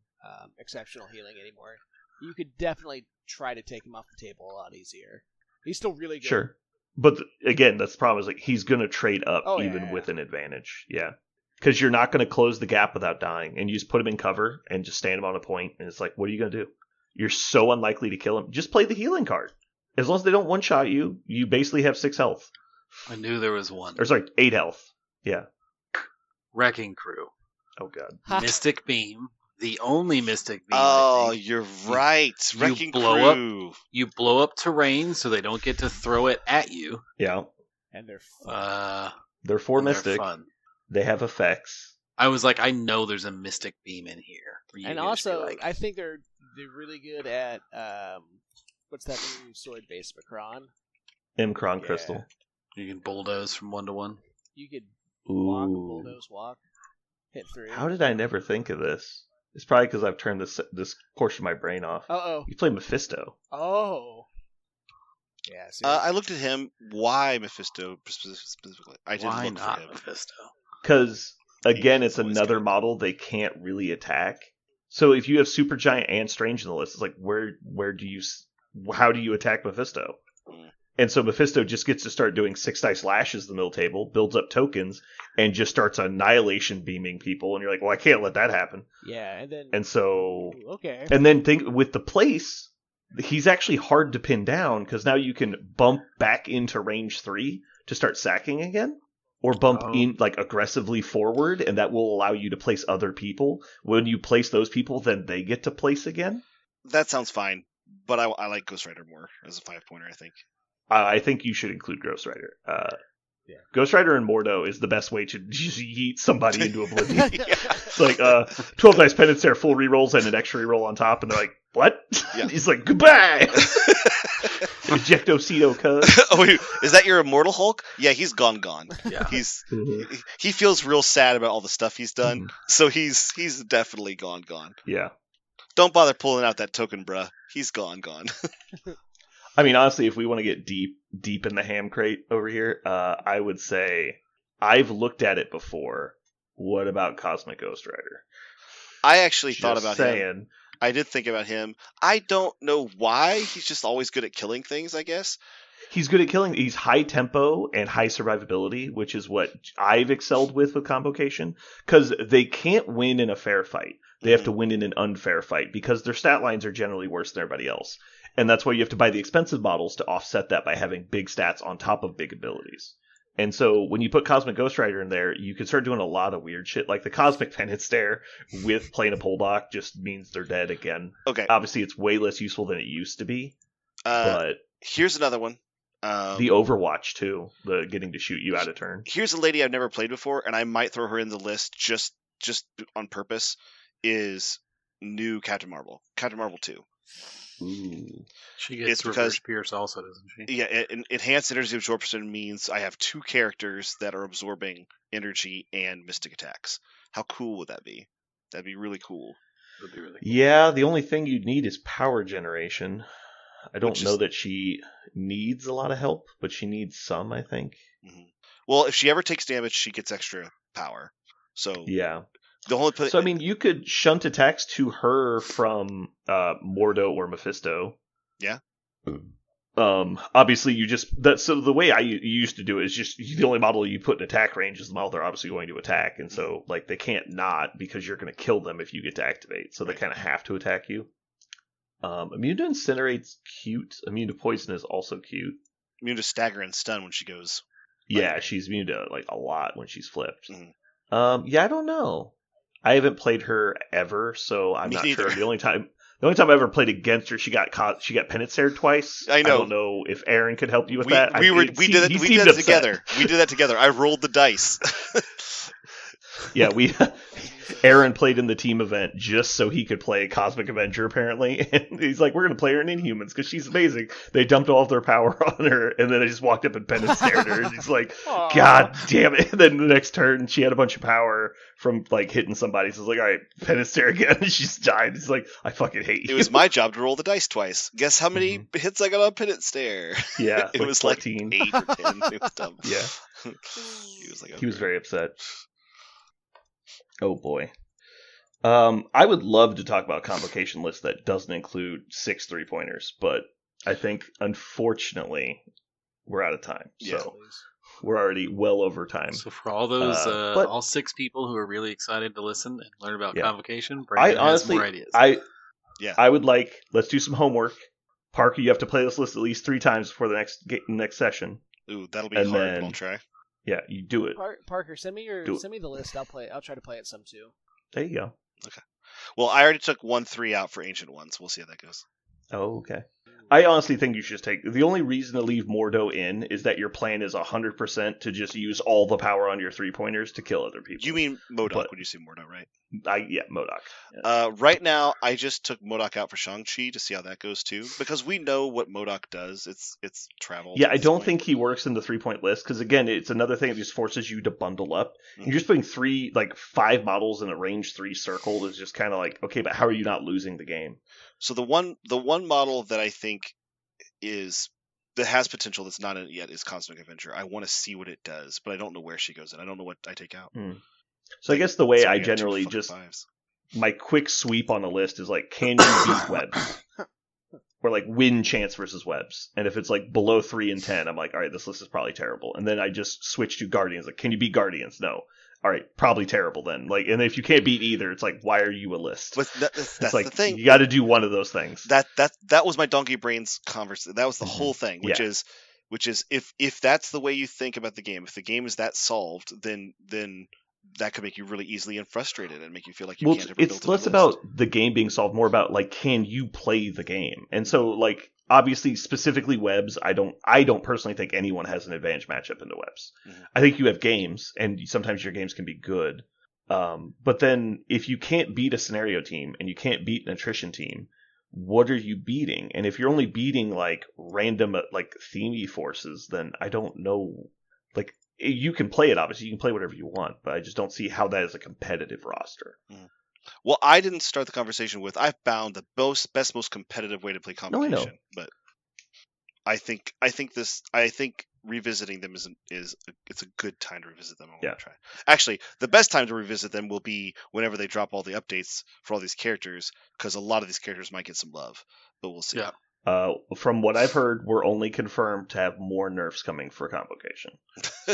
exceptional healing anymore, you could definitely try to take him off the table a lot easier. He's still really good. Sure. But again, that's the problem is like he's going to trade up even with an advantage. Yeah. Because you're not going to close the gap without dying. And you just put him in cover and just stand him on a point. And it's like, what are you going to do? You're so unlikely to kill him. Just play the healing card. As long as they don't one-shot you, you basically have 6 health. I knew there was one. Or sorry, 8 health. Yeah. Wrecking Crew. Oh, God. Mystic Beam. The only Mystic Beam. Oh, you're right. Wrecking Crew. You blow up terrain so they don't get to throw it at you. Yeah. And they're fun. They're 4 Mystic. They're fun. They have effects. I was like, I know there's a Mystic Beam in here. And also, I think they're really good at what's that new sword base, Macron? Mcron Crystal. You can bulldoze from 1 to 1. You could bulldoze, walk, hit through. How did I never think of this? It's probably because I've turned this portion of my brain off. Uh-oh. You play Mephisto. Oh. Yeah. I looked at him. Why Mephisto specifically? I didn't Why look not for him. Mephisto? Because, again, it's another model they can't really attack. So if you have Supergiant and Strange in the list, it's like, how do you attack Mephisto? And so Mephisto just gets to start doing 6 dice lashes the middle table, builds up tokens, and just starts annihilation beaming people. And you're like, well, I can't let that happen. Yeah, okay. And then think with the place, he's actually hard to pin down because now you can bump back into range 3 to start sacking again, or bump in like aggressively forward, and that will allow you to place other people. When you place those people, then they get to place again. That sounds fine, but I like Ghost Rider more as a 5-pointer, I think. I think you should include Ghost Rider. Yeah. Ghost Rider and Mordo is the best way to just yeet somebody into oblivion. Yeah. It's like 12 dice penance there, full rerolls and an extra reroll on top, and they're like, "What?" Yeah. He's like, "Goodbye." Ejectocito, cuz. Oh, wait, is that your Immortal Hulk? Yeah, he's gone. Yeah. He feels real sad about all the stuff he's done, so he's definitely gone. Yeah. Don't bother pulling out that token, bruh. He's gone. I mean, honestly, if we want to get deep in the ham crate over here, I would say I've looked at it before. What about Cosmic Ghost Rider? I actually Just thought about saying. him. I did think about him. I don't know why. He's just always good at killing things, I guess. He's good at killing. He's high tempo and high survivability, which is what I've excelled with Convocation, because they can't win in a fair fight. They have to win in an unfair fight because their stat lines are generally worse than everybody else. And that's why you have to buy the expensive models to offset that by having big stats on top of big abilities. And so when you put Cosmic Ghost Rider in there, you can start doing a lot of weird shit. Like the Cosmic Penance Stare with playing a Poldock just means they're dead again. Okay. Obviously, it's way less useful than it used to be. But here's another one. the Overwatch, too. The getting to shoot you out of turn. Here's a lady I've never played before, and I might throw her in the list just on purpose, is new Captain Marvel. Captain Marvel 2. Ooh. She gets It's reverse because- pierce also, doesn't she? Yeah, enhanced energy absorption means I have 2 characters that are absorbing energy and mystic attacks. How cool would that be? That'd be really cool. That'd be really cool. Yeah, the only thing you'd need is power generation. I don't Which know is- that she needs a lot of help, but she needs some, I think. Well, if she ever takes damage, she gets extra power. So Yeah. the only So, I mean, you could shunt attacks to her from Mordo or Mephisto. Yeah. Obviously, so the way I used to do it is just the only model you put in attack range is the model they're obviously going to attack, and so like they can't not because you're going to kill them if you get to activate, so they kind of have to attack you. Immune to Incinerate's cute. Immune to Poison is also cute. immune to stagger and stun when she goes. Yeah, she's immune to like a lot when she's flipped. Mhm. Yeah, I don't know. I haven't played her ever, so I'm Me not neither. sure. The only time I ever played against her, she got penance stared twice. I know. I don't know if Aaron could help you with We that. did that together. We did that together. I rolled the dice. Yeah, Aaron played in the team event just so he could play Cosmic Avenger, apparently. And he's like, we're going to play her in Inhumans because she's amazing. They dumped all of their power on her, and then I just walked up and penance stared her. And he's like, God damn it. And then the next turn, she had a bunch of power from like hitting somebody. So I was like, all right, penance stare again. And she's died. He's like, I fucking hate you. It was my job to roll the dice twice. Guess how many hits I got on Penance Stare? Yeah, It was 14. like 8 or 10. It was dumb. Yeah. He was like, He was very upset. Oh boy. I would love to talk about a convocation list that doesn't include 6 3-pointers, but I think unfortunately we're out of time. Yeah. So we're already well over time. So for all those, but- all 6 people who are really excited to listen and learn about Yeah. convocation, I Brandon has honestly, more ideas. I would like, let's do some homework. Parker, you have to play this list at least 3 times before the next session. Ooh, that'll be And hard, then- but I'll try. Yeah, you do it. Parker, send me Do it. the list. I'll try to play it some too. There you go. Well, I already took 1-3 out for Ancient Ones. We'll see how that goes. Oh, okay. I honestly think you should take... The only reason to leave Mordo in is that your plan is 100% to just use all the power on your 3-pointers to kill other people. You mean MODOK But- when you say Mordo, right? Yeah, MODOK. Yeah. Right now, I just took MODOK out for Shang-Chi to see how that goes too, because we know what MODOK does. It's travel. Yeah, at I this don't point. think he works in the 3-point list, because again, it's another thing that just forces you to bundle up. Mhm. You're just putting 5 models in a range 3 circle is just kind of like, okay, but how are you not losing the game? So the one model that I think that has potential that's not in it yet is Cosmic Avenger. I want to see what it does, but I don't know where she goes in. I don't know what I take out. So I guess the way So I you got 2 generally fucking just... 5s. My quick sweep on the list is like, can you beat webs? Or like win chance versus webs. And if it's like below 3 and 10, I'm like, all right, this list is probably terrible. And then I just switch to Guardians. Like, can you beat Guardians? No. All right, probably terrible then. Like, and if you can't beat either, it's like, why are you a list? But that's It's like, the thing. you got to do one of those things. That was my donkey brains conversation. That was the Mhm. whole thing, Yeah. which is if that's the way you think about the game, if the game is that solved, then that could make you really easily and frustrated and make you feel like you Well, can't ever build it's a less list. about the game being solved, more about like, can you play the game? And so, like, obviously, specifically webs, I don't personally think anyone has an advantage matchup in the webs. Mhm. I think you have games, and sometimes your games can be good. But then if you can't beat a scenario team and you can't beat an attrition team, what are you beating? And if you're only beating like random like themey forces, then I don't know. Like, you can play it, obviously, you can play whatever you want, but I just don't see how that is a competitive roster. Well, I didn't start the conversation with I found the best, most competitive way to play No, I know. Convocation, but I think revisiting them it's a good time to revisit them. Yeah. Try. Actually, the best time to revisit them will be whenever they drop all the updates for all these characters, because a lot of these characters might get some love, but we'll see. Yeah. From what I've heard, we're only confirmed to have more nerfs coming for Convocation.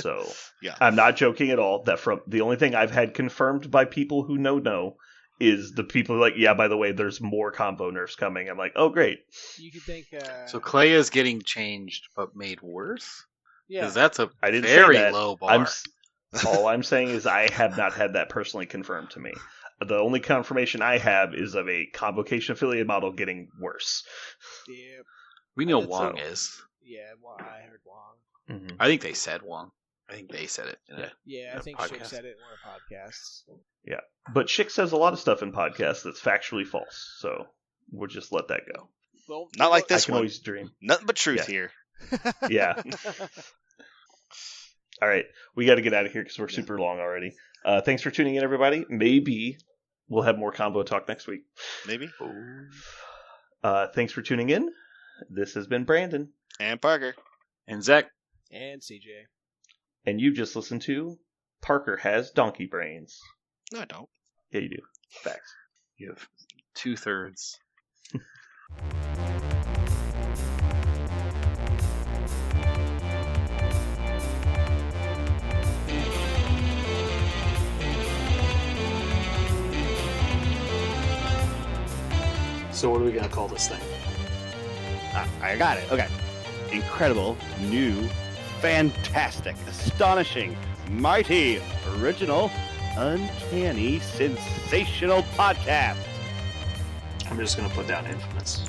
So Yeah. I'm not joking at all. That from the only thing I've had confirmed by people who know is the people who are like, yeah, by the way, there's more combo nerfs coming. I'm like, oh, great. You could think. So Clay is getting changed, but made worse. Yeah. Because that's a I didn't say very that. low bar. All I'm saying is I have not had that personally confirmed to me. The only confirmation I have is of a Convocation affiliate model getting worse. Yeah. We know That's Wong so- is. Yeah. Well, I heard Wong. Mm-hmm. I think they said Wong. I think they said it. Yeah, Yeah, I think podcast. Chick said it in one of the podcasts. But Chick says a lot of stuff in podcasts that's factually false, so we'll just let that go. Well, Not like I this can one. always dream. Nothing but truth Yeah. here. Yeah. All right, we got to get out of here because we're super long already. Thanks for tuning in, everybody. Maybe we'll have more combo talk next week. Maybe. Thanks for tuning in. This has been Brandon, And Parker. And Zach. And CJ. and you just listened to Parker Has Donkey Brains. No, I don't. Yeah, you do. Facts. You have 2/3. So what are we gonna call this thing? I got it. Okay. Incredible, new, fantastic, astonishing, mighty, original, uncanny, sensational podcast. I'm just gonna put down infamous.